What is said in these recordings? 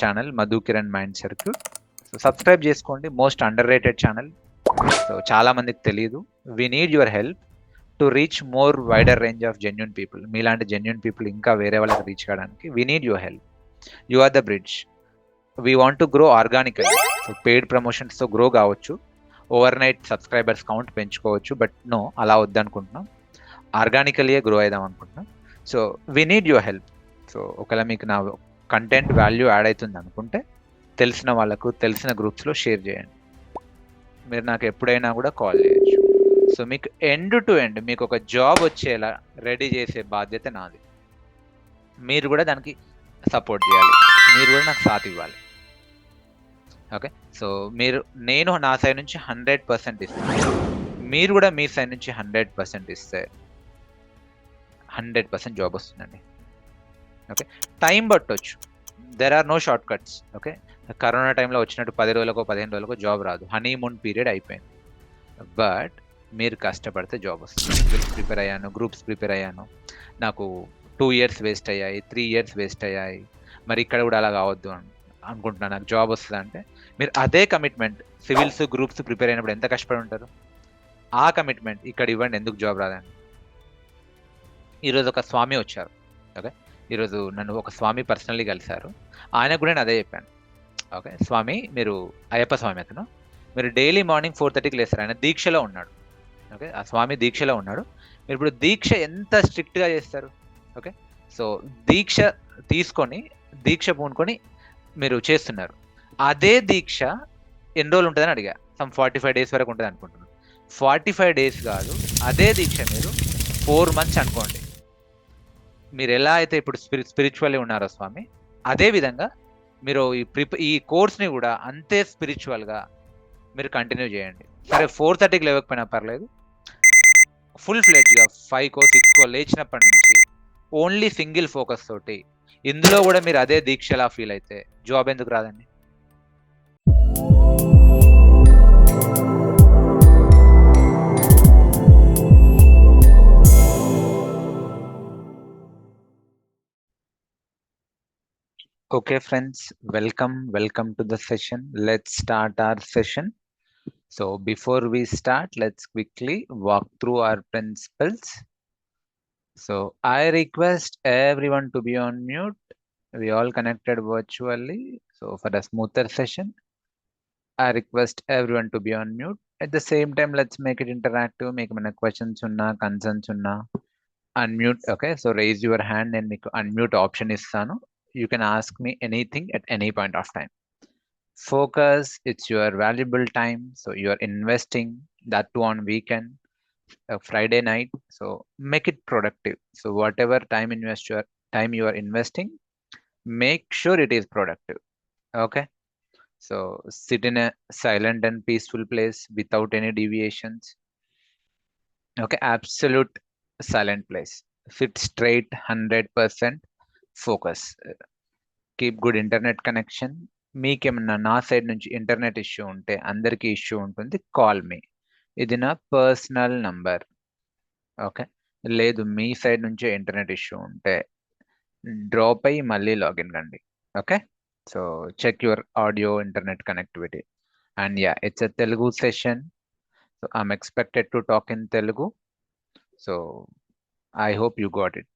Channel Madhu Kiran mind circuit. So subscribe చేసుకోండి. Most underrated channel. So చాలా మందికి తెలియదు. We need your help to reach more wider range of genuine people. మీలాంటి genuine people ఇంకా వేరే వాళ్ళకి రీచ్ కావడానికి we need your help. You are the bridge. We want to grow organically. So paid ప్రమోషన్స్తో grow కావచ్చు, overnight subscribers count పెంచుకోవచ్చు, but no, అలా వద్దనుకుంటున్నాం. ఆర్గానికల్లీయే గ్రో అయిదాం అనుకుంటున్నాం. So we need your help. So ఒకవేళ మీకు నా కంటెంట్ వాల్యూ యాడ్ అవుతుంది అనుకుంటే తెలిసిన వాళ్ళకు, తెలిసిన గ్రూప్స్లో షేర్ చేయండి. మీరు నాకు ఎప్పుడైనా కూడా కాల్ చేయొచ్చు. సో మీకు ఎండ్ టు ఎండ్ మీకు ఒక జాబ్ వచ్చేలా రెడీ చేసే బాధ్యత నాది. మీరు కూడా దానికి సపోర్ట్ చేయాలి, మీరు కూడా నాకు సాథ్ ఇవ్వాలి. ఓకే, సో నేను నా సైడ్ నుంచి 100% ఇస్తాను, మీరు కూడా మీ సైడ్ నుంచి 100% ఇస్తే 100% జాబ్ వస్తుందండి. ఓకే, టైం పట్టొచ్చు, there are no short cuts. Okay, corona టైంలో వచ్చినట్టు 10 రోజులకో 15 రోజులకో జాబ్ రాదు. హనీమూన్ పీరియడ్ అయిపోయింది. బట్ మీరు కష్టపడితే జాబ్ వస్తుంది. సివిల్స్ ప్రిపేర్ అయ్యాను, గ్రూప్స్ ప్రిపేర్ అయ్యాను, నాకు 2 years వేస్ట్ అయ్యాయి, 3 years వేస్ట్ అయ్యాయి, మరి ఇక్కడ కూడా అలా కావద్దు అనుకుంటున్నాను, నాకు జాబ్ వస్తుంది అంటే మీరు అదే కమిట్మెంట్ సివిల్స్ గ్రూప్స్ ప్రిపేర్ అయినప్పుడు ఎంత కష్టపడి ఉంటారు, ఆ కమిట్మెంట్ ఇక్కడ ఇవ్వండి. ఎందుకు జాబ్ రాదండి? ఈరోజు ఒక స్వామి వచ్చారు. ఓకే, ఈరోజు నన్ను ఒక స్వామి పర్సనల్లీ కలిశారు. ఆయనకు కూడా నేను అదే చెప్పాను. ఓకే, స్వామి మీరు అయ్యప్ప స్వామి అతను, మీరు డైలీ మార్నింగ్ 4:30కి లేస్తారు. ఆయన దీక్షలో ఉన్నాడు. ఓకే, ఆ స్వామి దీక్షలో ఉన్నాడు. మీరు ఇప్పుడు దీక్ష ఎంత స్ట్రిక్ట్గా చేస్తారు? ఓకే, సో దీక్ష తీసుకొని, దీక్ష పూనుకొని మీరు చేస్తున్నారు. అదే దీక్ష ఎన్ని రోజులు ఉంటుందని అడిగా. సమ్ 45 days వరకు ఉంటుంది అనుకుంటున్నాను. 45 days కాదు, అదే దీక్ష మీరు 4 months అనుకోండి. మీరు ఎలా అయితే ఇప్పుడు స్పిరిచువల్లీ ఉన్నారో స్వామి, అదే విధంగా మీరు ఈ కోర్స్ని కూడా అంతే స్పిరిచువల్గా మీరు కంటిన్యూ చేయండి. సరే 4:30కి లేవకపోయినా పర్లేదు, ఫుల్ ఫ్లెడ్జ్గా 5కో 6కో లేచినప్పటి నుంచి ఓన్లీ సింగిల్ ఫోకస్ తోటి ఇందులో కూడా మీరు అదే దీక్షలా ఫీల్ అయితే జాబ్ ఎందుకు రాదండి? Okay friends, welcome to the session. Let's start our session. So before we start, let's quickly walk through our principles. So I request everyone to be on mute. We all connected virtually. So for a smoother session, I request everyone to be on mute. At the same time, let's make it interactive. Make mana questions unna, concerns unna, unmute. Okay, so raise your hand and make unmute option istanu. You can ask me anything at any point of time. Focus, it's your valuable time, so you are investing that too on weekend, Friday night, so make it productive. So whatever time you are investing, make sure it is productive. Okay, so sit in a silent and peaceful place without any deviations. Okay, absolute silent place. Sit straight, 100% focus. Keep good internet connection. మీకేమన్నా నా side నుంచి internet issue ఉంటే, అందరికీ issue ఉంటుంది, call me. ఇది నా personal number. Okay, లేదు మీ సైడ్ నుంచే ఇంటర్నెట్ ఇష్యూ ఉంటే డ్రాప్ అయ్యి మళ్ళీ లాగిన్ కండి. Okay, so check your audio internet connectivity. And ya, it's a Telugu session, so I'm expected to talk in Telugu. So I hope you got it.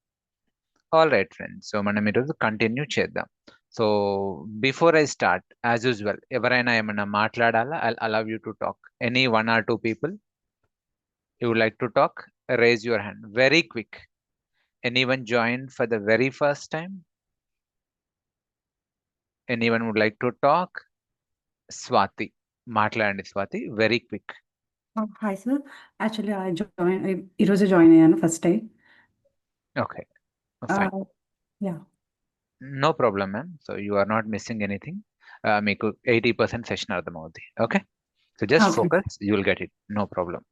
All right friends, so మనం ఈరోజు continue చేద్దాం. So before I start, as usual, ఎవరైనా ఏమైనా మాట్లాడాలా? I allow you to talk. Any 1 or 2 people you would like to talk, raise your hand. Very quick. Anyone joined for the very first time? Anyone would like to talk? Swati, మాట్లాడండి Swati, very quick. Hi sir, actually ఈ రోజు join అయ్యాను first time. Okay, fine, ya, no problem ma'am. So you are not missing anything. మీకు 80% session అర్థమవుతుంది. Okay, so just Okay. Focus, you will get it, no problem.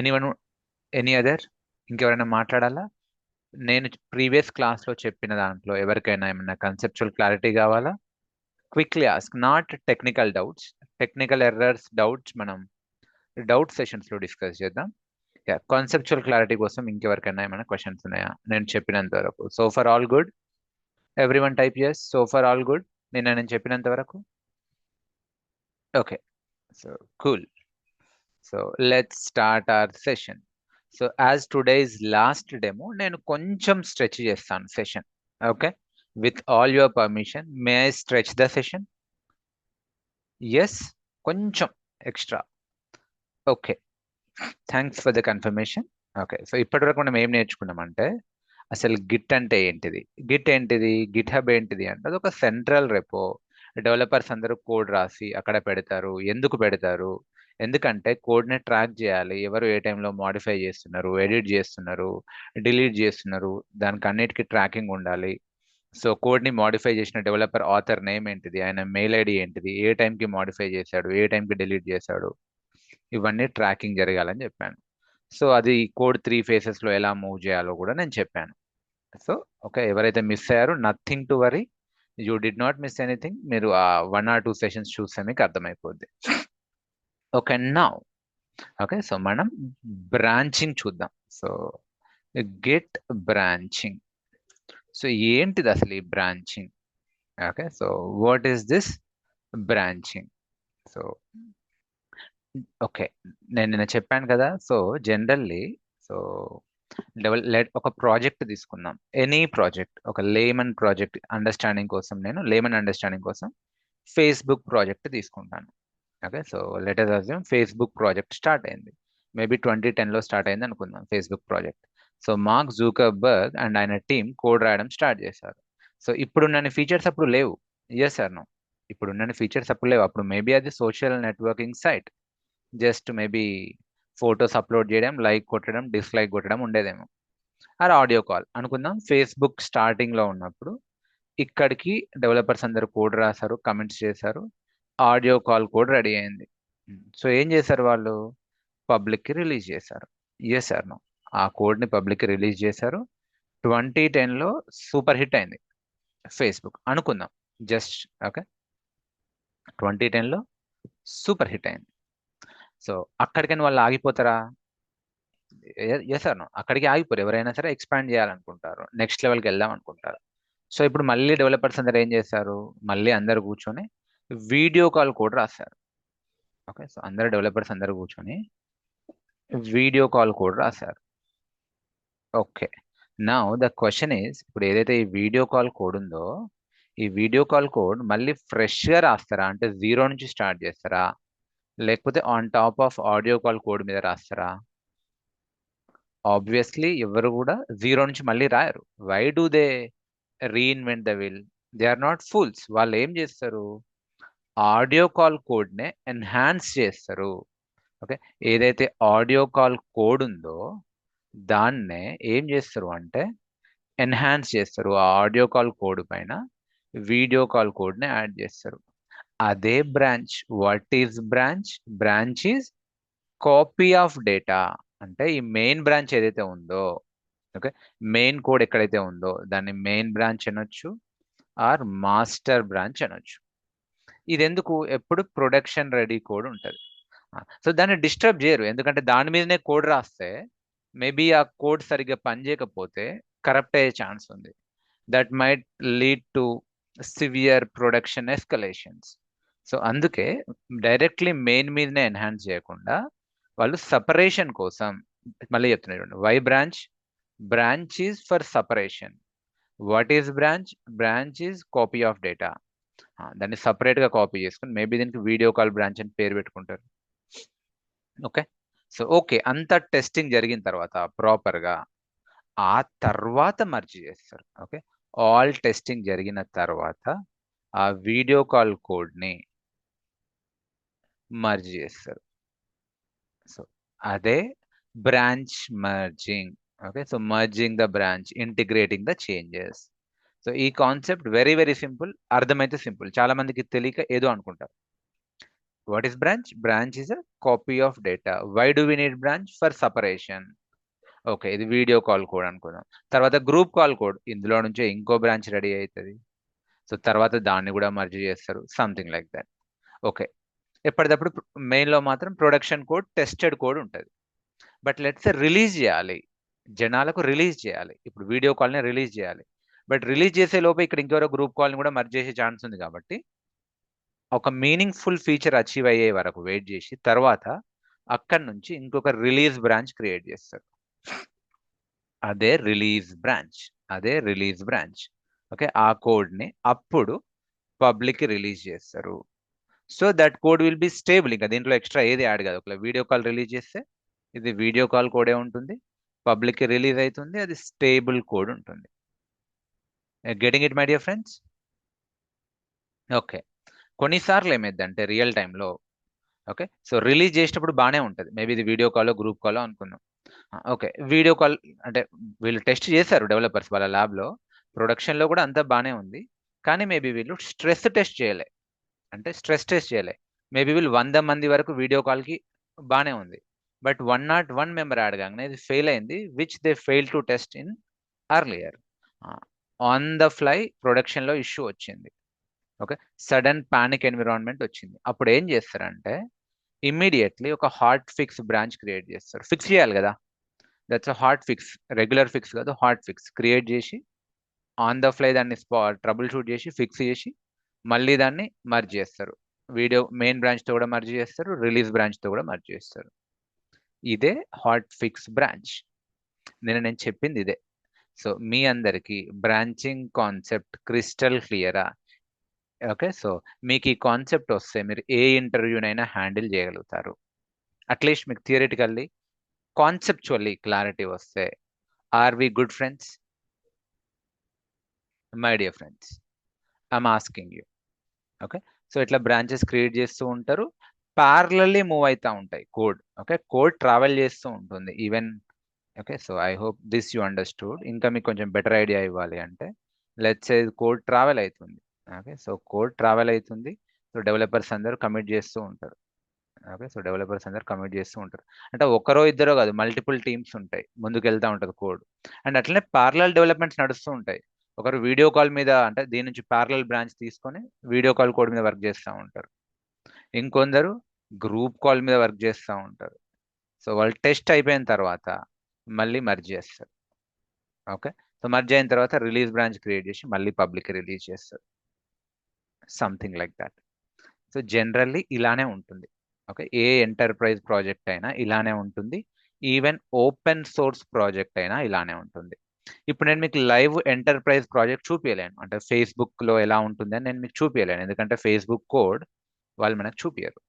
Anyone, any other? ఇంకెవరైనా మాట్లాడాలా? నేను previous క్లాస్లో చెప్పిన దాంట్లో ఎవరికైనా ఏమైనా కన్సెప్చువల్ క్లారిటీ కావాలా? Quickly ask, not technical doubts. Technical errors, doubts మనం డౌట్ సెషన్స్లో డిస్కస్ చేద్దాం. కాన్సెప్చువల్ క్లారిటీ కోసం ఇంకెవరికైనా ఏమైనా క్వశ్చన్స్ ఉన్నాయా నేను చెప్పినంత వరకు? So far all good, everyone type yes. So far all good, నేను చెప్పినంత వరకు? Okay, so cool. So let's start our session. So as today's last demo నేను కొంచెం స్ట్రెచ్ చేస్తాను session. Okay, with all your permission may I stretch the session? Yes, కొంచెం extra. Okay, thanks for the confirmation. Okay, so ఇప్పటివరకు మనం ఏం నేర్చుకున్నామంటే అసలు Git అంటే ఏంటిది, గిట్ హబ్ ఏంటిది అంటే అది ఒక సెంట్రల్ రెపో. డెవలపర్స్ అందరూ కోడ్ రాసి అక్కడ పెడతారు. ఎందుకు పెడతారు? ఎందుకంటే కోడ్ని ట్రాక్ చేయాలి, ఎవరు ఏ టైంలో మాడిఫై చేస్తున్నారు, ఎడిట్ చేస్తున్నారు, డిలీట్ చేస్తున్నారు, దానికి అన్నిటికీ ట్రాకింగ్ ఉండాలి. సో కోడ్ని మాడిఫై చేసిన డెవలపర్ ఆథర్ నేమ్ ఏంటిది, ఆయన మెయిల్ ఐడి ఏంటిది, ఏ టైంకి మాడిఫై చేశాడు, ఏ టైంకి డిలీట్ చేశాడు, ఇవన్నీ ట్రాకింగ్ జరగాలని చెప్పాను. సో అది కోడ్ 3 ఫేసెస్లో ఎలా మూవ్ చేయాలో కూడా నేను చెప్పాను. సో ఓకే, ఎవరైతే మిస్ అయ్యారో nothing to worry, you did not miss anything. మీరు ఆ 1 or 2 సెషన్స్ చూస్తే మీకు అర్థమైపోద్ది. ఓకే నౌ, ఓకే, సో మనం బ్రాంచింగ్ చూద్దాం. So get branching. సో ఏంటిది అసలు ఈ branching? Okay, so what is this branching? So okay, నేను నిన్న చెప్పాను కదా. సో జనరల్లీ, సో ఒక ప్రాజెక్ట్ తీసుకుందాం, ఎనీ ప్రాజెక్ట్, ఒక లేమన్ ప్రాజెక్ట్ అండర్స్టాండింగ్ కోసం, నేను లేమన్ అండర్స్టాండింగ్ కోసం ఫేస్బుక్ ప్రాజెక్ట్ తీసుకుంటాను. Okay, so let us assume Facebook project start అయింది, మేబీ 2010లో స్టార్ట్ అయింది అనుకుందాం Facebook project. So Mark Zuckerberg and ఆయన టీం కోడ్ రాయడం స్టార్ట్ చేశారు. సో ఇప్పుడున్న ఫీచర్స్ అప్పుడు లేవు. Yes or no? ఇప్పుడున్న ఫీచర్స్ అప్పుడు లేవు. అప్పుడు మేబీ అది social networking site, just maybe photos upload చేయడం, లైక్ కొట్టడం, డిస్లైక్ కొట్టడం ఉండేదేమో. అది ఆడియో కాల్ అనుకుందాం. ఫేస్బుక్ స్టార్టింగ్లో ఉన్నప్పుడు ఇక్కడికి డెవలపర్స్ అందరూ కోడ్ రాశారు, కమెంట్స్ చేశారు, ఆడియో కాల్ కోడ్ రెడీ అయింది. సో ఏం చేశారు వాళ్ళు? పబ్లిక్కి రిలీజ్ చేశారు. Yes or no? ఆ కోడ్ని పబ్లిక్కి రిలీజ్ చేశారు. 2010లో సూపర్ హిట్ అయింది ఫేస్బుక్ అనుకుందాం, జస్ట్ ఓకే. 2010లో సూపర్ హిట్ అయింది. సో అక్కడికని వాళ్ళు ఆగిపోతారా? Yes or no? అక్కడికి ఆగిపోరు. ఎవరైనా సరే ఎక్స్పాండ్ చేయాలనుకుంటారు, నెక్స్ట్ లెవెల్కి వెళ్దాం అనుకుంటారు. సో ఇప్పుడు మళ్ళీ డెవలపర్స్ అందరు ఏం చేస్తారు? మళ్ళీ అందరు కూర్చొని వీడియో కాల్ కోడ్ రాశారు. ఓకే, సో అందరు డెవలపర్స్ అందరు కూర్చొని వీడియో కాల్ కోడ్ రాశారు. Okay, now the question is, ఇప్పుడు ఏదైతే ఈ వీడియో కాల్ కోడ్ ఉందో, ఈ వీడియో కాల్ కోడ్ మళ్ళీ ఫ్రెష్గా రాస్తారా? అంటే జీరో నుంచి స్టార్ట్ చేస్తారా? లేకపోతే on top of audio call code మీద రాస్తారా? ఆబ్వియస్లీ ఎవరు కూడా జీరో నుంచి మళ్ళీ రాయరు. Why do they reinvent the wheel? They are not fools. వాళ్ళు ఏం చేస్తారు? ఆడియో కాల్ కోడ్నే ఎన్హాన్స్ చేస్తారు. ఓకే, ఏదైతే ఆడియో కాల్ కోడ్ ఉందో దాన్నే ఏం చేస్తారు అంటే ఎన్హాన్స్ చేస్తారు. ఆ ఆడియో కాల్ కోడ్ పైన వీడియో కాల్ కోడ్ని యాడ్ చేస్తారు. అదే branch. What is branch? Branch is copy of data. అంటే ఈ మెయిన్ బ్రాంచ్ ఏదైతే ఉందో, ఓకే, మెయిన్ కోడ్ ఎక్కడైతే ఉందో దాన్ని మెయిన్ బ్రాంచ్ అనొచ్చు, ఆర్ మాస్టర్ బ్రాంచ్ అనొచ్చు. ఇది ఎందుకు? ఎప్పుడు ప్రొడక్షన్ రెడీ కోడ్ ఉంటుంది. సో దాన్ని డిస్టర్బ్ చేయరు, ఎందుకంటే దాని మీదనే కోడ్ రాస్తే మేబీ ఆ కోడ్ సరిగ్గా పనిచేయకపోతే కరప్ట్ అయ్యే ఛాన్స్ ఉంది. That might lead to severe production escalations. So అందుకే డైరెక్ట్లీ మెయిన్ మీదనే ఎన్హాన్స్ చేయకుండా వాళ్ళు సపరేషన్ కోసం, మళ్ళీ చెప్తున్నాడు, why branch? Branch is for separation. What is branch? Branch is copy of data. దాన్ని సపరేట్గా కాపీ చేసుకుని మేబీ దీనికి వీడియో కాల్ బ్రాంచ్ అని పేరు పెట్టుకుంటారు. ఓకే, సో ఓకే, అంత టెస్టింగ్ జరిగిన తర్వాత ప్రాపర్గా ఆ తర్వాత మర్జ్ చేస్తారు. ఓకే, ఆల్ టెస్టింగ్ జరిగిన తర్వాత ఆ వీడియో కాల్ కోడ్ని మర్జ్ చేస్తారు. సో అదే branch merging. Okay, so merging the branch, integrating the changes. So ఈ కాన్సెప్ట్ వెరీ వెరీ సింపుల్. అర్థమైతే సింపుల్, చాలా మందికి తెలియక ఏదో అనుకుంటారు. What is branch? Branch is a copy of data. Why do we need branch? For separation. Okay, ఇది video call code అనుకుందాం. తర్వాత గ్రూప్ కాల్ కోడ్, ఇందులో నుంచే ఇంకో బ్రాంచ్ రెడీ అవుతుంది. సో తర్వాత దాన్ని కూడా మర్జ్ చేస్తారు, సంథింగ్ లైక్ దట్. ఓకే, ఎప్పటికప్పుడు మెయిన్లో మాత్రం ప్రొడక్షన్ కోడ్, టెస్టెడ్ కోడ్ ఉంటుంది. బట్ లెట్స్ రిలీజ్ చేయాలి, జనాలకు రిలీజ్ చేయాలి. ఇప్పుడు వీడియో కాల్ని రిలీజ్ చేయాలి. బట్ రిలీజ్ చేసే లోపే ఇక్కడ ఇంకెవరో గ్రూప్ కాల్ని కూడా మర్జ్ చేసే ఛాన్స్ ఉంది కాబట్టి ఒక మీనింగ్ఫుల్ ఫీచర్ అచీవ్ అయ్యే వరకు వెయిట్ చేసి తర్వాత అక్కడి నుంచి ఇంకొక రిలీజ్ బ్రాంచ్ క్రియేట్ చేస్తారు. అదే రిలీజ్ బ్రాంచ్. ఓకే, ఆ కోడ్ని అప్పుడు పబ్లిక్ రిలీజ్ చేస్తారు. So that code will be stable. ఇంకా దీంట్లో ఎక్స్ట్రా ఏది యాడ్ కాదు. ఒకవేళ వీడియో కాల్ రిలీజ్ చేస్తే ఇది వీడియో కాల్ కోడే ఉంటుంది, పబ్లిక్ రిలీజ్ అవుతుంది, అది స్టేబుల్ కోడ్ ఉంటుంది. Getting it my dear friends? Okay, కొన్నిసార్లు ఏమైందంటే రియల్ టైంలో ఓకే, సో రిలీజ్ చేసేటప్పుడు బాగానే ఉంటుంది. మేబీ ఇది వీడియో కాల్ గ్రూప్ కాల్ అనుకుందాం. ఓకే, వీడియో కాల్ అంటే వీళ్ళు టెస్ట్ చేశారు డెవలపర్స్ వాళ్ళ ల్యాబ్లో, ప్రొడక్షన్లో కూడా అంతా బాగానే ఉంది. కానీ మేబీ వీళ్ళు స్ట్రెస్ టెస్ట్ చేయలే. మేబీ వీళ్ళు 100 మంది వరకు వీడియో కాల్కి బాగానే ఉంది. బట్ 101 మెంబర్ యాడ్ కాగానే ఇది ఫెయిల్ అయింది, which they fail to test in earlier. On the fly ప్రొడక్షన్లో ఇష్యూ వచ్చింది. ఓకే, సడన్ పానిక్ ఎన్విరాన్మెంట్ వచ్చింది. అప్పుడు ఏం చేస్తారంటే ఇమ్మీడియట్లీ ఒక హాట్ ఫిక్స్ బ్రాంచ్ క్రియేట్ చేస్తారు. ఫిక్స్ చేయాలి కదా, that's a hot fix, regular fix కాదు, హాట్ ఫిక్స్ క్రియేట్ చేసి ఆన్ ద ఫ్లై దాన్ని ట్రబుల్ షూట్ చేసి ఫిక్స్ చేసి మళ్ళీ దాన్ని మర్జ్ చేస్తారు. వీడియో మెయిన్ బ్రాంచ్తో కూడా మర్జ్ చేస్తారు, రిలీజ్ బ్రాంచ్తో కూడా మర్జ్ చేస్తారు. ఇదే హాట్ ఫిక్స్ బ్రాంచ్. నేను చెప్పింది ఇదే. సో మీ అందరికీ బ్రాంచింగ్ కాన్సెప్ట్ క్రిస్టల్ క్లియరా? ఓకే, సో మీకు ఈ కాన్సెప్ట్ వస్తే మీరు ఏ ఇంటర్వ్యూనైనా హ్యాండిల్ చేయగలుగుతారు. అట్లీస్ట్ మీకు థియరిటికల్లీ కాన్సెప్చువల్లీ క్లారిటీ వస్తే. Are we good friends? My dear friends, I'm asking you. Okay, so ఇట్లా బ్రాంచెస్ క్రియేట్ చేస్తూ ఉంటారు, ప్యారలల్లీ మూవ్ అవుతూ ఉంటాయి కోడ్. ఓకే, కోడ్ ట్రావెల్ చేస్తూ ఉంటుంది even. Okay, so I hope this you understood. ఇంకా మీకు కొంచెం బెటర్ ఐడియా ఇవ్వాలి అంటే లెట్స్ సే కోడ్ ట్రావెల్ అవుతుంది. ఓకే, సో కోడ్ ట్రావెల్ అవుతుంది, సో డెవలపర్స్ అందరూ కమిట్ చేస్తూ ఉంటారు. ఓకే, సో డెవలపర్స్ అందరూ కమిట్ చేస్తూ ఉంటారు. అంటే ఒకరో ఇద్దరో కాదు, మల్టిపుల్ టీమ్స్ ఉంటాయి, ముందుకు వెళ్తూ ఉంటుంది కోడ్. అండ్ అట్లనే ప్యారలల్ డెవలప్మెంట్స్ నడుస్తూ ఉంటాయి. ఒకరు వీడియో కాల్ మీద అంటే దీని నుంచి ప్యారలల్ బ్రాంచ్ తీసుకొని వీడియో కాల్ కోడ్ మీద వర్క్ చేస్తూ ఉంటారు. ఇంకొందరు గ్రూప్ కాల్ మీద వర్క్ చేస్తూ ఉంటారు. సో వాళ్ళు టెస్ట్ అయిపోయిన తర్వాత మళ్ళీ మర్జ్ చేస్తారు. ఓకే, సో మర్జ్ అయిన తర్వాత రిలీజ్ బ్రాంచ్ క్రియేట్ చేసి మళ్ళీ పబ్లిక్ రిలీజ్ చేస్తారు. Something like that. So generally ఇలానే ఉంటుంది. ఓకే, ఏ ఎంటర్ప్రైజ్ ప్రాజెక్ట్ అయినా ఇలానే ఉంటుంది, ఈవెన్ ఓపెన్ సోర్స్ ప్రాజెక్ట్ అయినా ఇలానే ఉంటుంది. ఇప్పుడు నేను మీకు లైవ్ ఎంటర్ప్రైజ్ ప్రాజెక్ట్ చూపించలేను, అంటే ఫేస్బుక్లో ఎలా ఉంటుంది అని నేను మీకు చూపించలేను, ఎందుకంటే ఫేస్బుక్ కోడ్ వాళ్ళు మనకు చూపించరు.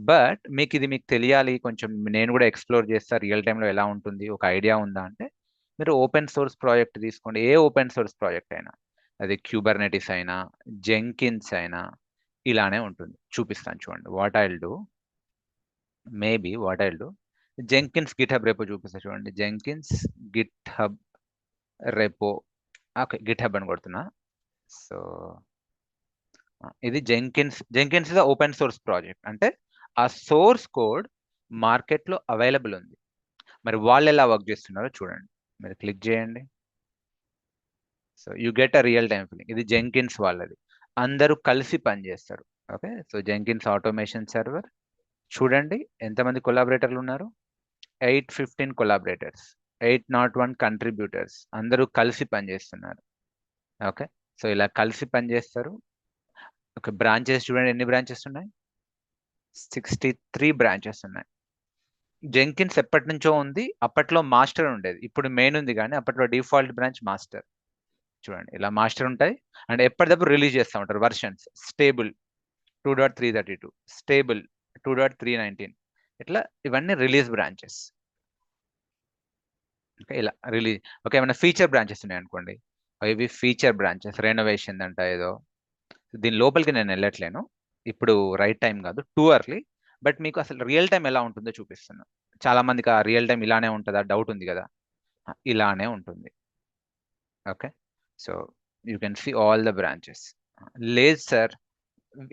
బట్ మీకు తెలియాలి కొంచెం, నేను కూడా ఎక్స్ప్లోర్ చేస్తా రియల్ టైంలో ఎలా ఉంటుంది, ఒక ఐడియా ఉందా అంటే మీరు ఓపెన్ సోర్స్ ప్రాజెక్ట్ తీసుకోండి. ఏ ఓపెన్ సోర్స్ ప్రాజెక్ట్ అయినా, అది క్యూబర్నెటిస్ అయినా జెంకిన్స్ అయినా ఇలానే ఉంటుంది. చూపిస్తాను చూడండి. What I'll do Jenkins Git hub repo చూపిస్తా చూడండి. Jenkins Git hub repo. Okay, Git hub అని కొడుతున్నా. సో ఇది Jenkins is open source project. అంటే ఆ సోర్స్ కోడ్ మార్కెట్లో అవైలబుల్ ఉంది. మరి వాళ్ళు ఎలా వర్క్ చేస్తున్నారో చూడండి. మీరు క్లిక్ చేయండి. So you get a real time feeling. ఇది జెంకిన్స్ వాళ్ళది, అందరూ కలిసి పనిచేస్తారు. Okay, so Jenkins automation server చూడండి ఎంతమంది కొలాబరేటర్లు ఉన్నారు. 815 కొలాబరేటర్స్, 801 కంట్రిబ్యూటర్స్, అందరూ కలిసి పనిచేస్తున్నారు. ఓకే, సో ఇలా కలిసి పనిచేస్తారు. ఓకే, బ్రాంచెస్ చూడండి, ఎన్ని బ్రాంచెస్ ఉన్నాయి? 63 బ్రాంచెస్ ఉన్నాయి. జెంకిన్స్ ఎప్పటి నుంచో ఉంది, అప్పట్లో మాస్టర్ ఉండేది, ఇప్పుడు మెయిన్ ఉంది, కానీ అప్పట్లో డిఫాల్ట్ బ్రాంచ్ మాస్టర్. చూడండి ఇలా మాస్టర్ ఉంటాయి, అండ్ ఎప్పటికప్పుడు రిలీజ్ చేస్తూ ఉంటారు వర్షన్స్. స్టేబుల్ 2.332, స్టేబుల్ 2.319, ఇట్లా ఇవన్నీ రిలీజ్ బ్రాంచెస్. ఓకే, ఇలా రిలీజ్. ఓకే, ఏమైనా ఫీచర్ బ్రాంచెస్ ఉన్నాయి అనుకోండి, ఇవి ఫీచర్ బ్రాంచెస్. రెనోవేషన్ అంట ఏదో, దీని లోపలికి నేను వెళ్ళట్లేను ఇప్పుడు, రైట్ టైం కాదు, టూ అర్లీ. బట్ మీకు అసలు రియల్ టైం ఎలా ఉంటుందో చూపిస్తున్నా. చాలా మందికి ఆ రియల్ టైం ఇలానే ఉంటుందా డౌట్ ఉంది కదా, ఇలానే ఉంటుంది. Okay, so you can see all the branches. లేదు సార్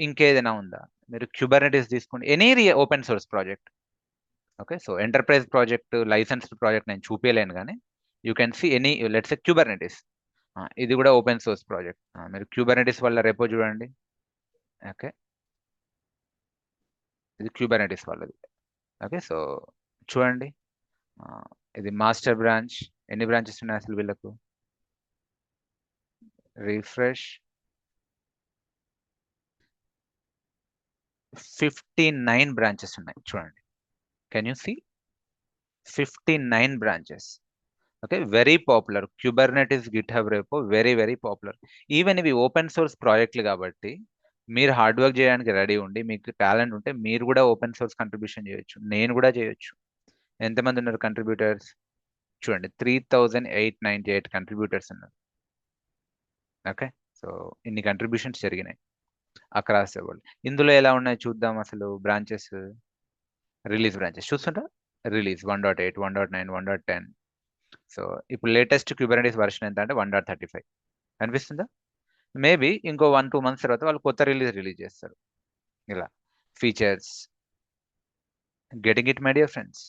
ఇంకేదైనా ఉందా, మీరు క్యూబర్నెటిస్ తీసుకోండి, any open source project. Okay, so enterprise project licensed project నేను చూపించలేను, కానీ you can see any, let's Kubernetes. ఇది కూడా ఓపెన్ సోర్స్ ప్రాజెక్ట్. మీరు క్యూబర్నెటిస్ వల్ల రెపో చూడండి. ఓకే, ఇది క్యూబర్నెటిస్ వాళ్ళది. ఓకే, సో చూడండి, ఇది మాస్టర్ బ్రాంచ్. ఎన్ని బ్రాంచెస్ ఉన్నాయి అసలు వీళ్ళకు? రిఫ్రెష్. 59 బ్రాంచెస్ ఉన్నాయి చూడండి. Can you see 59 branches? Okay, very popular. Kubernetes, GitHub repo very very popular. Even ఇవి ఓపెన్ సోర్స్ ప్రాజెక్టులు కాబట్టి మీరు హార్డ్ వర్క్ చేయడానికి రెడీ ఉండి మీకు టాలెంట్ ఉంటే మీరు కూడా ఓపెన్ సోర్స్ కంట్రిబ్యూషన్ చేయొచ్చు. నేను కూడా చేయొచ్చు. ఎంతమంది ఉన్నారు కంట్రిబ్యూటర్స్? చూడండి, 3898 కంట్రిబ్యూటర్స్ ఉన్నారు. ఓకే, సో ఇన్ని కంట్రిబ్యూషన్స్ జరిగినాయి అక్రాస్ ద వరల్డ్. ఇందులో ఎలా ఉన్నాయి చూద్దాం. అసలు బ్రాంచెస్, రిలీజ్ బ్రాంచెస్ చూస్తుంటా. రిలీజ్ 1.8, 1.9, 1.10. సో ఇప్పుడు లేటెస్ట్ క్యూబర్నెటిస్ వర్షన్ ఎంత అంటే 1.35 కనిపిస్తుందా? మేబీ ఇంకో 1-2 మంత్స్ తర్వాత వాళ్ళు కొత్త రిలీజ్ చేస్తారు. ఇలా features, getting it my dear friends.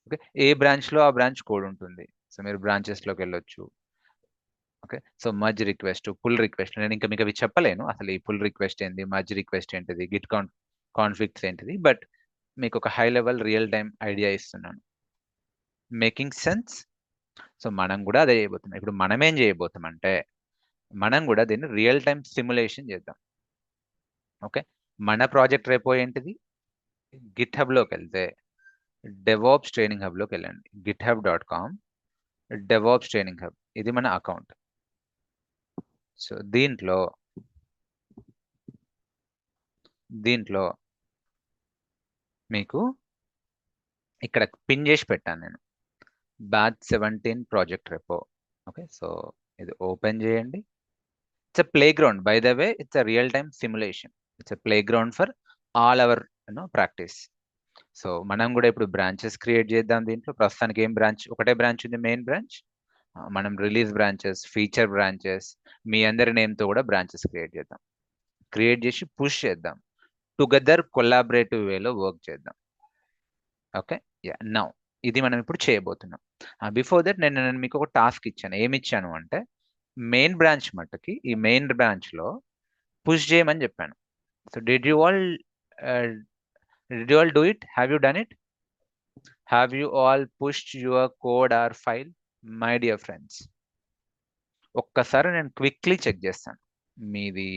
Okay, ఏ బ్రాంచ్లో ఆ బ్రాంచ్ కోడ్ ఉంటుంది. సో మీరు బ్రాంచెస్లోకి వెళ్ళొచ్చు. Okay, so merge request, pull request, నేను ఇంకా మీకు అవి చెప్పలేను అసలు. ఈ పుల్ రిక్వెస్ట్ ఏంటి, మర్జ్ రిక్వెస్ట్ ఏంటిది, గిట్ కాన్ఫ్లిక్ట్స్ ఏంటిది, బట్ మీకు ఒక high level real time idea ఇస్తున్నాను. Making sense? సో మనం కూడా అదే చేయబోతున్నాం. ఇప్పుడు మనం ఏం చేయబోతాం అంటే మనం కూడా దీన్ని రియల్ టైం సిమ్యులేషన్ చేద్దాం. ఓకే, మన ప్రాజెక్ట్ రేపో ఏంటిది? గిట్ హబ్లోకి వెళ్తే డెవాప్స్ ట్రైనింగ్ హబ్లోకి వెళ్ళండి. github.com డెవాప్స్ ట్రైనింగ్ హబ్, ఇది మన అకౌంట్. సో దీంట్లో మీకు ఇక్కడ పిన్ చేసి పెట్టాను నేను, batch 17 project repo. Okay, so ఇది ఓపెన్ చేయండి. It's a play ground, by the way. It's a real time simulation. It's a play ground for all our practice. So మనం కూడా ఇప్పుడు బ్రాంచెస్ క్రియేట్ చేద్దాం. దీంట్లో ప్రస్తుతానికి ఏం బ్రాంచ్, ఒకటే బ్రాంచ్ ఉంది, మెయిన్ బ్రాంచ్. మనం రిలీజ్ బ్రాంచెస్, ఫీచర్ బ్రాంచెస్, మీ అందరి నేమ్తో కూడా బ్రాంచెస్ క్రియేట్ చేద్దాం. క్రియేట్ చేసి పుష్ చేద్దాం. టుగెదర్ కొలాబరేటివ్ వేలో వర్క్ చేద్దాం. ఓకే, నౌ ఇది మనం ఇప్పుడు చేయబోతున్నాం. బిఫోర్ దట్ నేను మీకు ఒక టాస్క్ ఇచ్చాను. ఏమి ఇచ్చాను అంటే మెయిన్ బ్రాంచ్ మట్టుకి ఈ మెయిన్ బ్రాంచ్లో పుష్ చేయమని చెప్పాను. So did you all do it? Have you done it? Have you all pushed your code or file? My dear friends, ఒక్కసారి నేను క్విక్లీ చెక్ చేస్తాను మీది.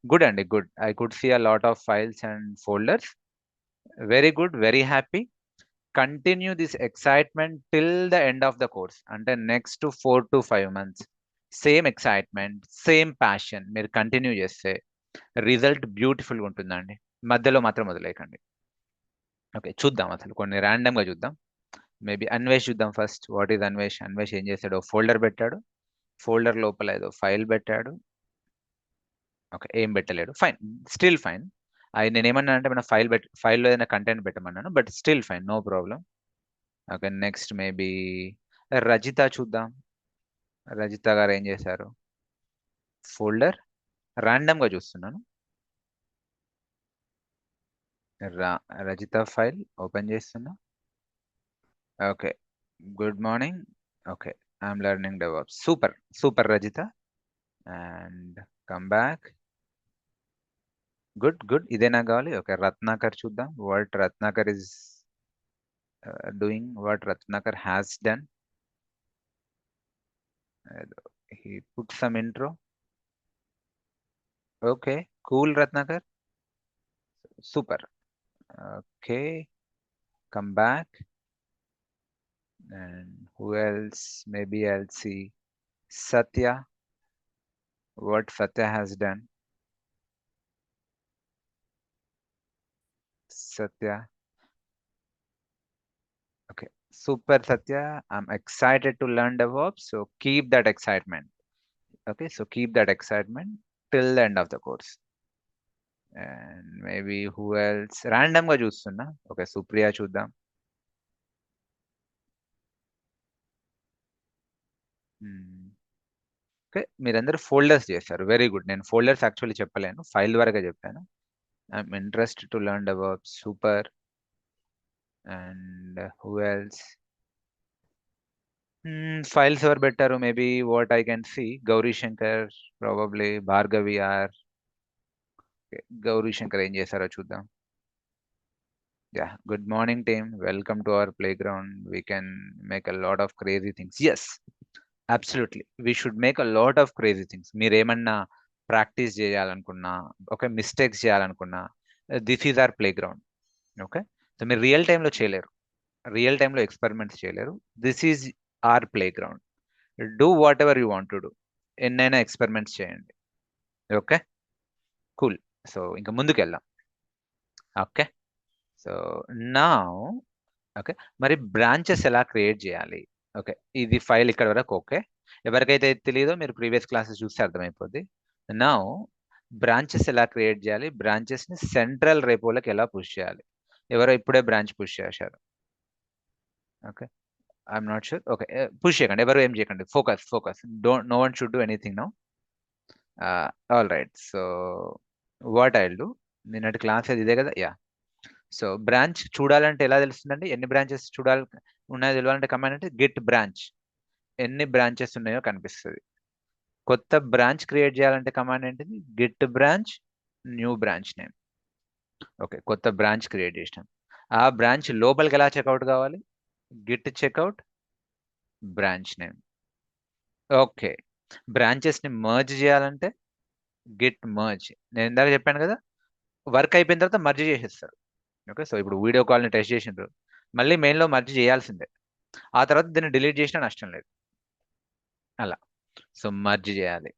గుడ్ అండి, good. I could see a lot of files and folders. Very good, very happy. Continue this excitement till the end of the course. అంటే next 4 to 5 months same excitement, same passion మీరు continue చేస్తే result బ్యూటిఫుల్గా ఉంటుందండి. మధ్యలో మాత్రం వదిలేయకండి. Okay, చూద్దాం అసలు కొన్ని ర్యాండమ్గా చూద్దాం. మేబీ అన్వేష్ చూద్దాం first. What is Anvesh? Anvesh ఏం చేశాడు? ఫోల్డర్ పెట్టాడు. ఫోల్డర్ లోపల ఏదో ఫైల్ పెట్టాడు. ఓకే, ఏం పెట్టలేడు. Fine, still fine. అది నేను ఏమన్నా అంటే మన ఫైల్లో ఏదైనా కంటెంట్ పెట్టమన్నాను, but still fine, no problem. Okay, next maybe Rajitha చూద్దాం. రజిత గారు ఏం చేశారు? ఫోల్డర్ ర్యాండమ్గా చూస్తున్నాను. రజిత ఫైల్ ఓపెన్ చేస్తున్నా. Okay, good morning. Okay, I'm learning DevOps. Super super Rajitha. And come back. Good good, ఇదేనా కావాలి? ఓకే, రత్నాకర్ చూద్దాం. What Ratnakar is doing, what Ratnakar has done. He put some intro. Okay, cool Ratnakar. Super. Okay, come back. And who else? Maybe I'll see Satya. What Satya has done. Satya. Okay, super Satya. I'm excited to learn DevOps. So keep that excitement. Okay, so keep that excitement till the end of the course. And maybe who else? Random గా చూస్తున్నా. Okay, Supriya చూద్దాం. Okay, మీరందరూ folders చేశారు. Very good. నేను folders actually చెప్పలేను, file వరకే చెప్పాను. I'm interest to learn about. Super. And who else? Files ఎవరు పెట్టారు? Maybe what I can see Gauri Shankar, probably Bhargavi R. Gauri Shankar ఏం చేశారో చూద్దాం. Ya, good morning team, welcome to our play ground. We can make a lot of crazy things. Yes, absolutely we should make a lot of crazy things. మీరు ఏమన్నా practice చేయాలనుకున్నా, okay, mistakes చేయాలనుకున్నా, this is our play ground. Okay, so మీరు real టైంలో చేయలేరు, real టైంలో experiments చేయలేరు. This is our play ground. Do whatever you want to do. ఎన్నైనా ఎక్స్పెరిమెంట్స్ చేయండి. Okay, cool. సో ఇంకా ముందుకు వెళ్దాం. ఓకే, సో నా ఓకే, మరి బ్రాంచెస్ ఎలా క్రియేట్ చేయాలి? ఓకే, ఇది ఫైల్ ఇక్కడ వరకు ఓకే. ఎవరికైతే తెలియదో మీరు ప్రీవియస్ క్లాసెస్ చూస్తే అర్థమైపోద్ది. నా బ్రాంచెస్ ఎలా క్రియేట్ చేయాలి, బ్రాంచెస్ ని సెంట్రల్ రేపోలోకి ఎలా పుష్ చేయాలి? ఎవరో ఇప్పుడే బ్రాంచ్ పుష్ చేశారు. Okay, I'm not sure. Okay, push చేయకండి, ఎవరు ఏం చేయకండి. Focus focus, don't, no one should do anything now. All right. So what I will do, నిన్నటి క్లాస్ ఇదే కదా, యా. సో బ్రాంచ్ చూడాలంటే ఎలా తెలుస్తుందండి? ఎన్ని బ్రాంచెస్ చూడాలి ఉన్నాయో తెలియాలంటే కమాండ్ అంటే గిట్ బ్రాంచ్. ఎన్ని బ్రాంచెస్ ఉన్నాయో కనిపిస్తుంది. కొత్త బ్రాంచ్ క్రియేట్ చేయాలంటే కమాండ్ ఏంటిది? Git branch new branch name. Okay, కొత్త బ్రాంచ్ క్రియేట్ చేసినాం. ఆ బ్రాంచ్ లోపలికి ఎలా చెక్అవుట్ కావాలి? Git checkout branch name. Okay, branches ని మర్జ్ చేయాలంటే గిట్ మర్జ్. నేను ఇందాక చెప్పాను కదా, వర్క్ అయిపోయిన తర్వాత మర్జ్ చేసేస్తారు. ఓకే, సో ఇప్పుడు వీడియో కాల్ని టెస్ట్ చేసిండ్రు, మళ్ళీ మెయిన్లో మర్జ్ చేయాల్సిందే. ఆ తర్వాత దీన్ని డిలీట్ చేసినా నష్టం లేదు. అలా, సో మర్జ్ చేయాలి.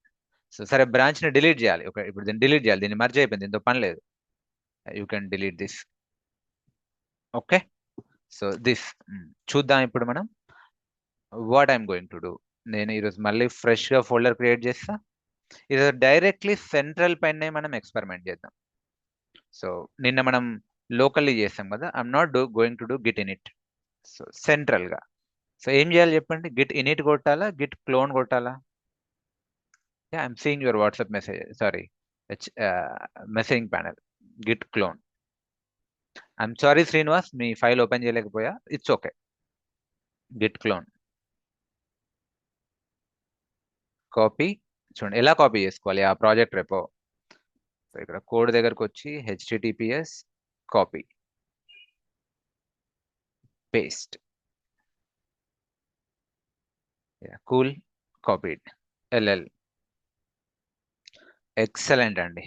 సో సరే, బ్రాంచ్ని డిలీట్ చేయాలి. ఓకే, ఇప్పుడు దీన్ని డిలీట్ చేయాలి, దీన్ని మర్జ్ అయిపోయింది, దీంతో పని లేదు. You can delete this. Okay, so this. చూద్దాం ఇప్పుడు మనం what I'm going to do. నేను ఈరోజు మళ్ళీ ఫ్రెష్గా ఫోల్డర్ క్రియేట్ చేస్తా. ఈరోజు డైరెక్ట్లీ సెంట్రల్ పైనే మనం ఎక్స్పెరిమెంట్ చేద్దాం. సో నిన్న మనం లోకల్లీ చేస్తాం కదా, I'm not going to do git init. So సెంట్రల్గా. సో ఏం చేయాలి చెప్పండి? గిట్ ఇనిట్ కొట్టాలా, గిట్ క్లోన్ కొట్టాలా? I'm seeing your WhatsApp message, sorry, messaging panel. Git clone. I'm sorry Srinivas, మీ ఫైల్ ఓపెన్ చేయలేకపోయా. It's okay. Git clone, copy. చూడండి ఎలా కాపీ చేసుకోవాలి ఆ ప్రాజెక్ట్ రెపో. సో ఇక్కడ కోడ్ దగ్గరకు వచ్చి https copy paste. Cool, copied. L L. Excellent అండి.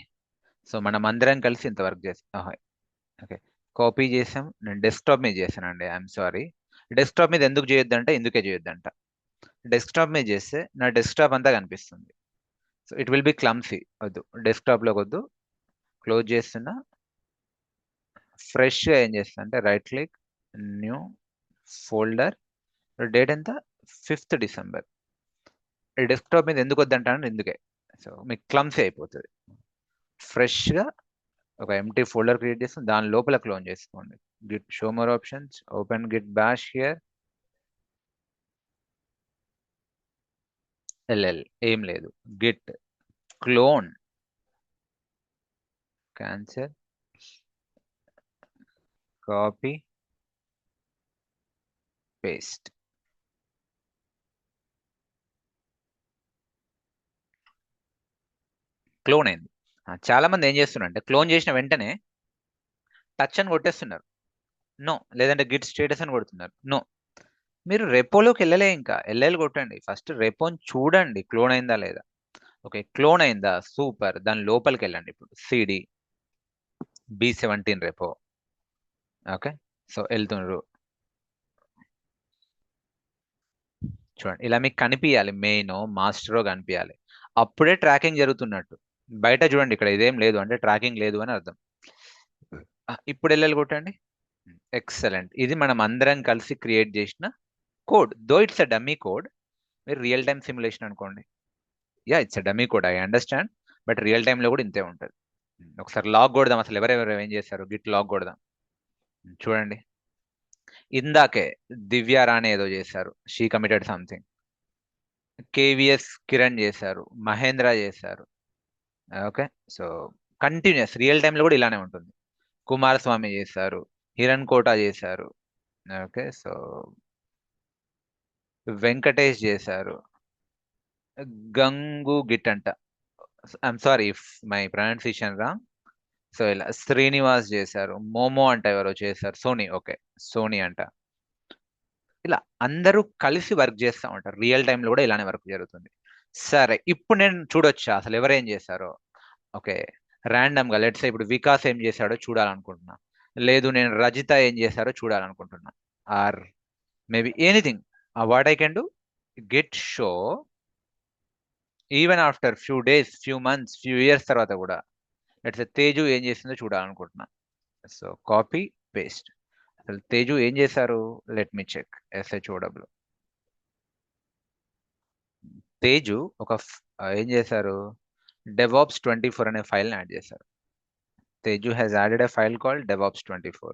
సో మనం అందరం కలిసి ఇంతవరకు చేస్తాం. ఓకే, కాపీ చేసాం. నేను డెస్క్టాప్ మీద చేశానండి, ఐఎమ్ సారీ. డెస్క్టాప్ మీద ఎందుకు చేయొద్దంటే ఇందుకే చేయొద్దంట. డెస్క్టాప్ మీద చేస్తే నా డెస్క్టాప్ అంతా కనిపిస్తుంది. So it will be clumsy. వద్దు, డెస్క్టాప్లోకి వద్దు. క్లోజ్ చేస్తున్నా. ఫ్రెష్గా ఏం చేస్తా అంటే right click, new folder. Date ఎంత? 5th December. డెస్క్టాప్ మీద ఎందుకు వద్దంటాను, ఎందుకే. సో మీకు క్లమ్సీ అయిపోతుంది. ఫ్రెష్గా ఒక ఎంటీ ఫోల్డర్ క్రియేట్ చేస్తాం, దాని లోపల క్లోన్ చేసుకోండి. Git show more options, open Git Bosch here. L L ఏం లేదు, git clone, cancel, copy paste. Clone అయింది. చాలా మంది ఏం చేస్తున్నారు అంటే క్లోన్ చేసిన వెంటనే టచ్ అని కొట్టేస్తున్నారు. నో, లేదంటే గిట్ స్టేటస్ అని కొడుతున్నారు. నో, మీరు రెపోలోకి వెళ్ళలే, ఇంకా ఎల్ఎల్ కొట్టండి. ఫస్ట్ రెపోని చూడండి క్లోన్ అయిందా లేదా. ఓకే, క్లోన్ అయిందా, సూపర్. దాని లోపలికి వెళ్ళండి. ఇప్పుడు CD B17 repo. Okay, so వెళ్తున్నారు. చూడండి ఇలా మీకు కనిపించాలి, మెయిన్ మాస్టరో కనిపించాలి. అప్పుడే ట్రాకింగ్ జరుగుతున్నట్టు. బయట చూడండి, ఇక్కడ ఇదేం లేదు అంటే ట్రాకింగ్ లేదు అని అర్థం. ఇప్పుడు ఎల్ఎల్ కొట్టండి. ఎక్సలెంట్. ఇది మనం అందరం కలిసి క్రియేట్ చేసిన code. Though it's a dummy code. మీరు రియల్ టైమ్ సిమ్యులేషన్ అనుకోండి. Yeah, it's a dummy code, I understand. But real టైంలో కూడా ఇంతే ఉంటుంది. ఒకసారి లాగ్ కొడదాం, అసలు ఎవరెవరు ఏం చేశారు. గిట్ లాగ్ కొడదాం. చూడండి, ఇందాకే దివ్య రాణి ఏదో చేశారు, she committed something. KVS Kiran చేశారు, మహేంద్ర చేశారు. ఓకే, సో కంటిన్యూస్ రియల్ టైంలో కూడా ఇలానే ఉంటుంది. కుమారస్వామి చేశారు, హిరణ్ కోట చేశారు. ఓకే, సో వెంకటేష్ చేశారు, గంగు గిట్ అంట. I'm sorry if my pronunciation wrong. So ఇలా శ్రీనివాస్ చేశారు, మోమో అంట ఎవరో చేశారు, సోనీ. ఓకే, సోనీ అంట. ఇలా అందరూ కలిసి వర్క్ చేస్తూ ఉంటారు. రియల్ టైంలో కూడా ఇలానే వర్క్ జరుగుతుంది. సరే, ఇప్పుడు నేను చూడొచ్చా అసలు ఎవరేం చేశారో? ఓకే, గా లెట్స్ ఇప్పుడు వికాస్ ఏం చేశాడో చూడాలనుకుంటున్నా, లేదు నేను రజిత ఏం చేశారో చూడాలనుకుంటున్నా, or maybe anything. What I can do, get show even after few days, few months, few years తర్వాత కూడా లెట్స్ తేజు ఏం చేసిందో చూడాలనుకుంటున్నా. So copy paste. అసలు తేజు ఏం చేశారు? Let me check. SHOW Teju ఏం చేశారు? DevOps24 అనే ఫైల్ని యాడ్ చేశారు. Teju has added a file called DevOps24.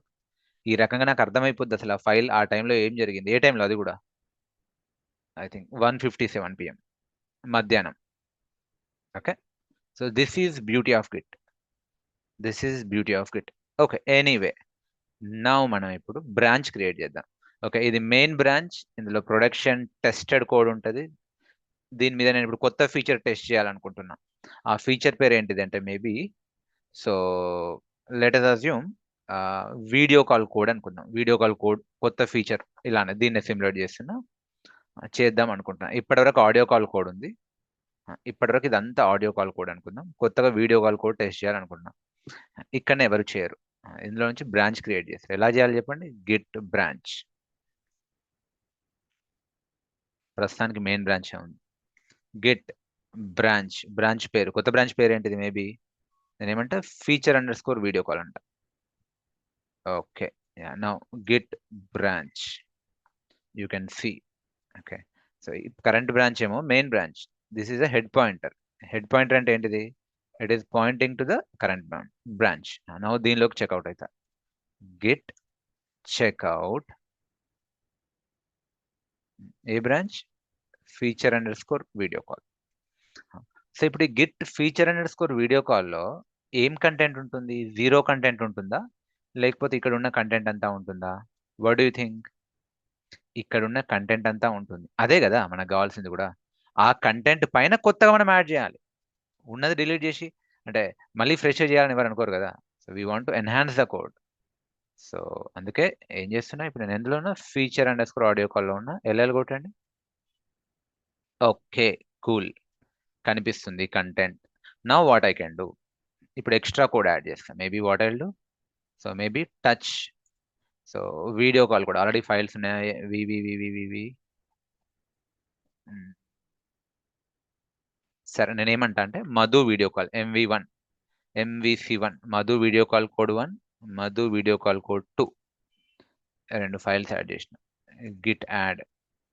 ఈ రకంగా నాకు అర్థమైపోద్ది అసలు ఆ ఫైల్ ఆ టైంలో ఏం జరిగింది, ఏ టైంలో, అది కూడా ఐ థింక్ 1:57 PM మధ్యాహ్నం. Okay, so this is beauty of Git. This is beauty of Git. Okay, anyway, now మనం ఇప్పుడు బ్రాంచ్ క్రియేట్ చేద్దాం. ఓకే, ఇది మెయిన్ బ్రాంచ్. ఇందులో ప్రొడక్షన్ టెస్టెడ్ కోడ్ ఉంటుంది. దీని మీద నేను ఇప్పుడు కొత్త ఫీచర్ టెస్ట్ చేయాలనుకుంటున్నా. ఆ ఫీచర్ పేరు ఏంటిది అంటే maybe, so let us assume video call code అనుకుందాం. వీడియో కాల్ కోడ్ కొత్త ఫీచర్ ఇలానే దీన్ని సిమ్యులేట్ చేస్తున్నా, చేద్దాం అనుకుంటున్నా. ఇప్పటివరకు ఆడియో కాల్ కోడ్ ఉంది. ఇప్పటివరకు ఇదంతా ఆడియో కాల్ కోడ్ అనుకుందాం. కొత్తగా వీడియో కాల్ కోడ్ టెస్ట్ చేయాలనుకుంటున్నాం. ఇక్కడనే ఎవరు చేయరు. ఇందులో నుంచి బ్రాంచ్ క్రియేట్ చేస్తారు. ఎలా చేయాలి చెప్పండి? Git branch. ప్రస్తుతానికి మెయిన్ బ్రాంచ్ ఉంది. గిట్ బ్రాంచ్, బ్రాంచ్ పేరు, కొత్త బ్రాంచ్ పేరు ఏంటిది? మేబీ నేను ఏమంటా, feature_video వీడియో కాల్ అంట. Okay, now git branch, you can see. Okay, so current branch ఏమో main branch. This is a head pointer. Head pointer అంటే ఏంటిది? It is pointing to the current branch. Now దీనిలోకి checkout అవుతా. Git checkout ఏ branch? feature_video call. So ఇప్పుడు ఈ Git feature_video కాల్లో ఏం కంటెంట్ ఉంటుంది? జీరో కంటెంట్ ఉంటుందా, లేకపోతే ఇక్కడ ఉన్న కంటెంట్ అంతా ఉంటుందా? What do you think? ఇక్కడ ఉన్న కంటెంట్ అంతా ఉంటుంది. అదే కదా మనకు కావాల్సింది కూడా. ఆ కంటెంట్ పైన కొత్తగా మనం యాడ్ చేయాలి. ఉన్నది డిలీట్ చేసి అంటే మళ్ళీ ఫ్రెష్ చేయాలని ఎవరు అనుకోరు కదా. So we want to enhance the code. So అందుకే ఏం చేస్తున్నా, ఇప్పుడు నేను ఎందులో ఉన్నా, feature_audio కాల్లో ఉన్నా. ఎల్ఎల్ కొట్టండి. ఓకే, కూల్, కనిపిస్తుంది content. Now what I can do, ఇప్పుడు ఎక్స్ట్రా కోడ్ యాడ్ చేస్తాను. Maybe what I do, so maybe touch. So video call కూడా ఆల్రెడీ ఫైల్స్ ఉన్నాయి. వివి సరే, నేను ఏమంటా అంటే Madhu video call MV1, MVC1, Madhu video call code 1, Madhu video call code 2, రెండు files add చేసిన. Git add.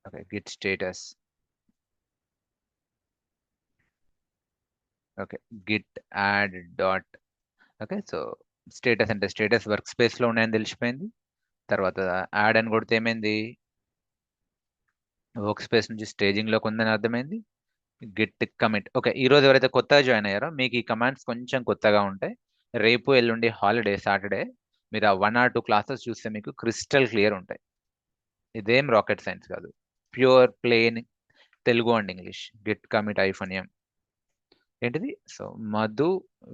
Okay, Git status. Okay, git add dot. Okay, so status అంటే status work స్పేస్లో ఉన్నాయని తెలిసిపోయింది. తర్వాత యాడ్ అని కొడితే ఏమైంది? వర్క్ స్పేస్ నుంచి స్టేజింగ్లోకి ఉందని అర్థమైంది. Git commit. ఓకే, ఈరోజు ఎవరైతే కొత్తగా జాయిన్ అయ్యారో మీకు ఈ కమాండ్స్ కొంచెం కొత్తగా ఉంటాయి. రేపు ఎల్లుండి హాలిడే, సాటర్డే. మీరు ఆ 1 or 2 క్లాసెస్ చూస్తే మీకు క్రిస్టల్ క్లియర్ ఉంటాయి. ఇదేం రాకెట్ సైన్స్ కాదు, pure plain Telugu and English. Git commit -m ఏంటిది? So Madhu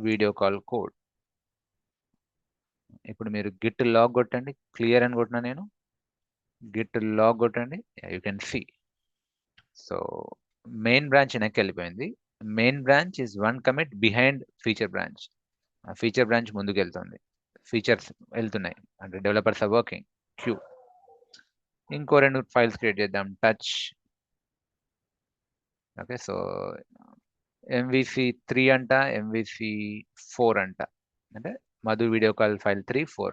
video call code. ఇప్పుడు మీరు గిట్ లాగ్ కొట్టండి. క్లియర్ అని కొట్టినా నేను. గిట్ లాగ్ కొట్టండి, you can see. So main branch వెనక్కి వెళ్ళిపోయింది. Main branch is 1 commit behind feature branch. Feature branch ముందుకు వెళ్తుంది, ఫీచర్స్ వెళ్తున్నాయి అంటే డెవలపర్స్ ఆర్ వర్కింగ్. క్యూ. ఇంకో 2 ఫైల్స్ క్రియేట్ చేద్దాం. టచ్. ఓకే, సో MVC3 అంట, MVC4 అంట. అంటే Madhu video call file 3, 4.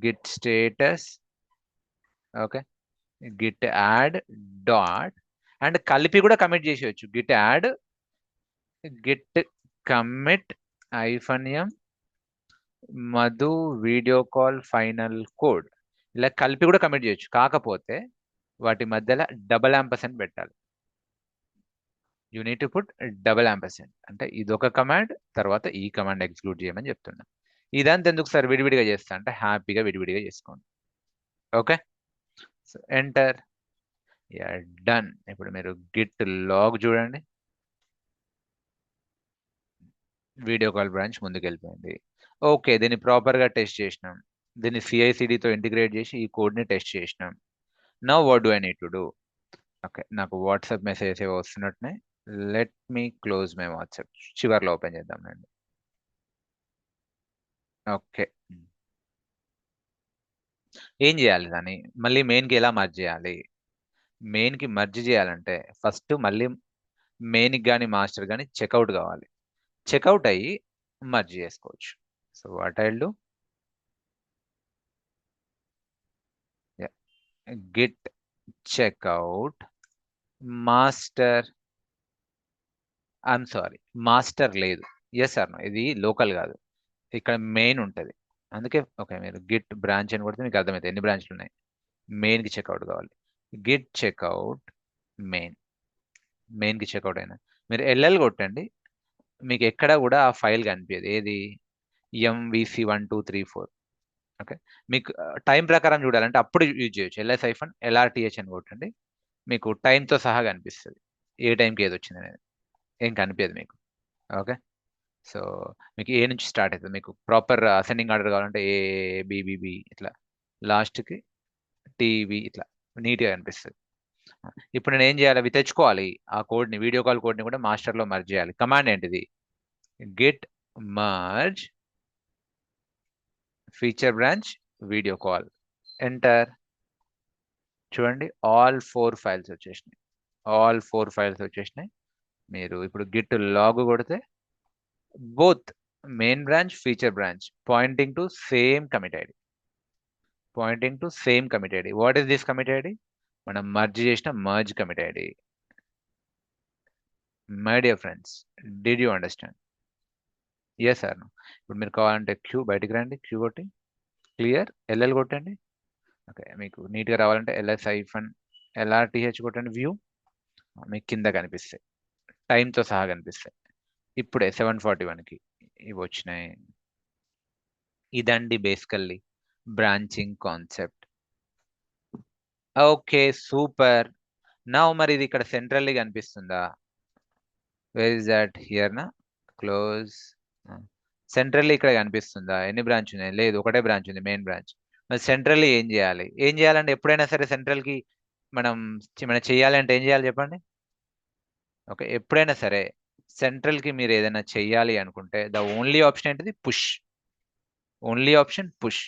Git status. Okay, git add dot, and కలిపి కూడా కమిట్ చేసేయచ్చు. Git add, git commit -m Madhu video call final code. ఇలా కలిపి కూడా కమిట్ చేయొచ్చు. కాకపోతే వాటి మధ్యలో $& పెట్టాలి. యూ నీడ్ టు పుట్ $& అంటే ఇదొక కమాండ్, తర్వాత ఈ కమాండ్ ఎగ్జిక్యూట్ చేయమని చెప్తున్నా. ఇదంతా ఎందుకు సార్ విడివిడిగా చేస్తా అంటే హ్యాపీగా విడివిడిగా చేసుకోండి. Okay, so enter. డన్. ఇప్పుడు మీరు గిట్ లాగ్ చూడండి. వీడియో కాల్ బ్రాంచ్ ముందుకు వెళ్ళిపోయింది. ఓకే, దీన్ని ప్రాపర్గా టెస్ట్ చేసినాం. దీన్ని CI/CD తో ఇంటిగ్రేట్ చేసి ఈ కోడ్ని టెస్ట్ చేసినాం. Now what do I need to do? Okay, నాకు వాట్సాప్ మెసేజెస్ ఏవో వస్తున్నట్టున్నాయి. Let me close my WhatsApp. చివర్లో ఓపెన్ చేద్దామండి. ఓకే, ఏం చేయాలి దాన్ని? మళ్ళీ మెయిన్కి ఎలా మర్జ్ చేయాలి? మెయిన్కి మర్జ్ చేయాలంటే ఫస్ట్ మళ్ళీ మెయిన్కి కానీ మాస్టర్ కానీ చెక్అవుట్ కావాలి. చెక్అవుట్ అయ్యి మర్జ్ చేసుకోవచ్చు. So what I do, git checkout master. I'm sorry, master లేదు. ఎస్ ఆర్ నో, ఇది లోకల్ కాదు, ఇక్కడ మెయిన్ ఉంటుంది. అందుకే ఓకే, మీరు గిట్ బ్రాంచ్ అని కొడితే మీకు అర్థమవుతుంది ఎన్ని బ్రాంచ్లు ఉన్నాయి. మెయిన్కి చెక్అవుట్ కావాలి. Git checkout main. మెయిన్కి చెక్అవుట్ అయినా మీరు ఎల్ఎల్ కొట్టండి, మీకు ఎక్కడ కూడా ఆ ఫైల్ కనిపించదు. ఏది? MVC1234. ఓకే, మీకు టైం ప్రకారం చూడాలంటే అప్పుడు యూజ్ చేయొచ్చు. LS-LRTH అని కొట్టండి, మీకు టైంతో సహా కనిపిస్తుంది ఏ టైంకి ఏది వచ్చింది అనేది. ఏం కనిపించదు మీకు. ఓకే, సో మీకు ఏ నుంచి స్టార్ట్ అవుతుంది. మీకు ప్రాపర్ అసెండింగ్ ఆర్డర్ కావాలంటే ABBB ఇట్లా, లాస్ట్కి TV ఇట్లా నీట్గా కనిపిస్తుంది. ఇప్పుడు నేను ఏం చేయాలి? అవి తెచ్చుకోవాలి. ఆ కోడ్ని, వీడియో కాల్ కోడ్ని కూడా మాస్టర్లో మర్జ్ చేయాలి. కమాండ్ ఏంటిది? Git merge feature branch video call. Enter. చూడండి, ఆల్ 4 ఫైల్స్ వచ్చేసినాయి. ఆల్ 4 ఫైల్స్ వచ్చేసినాయి. మీరు ఇప్పుడు గిట్ లాగ్ కొడితే both main branch, feature branch pointing to same commit ID. Pointing to same commit ID. What is this commit ID? మనం merge చేసిన merge commit ID. My dear friends, did you understand? Yes sir. ఇప్పుడు మీరు కావాలంటే queue బయటికి రండి, queue కొట్టి clear, LL కొట్టండి. Okay, మీకు నీట్గా రావాలంటే LS-LRTH కొట్టండి. వ్యూ మీకు కింద కనిపిస్తాయి, టైంతో సహా కనిపిస్తాయి. ఇప్పుడే 7:41కి ఇవి వచ్చినాయి. ఇదండి basically branching concept. Okay, super. నా మరి ఇది ఇక్కడ సెంట్రల్లీ కనిపిస్తుందా? Where is that? హియర్ నా? క్లోజ్. సెంట్రల్లీ ఇక్కడ కనిపిస్తుందా? ఎన్ని బ్రాంచ్ ఉన్నాయి? లేదు, ఒకటే బ్రాంచ్ ఉంది, మెయిన్ బ్రాంచ్. మరి సెంట్రల్లీ ఏం చేయాలి? ఏం చేయాలంటే ఎప్పుడైనా సరే సెంట్రల్కి మనం మనం చేయాలి అంటే ఏం చేయాలి చెప్పండి? ఓకే, ఎప్పుడైనా సరే సెంట్రల్కి మీరు ఏదైనా చెయ్యాలి అనుకుంటే ద ఓన్లీ ఆప్షన్ ఏంటిది? పుష్. Only option push.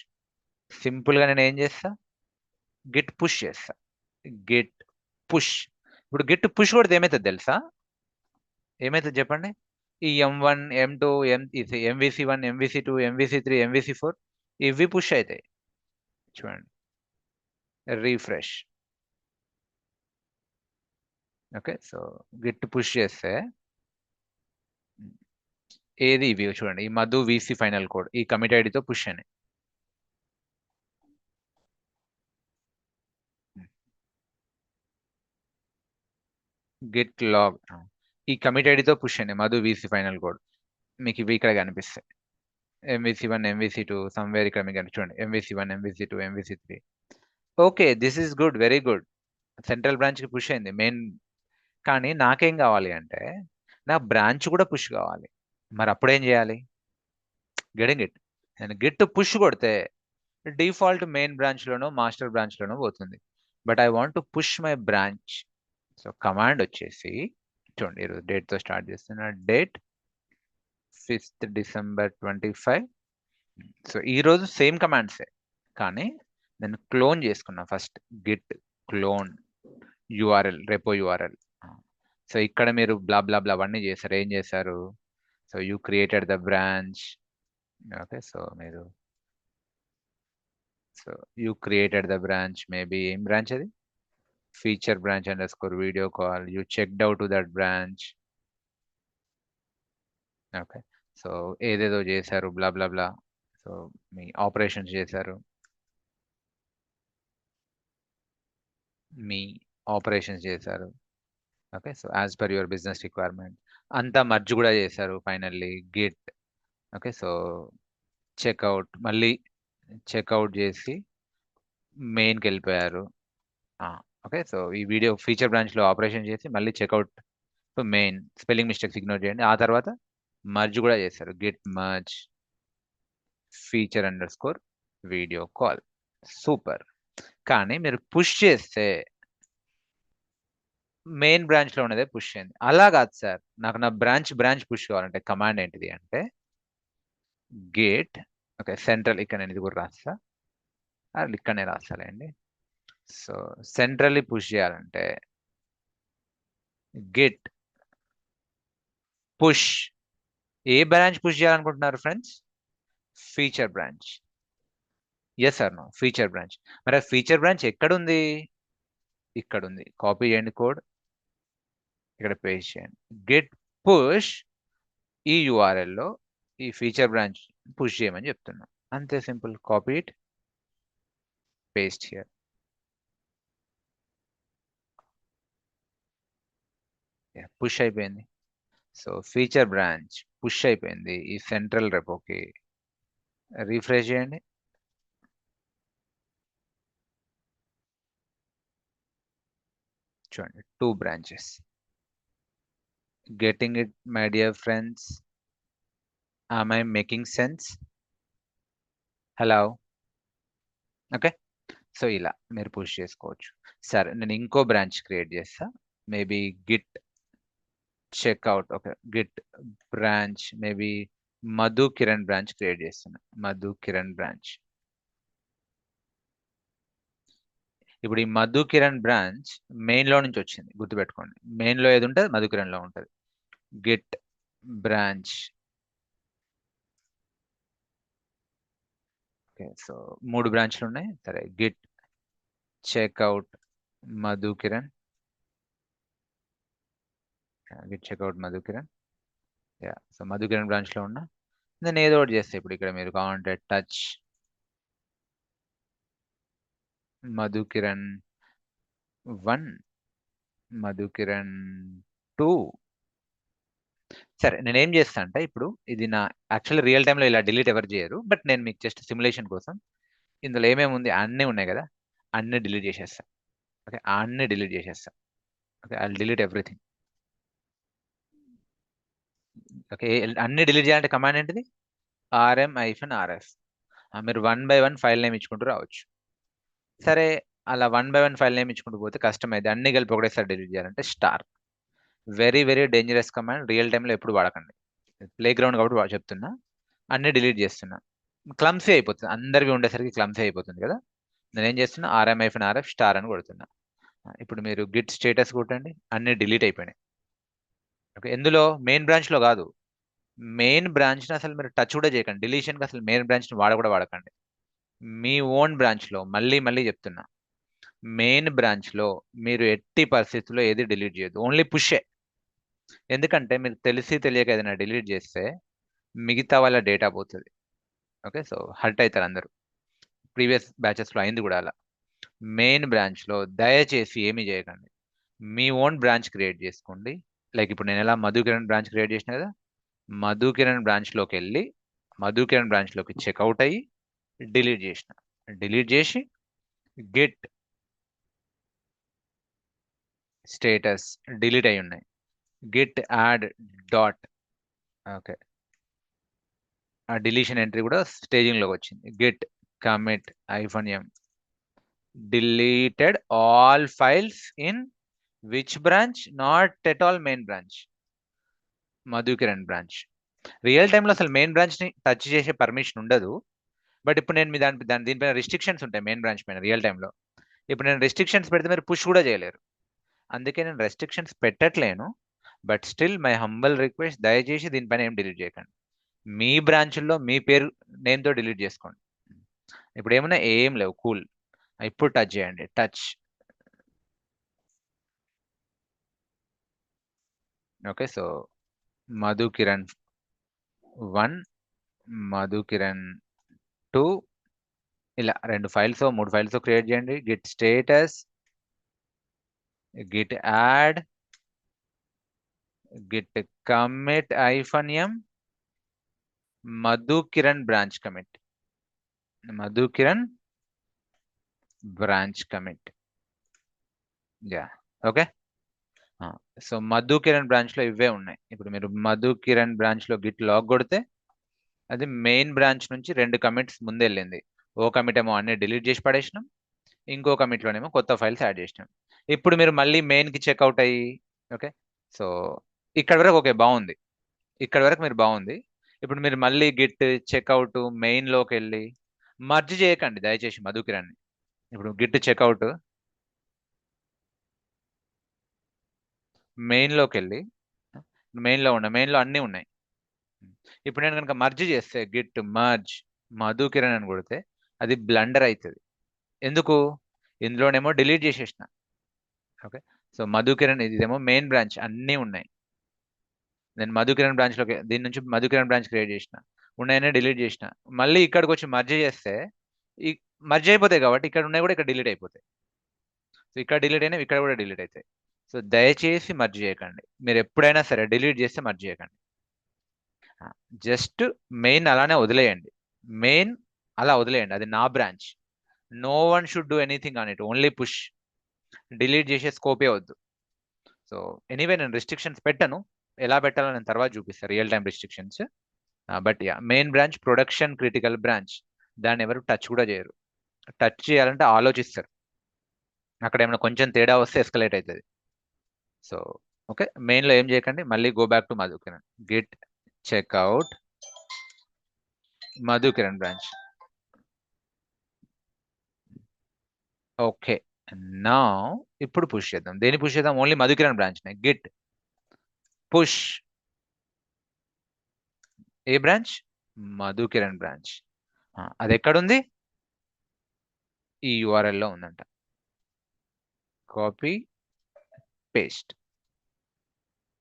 సింపుల్గా నేను ఏం చేస్తా? గిట్ పుష్ చేస్తా. Git push. ఇప్పుడు గిట్ పుష్ కొడితే ఏమవుతుంది తెలుసా? ఏమవుతుంది చెప్పండి? ఈ M1, M2, MVC1, MVC2, MVC3, MVC4 ఇవి పుష్ అవుతాయి. చూడండి, refresh. Okay, so git push చేస్తే ఏది? ఇవి చూడండి, ఈ మధు VC ఫైనల్ కోడ్ ఈ కమిట్ ఐడితో పుష్ అని. గిట్ లాగ్ ఈ కమిట్ ఐడితో పుష్ అని, మధు VC ఫైనల్ కోడ్. మీకు ఇవి ఇక్కడ కనిపిస్తాయి. MVC1, MVC2 సమ్వేర్ ఇక్కడ మీకు చూడండి, MVC1, MVC2, MVC3. Okay, this is good, very good. Central బ్రాంచ్కి పుష్ అయింది మెయిన్. కానీ నాకేం కావాలి అంటే నా బ్రాంచ్ కూడా పుష్ కావాలి. మరి అప్పుడేం చేయాలి? Getting it? నేను గిట్ పుష్ కొడితే డిఫాల్ట్ మెయిన్ బ్రాంచ్లోనో మాస్టర్ బ్రాంచ్లోనో పోతుంది. But I want to push my branch. So command వచ్చేసి చూడండి, ఈరోజు డేట్తో స్టార్ట్ చేస్తున్నా. Date 5th December 25. సో ఈరోజు సేమ్ కమాండ్సే, కానీ నేను క్లోన్ చేసుకున్నా. First Git clone URL, repo URL. So ఇక్కడ మీరు బ్లా బ్లా బ్లా అవన్నీ చేశారు. ఏం చేశారు? So you created the branch. Okay, so మీరు you created the branch. Maybe ఏం బ్రాంచ్ అది? Feature branch underscore video call. You checked out to that branch. Okay, so ఏదేదో చేశారు, బ్లా బ్లా బ్లా. సో మీ ఆపరేషన్స్ చేశారు, మీ operations చేశారు. Okay, so as per your business requirement అంతా merge కూడా చేశారు. Finally git. Okay, so checkout, మళ్ళీ చెక్అవుట్ చేసి మెయిన్కి వెళ్ళిపోయారు. ఓకే, సో ఈ వీడియో ఫీచర్ బ్రాంచ్లో ఆపరేషన్ చేసి మళ్ళీ checkout to main. Spelling mistakes ignore చేయండి. ఆ తర్వాత మర్జ్ కూడా చేశారు. Git merge feature underscore video call. Super. కానీ మీరు పుష్ చేస్తే మెయిన్ బ్రాంచ్ లో ఉన్నదే పుష్ అయింది. అలా కాదు సార్, నాకు నా బ్రాంచ్ పుష్ కావాలంటే కమాండ్ ఏంటిది అంటే గేట్, ఓకే సెంట్రల్, ఇక్కడ నేను ఇది కూడా రాస్తా, ఇక్కడనే రాస్తాలేండి. సో సెంట్రల్లీ పుష్ చేయాలంటే గెట్ పుష్. ఏ బ్రాంచ్ పుష్ చేయాలనుకుంటున్నారు friends? Feature branch. Yes or no? Feature branch. మరి ఆ ఫీచర్ బ్రాంచ్ ఎక్కడుంది? ఇక్కడ ఉంది. కాపీ చేయండి కోడ్, ఇక్కడ పేస్ట్ చేయండి. గెట్ పుష్ ఈ URL లో ఈ ఫీచర్ బ్రాంచ్ పుష్ చేయమని చెప్తున్నా. అంతే simple. Copy it, paste here. Push అయిపోయింది. సో ఫీచర్ బ్రాంచ్ పుష్ అయిపోయింది ఈ సెంట్రల్ రెపోకి. రీఫ్రెష్ చేయండి. చూడండి 2 branches. Getting it my dear friends? am I making sense? Hello? Okay, so ఇలా మీరు పుష్ చేసుకోవచ్చు. సరే, నేను ఇంకో బ్రాంచ్ క్రియేట్ చేస్తా. Maybe git checkout, okay git branch, maybe Madhu Kiran branch create చేస్తున్నా. మధు కిరణ్ బ్రాంచ్. ఇప్పుడు ఈ మధు కిరణ్ బ్రాంచ్ మెయిన్ లో నుంచి వచ్చింది, గుర్తుపెట్టుకోండి. మెయిన్ లో ఏది ఉంటుంది మధు కిరణ్ లో ఉంటుంది. గిట్ బ్రాంచ్, ఓకే సో 3 బ్రాంచ్లు ఉన్నాయి. సరే, git checkout Madhu Kiran, git checkout Madhu Kiran. Yeah, so Madhu Kiran branch లో ఉన్నా. నేను ఏదో ఒకటి చేస్తే, ఇప్పుడు ఇక్కడ మీరు కావాలంటే టచ్ మధు కిరణ్ 1, మధు కిరణ్ 2. సరే, నేను ఏం చేస్తా అంటే ఇప్పుడు ఇది నా యాక్చువల్లీ రియల్ టైంలో ఇలా డిలీట్ ఎవరు చేయరు, బట్ నేను మీకు జస్ట్ సిమ్యులేషన్ కోసం ఇందులో ఏమేమి ఉంది అన్నీ ఉన్నాయి కదా, అన్ని డిలీట్ చేసేస్తా. ఓకే, అన్ని డిలీట్ చేసేస్తా. Okay, I delete everything. Okay, అన్ని డిలీట్ చేయాలంటే కమాండ్ ఏంటిది? rm-rf. మీరు 1 by 1 ఫైల్ నేమ్ ఇచ్చుకుంటూ రావచ్చు. సరే, అలా 1 by 1 ఫైల్ నేమ్ ఇచ్చుకుంటూ పోతే కష్టమైంది. అన్ని కలిపి ఒకటేసారి డిలీట్ చేయాలంటే star. Very very dangerous command. Real టైంలో ఎప్పుడు వాడకండి. ప్లే గ్రౌండ్ కాబట్టి చెప్తున్నా. అన్ని డిలీట్ చేస్తున్నా. క్లమ్సీ అయిపోతుంది, అందరివి ఉండేసరికి క్లమ్సీ అయిపోతుంది కదా. నేను ఏం చేస్తున్నా, rm-rf స్టార్ అని కొడుతున్నా. ఇప్పుడు మీరు గిట్ స్టేటస్ కొట్టండి, అన్ని డిలీట్ అయిపోయినాయి. ఓకే, ఎందులో? మెయిన్ బ్రాంచ్ లో కాదు. మెయిన్ బ్రాంచ్ ని అసలు మీరు టచ్ కూడా చేయకండి. డిలీషన్ కి అసలు మెయిన్ బ్రాంచ్ ని కూడా వాడకండి. మీ ఓన్ బ్రాంచ్ లో, మళ్ళీ మళ్ళీ చెప్తున్నా, మెయిన్ బ్రాంచ్ లో మీరు ఎట్టి పరిస్థితుల్లో ఏది డిలీట్ చేయొద్దు. ఓన్లీ పుషే. ఎందుకంటే మీరు తెలిసి తెలియక ఏదైనా డిలీట్ చేస్తే మిగతా వాళ్ళ డేటా పోతుంది. ఓకే, సో హర్ట్ అవుతారు అందరూ. ప్రీవియస్ బ్యాచెస్ లో అయింది కూడా అలా. మెయిన్ బ్రాంచ్ లో దయచేసి ఏమీ చేయకండి. మీ ఓన్ బ్రాంచ్ క్రియేట్ చేసుకోండి. లైక్ ఇప్పుడు నేను ఎలా మధు కిరణ్ బ్రాంచ్ క్రియేట్ చేసిన కదా, మధు కిరణ్ బ్రాంచ్ లోకి వెళ్ళి మధు కిరణ్ బ్రాంచ్ లోకి చెక్అవుట్ అయ్యి డిలీట్ చేసిన. డిలీట్ చేసి గిట్ స్టేటస్ డిలీట్ అయి ఉన్నాయి. గిట్ యాడ్ డాట్, ఓకే ఆ డిలీషన్ ఎంట్రీ కూడా స్టేజింగ్ లోకి వచ్చింది. Git commit -m deleted all files in which branch? Not at all main branch, Madhu Kiran branch. Real టైంలో అసలు మెయిన్ బ్రాంచ్ ని టచ్ చేసే పర్మిషన్ ఉండదు. బట్ ఇప్పుడు నేను మీ దీనిపైన రిస్ట్రిక్షన్స్ ఉంటాయి మెయిన్ బ్రాంచ్ పైన రియల్ టైంలో. ఇప్పుడు నేను రెస్ట్రిక్షన్స్ పెడితే మీరు పుష్ కూడా చేయలేరు. అందుకే నేను రెస్ట్రిక్షన్స్ పెట్టట్లేను. But still my humble request, దయచేసి దీనిపైన ఏం డిలీట్ చేయకండి. మీ బ్రాంచ్లో మీ పేరు నేమ్తో డిలీట్ చేసుకోండి. ఇప్పుడు ఏమన్నా ఏం లేవు, కూల్. ఇప్పుడు టచ్ చేయండి, touch. Okay, so Madhu Kiran 1, Madhu Kiran 2, ఇలా 2 ఫైల్స్ 3 ఫైల్స్ క్రియేట్ చేయండి. Git status, Git add, git commit -m Madhu Kiran branch commit, Madhu Kiran branch commit. Yeah, okay. So Madhu Kiran branch లో ఇవే ఉన్నాయి. ఇప్పుడు మీరు మధు కిరణ్ బ్రాంచ్ లో గిట్ లాగ్ కొడితే అది మెయిన్ బ్రాంచ్ నుంచి 2 కమిట్స్ ముందు వెళ్ళింది. ఓ కమిట్ ఏమో అన్ని డిలీట్ చేసి పడేసినాం, ఇంకో కమిట్లోనేమో కొత్త ఫైల్స్ యాడ్ చేసినాం. ఇప్పుడు మీరు మళ్ళీ మెయిన్కి చెక్అవుట్ అయ్యి, ఓకే, సో ఇక్కడ వరకు ఓకే బాగుంది, ఇక్కడ వరకు మీరు బాగుంది. ఇప్పుడు మీరు మళ్ళీ గిట్ చెక్అవుట్ మెయిన్లోకి వెళ్ళి మర్జ్ చేయకండి దయచేసి మధుకిరణ్. ఇప్పుడు గిట్ చెక్అవుట్ మెయిన్లోకి వెళ్ళి, మెయిన్లో అన్నీ ఉన్నాయి. ఇప్పుడు నేను కనుక మర్జ్ చేస్తే గిట్ మర్జ్ మధుకిరణ్ అని కొడితే అది బ్లండర్ అవుతుంది. ఎందుకు? ఇందులోనేమో డిలీట్ చేసేసిన. ఓకే, సో మధుకిరణ్ ఇదేమో మెయిన్ బ్రాంచ్ అన్నీ ఉన్నాయి. నేను మధుకిరణ్ బ్రాంచ్లోకి దీని నుంచి మధుకిరణ్ బ్రాంచ్ క్రియేట్ చేసిన, ఉన్నాయనే డిలీట్ చేసిన. మళ్ళీ ఇక్కడికి వచ్చి మర్జ్ చేస్తే ఈ మర్జ్ అయిపోతాయి కాబట్టి ఇక్కడ ఉన్నాయి కూడా ఇక్కడ డిలీట్ అయిపోతాయి. సో ఇక్కడ డిలీట్ అయినా ఇక్కడ కూడా డిలీట్ అవుతాయి. సో దయచేసి మర్జ్ చేయకండి. మీరు ఎప్పుడైనా సరే డిలీట్ చేస్తే మర్జ్ చేయకండి. జస్ట్ మెయిన్ అలానే వదిలేయండి. మెయిన్ అలా వదిలేయండి, అది నా branch. No one should do anything on it, only push. Delete చేసే స్కోపే వద్దు. సో ఎనీవే నేను రిస్ట్రిక్షన్స్ పెట్టను, ఎలా పెట్టాలో నేను తర్వాత చూపిస్తాను, real time restrictions. But yeah, main branch production critical branch, దాన్ని ఎవరు టచ్ కూడా చేయరు. టచ్ చేయాలంటే ఆలోచిస్తారు, అక్కడ ఏమైనా కొంచెం తేడా వస్తే ఎస్కలేట్ అవుతుంది. సో ఓకే, మెయిన్లో ఏం చేయకండి. మళ్ళీ go back to Madhukiran, git checkout Madhukiran branch. Okay, నా ఇప్పుడు పుష్ చేద్దాం. దేని పుష్ చేద్దాం? ఓన్లీ మధుకిరణ్ బ్రాంచ్ ని. గిట్ పుష్ ఏ బ్రాంచ్? మధుకిరణ్ బ్రాంచ్. అది ఎక్కడుంది? ఈ URL లో ఉందంట. Copy paste.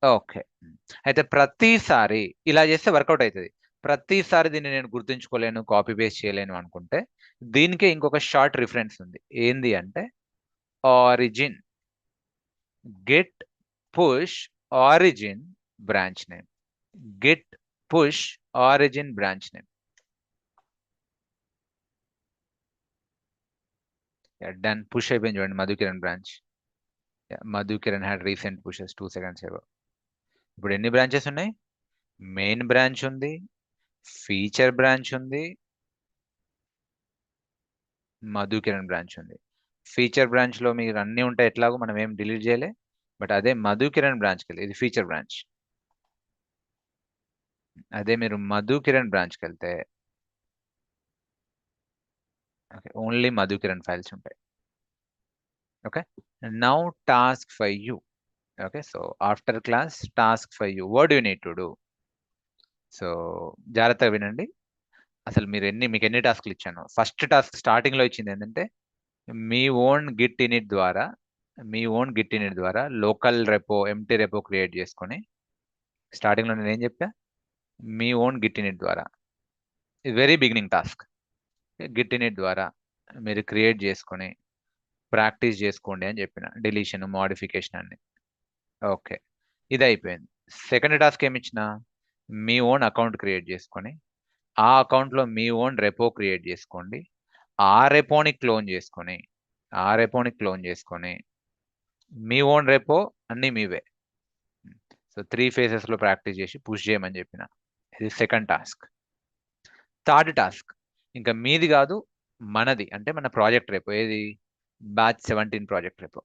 ఓకే, అయితే ప్రతిసారి ఇలా చేస్తే వర్కౌట్ అవుతుంది. ప్రతిసారి దీన్ని నేను గుర్తుంచుకోలేను, కాపీ పేస్ట్ చేయలేను అనుకుంటే దీనికే ఇంకొక షార్ట్ రిఫరెన్స్ ఉంది. ఏంది అంటే origin. Get push origin branch name. Get push origin branch name. Done, push అయిపోయింది చూడండి Madhukiran branch. Madhukiran had recent pushes 2 seconds ago. ఇప్పుడు ఎన్ని బ్రాంచెస్ ఉన్నాయి? మెయిన్ బ్రాంచ్ ఉంది, ఫీచర్ బ్రాంచ్ ఉంది, మధుకిరణ్ బ్రాంచ్ ఉంది. ఫీచర్ బ్రాంచ్ లో మీరు అన్ని ఉంటాయి ఎట్లాగో, మనం ఏం డిలీట్ చేయలే. బట్ అదే మధుకిరణ్ బ్రాంచ్కి వెళ్తే, ఇది ఫీచర్ బ్రాంచ్, అదే మీరు మధుకిరణ్ బ్రాంచ్కి వెళ్తే ఓన్లీ మధుకిరణ్ ఫైల్స్ ఉంటాయి. Okay, now task for you. Okay, so after class task for you, what you need to do. So జాగ్రత్తగా వినండి. అసలు మీకు ఎన్ని టాస్క్లు ఇచ్చాను? ఫస్ట్ టాస్క్ స్టార్టింగ్ లో ఇచ్చింది ఏంటంటే మీ ఓన్ గిట్ ఇనిట్ ద్వారా local repo empty repo create చేసుకొని, స్టార్టింగ్ లో నేను ఏం చెప్పా? మీ ఓన్ గిట్ ఇనిట్ ద్వారా, very beginning task. Git in it ద్వారా మీరు క్రియేట్ చేసుకొని ప్రాక్టీస్ చేసుకోండి అని చెప్పిన, డిలీషన్ మోడిఫికేషన్ అన్ని. ఓకే, ఇది అయిపోయింది. సెకండ్ టాస్క్ ఏమి ఇచ్చిన? మీ ఓన్ అకౌంట్ క్రియేట్ చేసుకొని ఆ అకౌంట్లో మీ ఓన్ రెపో క్రియేట్ చేసుకోండి. ఆ రెపోని క్లోన్ చేసుకొని మీ ఓన్ రెపో అన్నీ మీవే. సో 3 phases ప్రాక్టీస్ చేసి పుష్ చేయమని చెప్పిన. ఇది సెకండ్ టాస్క్. థర్డ్ టాస్క్ ఇంకా మీది కాదు, మనది, అంటే మన ప్రాజెక్ట్ రెపో. ఏది? Batch 17 project repo.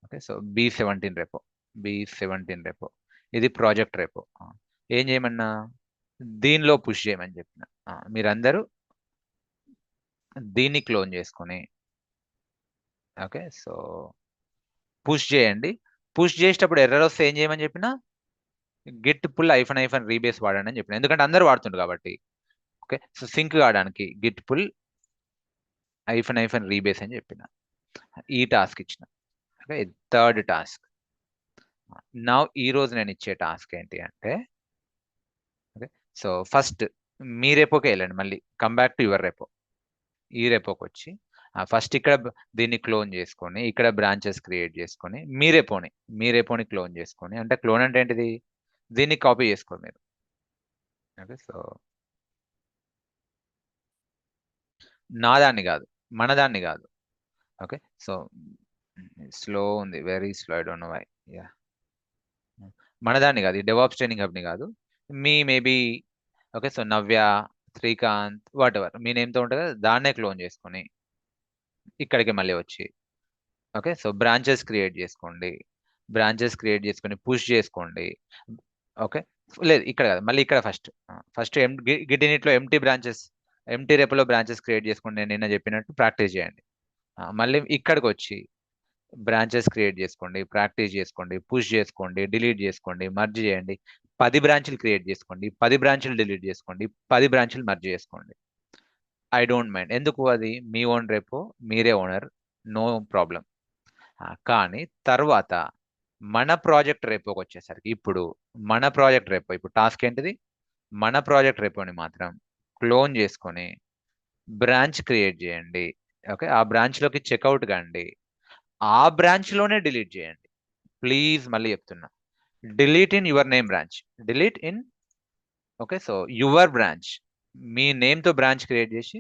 Okay, so B17 repo, ఇది ప్రాజెక్ట్ రెపో. ఏం చేయమన్నా? దీనిలో పుష్ చేయమని చెప్పిన. మీరందరూ దీన్ని క్లోన్ చేసుకొని, ఓకే, సో పుష్ చేయండి. పుష్ చేసేటప్పుడు ఎర్రర్ వస్తే ఏం చేయమని చెప్పిన? గిట్ పుల్ ఐఫన్ రీబేస్ వాడండి అని చెప్పిన, ఎందుకంటే అందరూ వాడుతుండ్రు కాబట్టి. ఓకే, సో సింక్ కావడానికి గిట్ పుల్ ఐఫన్ రీబేస్ అని చెప్పిన. ఈ టాస్క్ ఇచ్చిన. Okay, third task. నా ఈ రోజు నేను ఇచ్చే టాస్క్ ఏంటి అంటే, ఓకే, సో ఫస్ట్ మీ రెపోకే వెళ్ళండి. మళ్ళీ come back to your repo. ఈ రెపోకి వచ్చి ఫస్ట్ ఇక్కడ దీన్ని క్లోన్ చేసుకొని, ఇక్కడ బ్రాంచెస్ క్రియేట్ చేసుకొని మీ రెపోని క్లోన్ చేసుకొని, అంటే క్లోన్ అంటే ఏంటిది? దీన్ని కాపీ చేసుకోండి మీరు. ఓకే, సో నా దాన్ని కాదు, మన దాన్ని కాదు. ఓకే, సో స్లో ఉంది, very slow, I don't know why. Yeah, మన దాన్ని కాదు, ఈ డెవాప్స్ ట్రైనింగ్ హబ్ని కాదు, maybe. Okay, so Navya, Srikanth, whatever మీ నేమ్తో ఉంటుంది కదా, దాన్నే క్లోన్ చేసుకొని ఇక్కడికి మళ్ళీ వచ్చి ఓకే. సో బ్రాంచెస్ క్రియేట్ చేసుకోండి. బ్రాంచెస్ క్రియేట్ చేసుకొని పుష్ చేసుకోండి. ఓకే. లేదు ఇక్కడ కాదు, మళ్ళీ ఇక్కడ ఫస్ట్ గిట్ ఇనిట్లో ఎంటీ రేపులో బ్రాంచెస్ క్రియేట్ చేసుకోండి. నేను నిన్న చెప్పినట్టు ప్రాక్టీస్ చేయండి. మళ్ళీ ఇక్కడికి వచ్చి బ్రాంచెస్ క్రియేట్ చేసుకోండి, ప్రాక్టీస్ చేసుకోండి, పుష్ చేసుకోండి, డిలీట్ చేసుకోండి, మర్జ్ చేయండి. 10 బ్రాంచ్లు క్రియేట్ చేసుకోండి, 10 బ్రాంచ్లు డిలీట్ చేసుకోండి, 10 బ్రాంచ్లు మర్జ్ చేసుకోండి. I don't mind. ఎందుకు? అది మీ ఓన్ రేపో, మీరే ఓనర్, నో ప్రాబ్లం. కానీ తర్వాత మన ప్రాజెక్ట్ రేపోకి వచ్చేసరికి మన ప్రాజెక్ట్ రేపో ఇప్పుడు టాస్క్ ఏంటిది? మన ప్రాజెక్ట్ రేపోని మాత్రం క్లోన్ చేసుకొని బ్రాంచ్ క్రియేట్ చేయండి. ఓకే. ఆ బ్రాంచ్లోకి చెక్అవుట్ కండి. ఆ బ్రాంచ్లోనే డిలీట్ చేయండి. ప్లీజ్ మళ్ళీ చెప్తున్నా, delete in your name branch. Delete in okay. So your branch, మీ నేమ్తో బ్రాంచ్ క్రియేట్ చేసి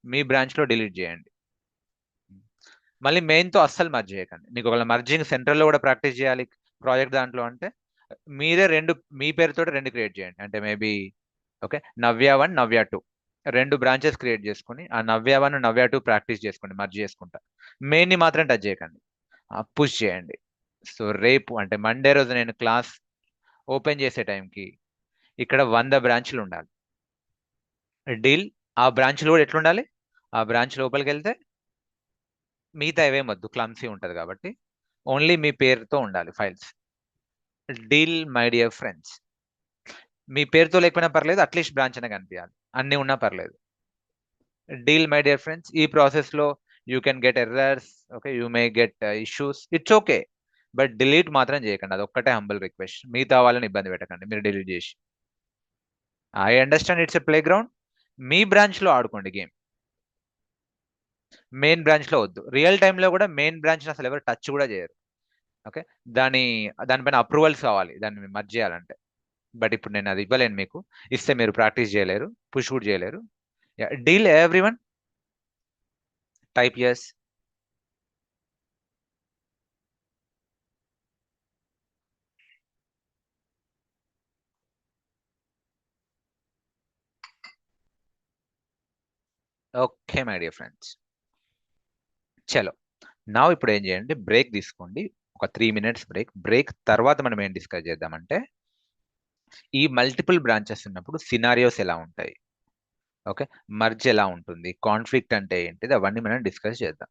మీ బ్రాంచ్లో డిలీట్ చేయండి. మళ్ళీ మెయిన్తో అస్సలు మర్జ్ చేయకండి. మీకు ఒకవేళ మర్జింగ్ సెంట్రల్లో కూడా ప్రాక్టీస్ చేయాలి ప్రాజెక్ట్ దాంట్లో అంటే మీరే మీ పేరుతో 2 క్రియేట్ చేయండి. అంటే మేబీ ఓకే, నవ్య 1, నవ్య 2 2 బ్రాంచెస్ క్రియేట్ చేసుకుని ఆ నవ్య 1, నవ్య 2 ప్రాక్టీస్ చేసుకోండి మర్జ్ చేసుకుంటా. మెయిన్ని మాత్రం టచ్ చేయకండి. పుష్ చేయండి. సో రేపు అంటే మండే రోజు నేను క్లాస్ ఓపెన్ చేసే టైంకి ఇక్కడ 100 బ్రాంచ్లు ఉండాలి. డీల్ ఆ బ్రాంచ్లు కూడా ఎట్లుండాలి? ఆ బ్రాంచ్ లోపలికి వెళ్తే మిగతా ఏవేం వద్దు, క్లమ్సీ ఉంటుంది కాబట్టి ఓన్లీ మీ పేరుతో ఉండాలి files. Deal my dear friends, మీ పేరుతో లేకపోయినా పర్లేదు, అట్లీస్ట్ బ్రాంచ్ అనే కనిపించాలి. అన్ని ఉన్నా పర్లేదు. డీల్ మై డియర్ ఫ్రెండ్స్, ఈ ప్రాసెస్లో you can get errors, okay, you may get issues, it's okay. But delete మాత్రం చేయకండి. అది ఒక్కటే హంబల్ రిక్వెస్ట్. మిగతా వాళ్ళని ఇబ్బంది పెట్టకండి మీరు డిలీట్ చేసి. I understand it's a playground. మీ బ్రాంచ్లో ఆడుకోండి గేమ్, మెయిన్ బ్రాంచ్లో వద్దు. రియల్ టైంలో కూడా మెయిన్ బ్రాంచ్ని అసలు ఎవరు టచ్ కూడా చేయరు. ఓకే. దానిపైన అప్రూవల్స్ కావాలి దాన్ని మర్జ్ చేయాలంటే. బట్ ఇప్పుడు నేను అది ఇవ్వలేను మీకు. ఇస్తే మీరు ప్రాక్టీస్ చేయలేరు, పుష్ కూడా చేయలేరు. Deal everyone, type yes. Okay my dear friends, చలో. నా ఇప్పుడు ఏం చేయండి, బ్రేక్ తీసుకోండి. ఒక 3 minutes బ్రేక్ తర్వాత మనం ఏం డిస్కస్ చేద్దామంటే ఈ మల్టిపుల్ బ్రాంచెస్ ఉన్నప్పుడు సినారియోస్ ఎలా ఉంటాయి, ఓకే, మర్జ్ ఎలా ఉంటుంది, కాన్ఫ్లిక్ట్ అంటే ఏంటిది, అవన్నీ మనం డిస్కస్ చేద్దాం.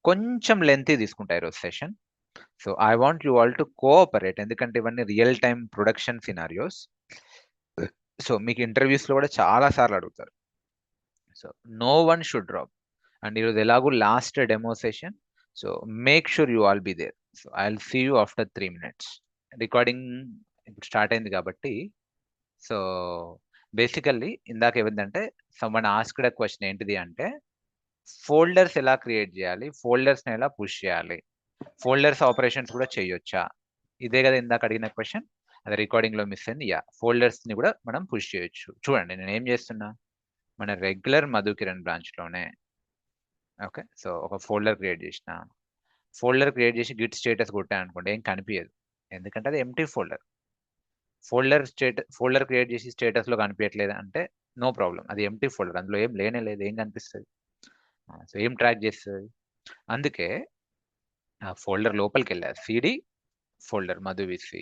కొంచెం లెంతీ తీసుకుంటా ఈరోజు session. So I want you all to cooperate, ఎందుకంటే ఇవన్నీ real time production scenarios. So మీకు ఇంటర్వ్యూస్లో కూడా చాలా సార్లు అడుగుతారు. So no one should drop. And ఈరోజు ఎలాగూ last demo session, so make sure you all be there. So I will see you after 3 minutes. Recording ఇప్పుడు స్టార్ట్ అయింది కాబట్టి, సో బేసికల్లీ ఇందాక ఏమిందంటే సమ్వన్ ఆస్క్డ్ అ క్వశ్చన్ ఏంటిది అంటే folders ఎలా క్రియేట్ చేయాలి, ఫోల్డర్స్ని ఎలా పుష్ చేయాలి, ఫోల్డర్స్ ఆపరేషన్స్ కూడా చేయొచ్చా? ఇదే కదా ఇందాక అడిగిన క్వశ్చన్. అది రికార్డింగ్లో మిస్ అయింది. ఫోల్డర్స్ని కూడా మనం పుష్ చేయొచ్చు. చూడండి నేను ఏం చేస్తున్నా, మన రెగ్యులర్ మధుకిరణ్ బ్రాంచ్లోనే ఓకే. సో ఒక ఫోల్డర్ క్రియేట్ చేసి గిట్ స్టేటస్ కొట్టాను అనుకోండి, ఏం కనిపించదు. ఎందుకంటే అది ఎంటీ ఫోల్డర్. ఫోల్డర్ క్రియేట్ చేసి స్టేటస్లో కనిపించట్లేదు అంటే నో ప్రాబ్లం, అది ఎంటీ ఫోల్డర్, అందులో ఏం లేనే లేదు, ఏం కనిపిస్తుంది? సో ఏం ట్రాక్ చేస్తుంది? అందుకే ఆ ఫోల్డర్ లోపలికి వెళ్ళా, సిడి ఫోల్డర్ మధువిసి,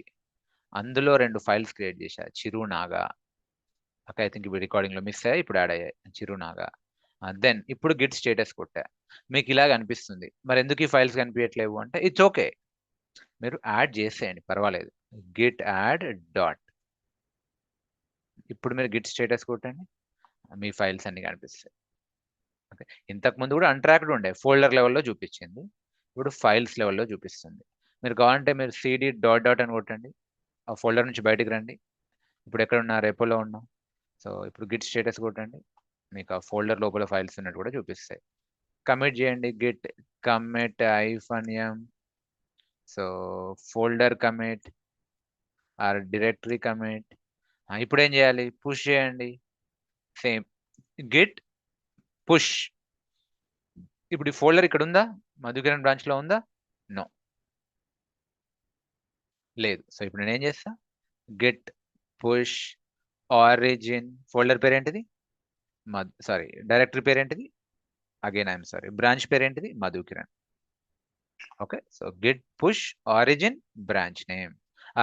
అందులో 2 ఫైల్స్ క్రియేట్ చేశా, చిరునాగా. ఓకే, ఐ థింక్ ఇప్పుడు రికార్డింగ్లో మిస్ అయ్యాయి, ఇప్పుడు యాడ్ అయ్యాయి, చిరునాగా. దెన్ ఇప్పుడు గిట్ స్టేటస్ కొట్టా, మీకు ఇలాగ అనిపిస్తుంది. మరి ఎందుకు ఈ ఫైల్స్ కనిపించట్లేవు అంటే ఇట్స్ ఓకే, మీరు యాడ్ చేసేయండి పర్వాలేదు. గిట్ యాడ్ డాట్, ఇప్పుడు మీరు గిట్ స్టేటస్ కొట్టండి, మీ ఫైల్స్ అన్ని కనిపిస్తాయి. ఓకే, ఇంతకుముందు కూడా అన్ట్రాక్డ్ ఉండే, ఫోల్డర్ లెవెల్లో చూపించింది, ఇప్పుడు ఫైల్స్ లెవెల్లో చూపిస్తుంది. మీరు కావాలంటే మీరు సిడి డాట్ డాట్ అని కొట్టండి, ఆ ఫోల్డర్ నుంచి బయటకు రండి. ఇప్పుడు ఎక్కడ ఉన్నా, రేపోలో ఉన్నాం. సో ఇప్పుడు గిట్ స్టేటస్ కొట్టండి, మీకు ఆ ఫోల్డర్ లోపల ఫైల్స్ ఉన్నట్టు కూడా చూపిస్తాయి. కమిట్ చేయండి, git commit -m. So folder commit or directory commit. ఇప్పుడు ఏం చేయాలి, పుష్ చేయండి. Same git push. ఇప్పుడు ఈ ఫోల్డర్ ఇక్కడ ఉందా, మధుకిరణ్ బ్రాంచ్లో ఉందా? నో, లేదు. సో ఇప్పుడు నేను ఏం చేస్తా, గిట్ పుష్ ఆరిజిన్, ఫోల్డర్ పేరు ఏంటిది, డైరెక్టరీ పేరు ఏంటిది, అగైన్ ఐఎమ్ సారీ, బ్రాంచ్ పేరు ఏంటిది? Madhukiran. Okay, so git push origin branch name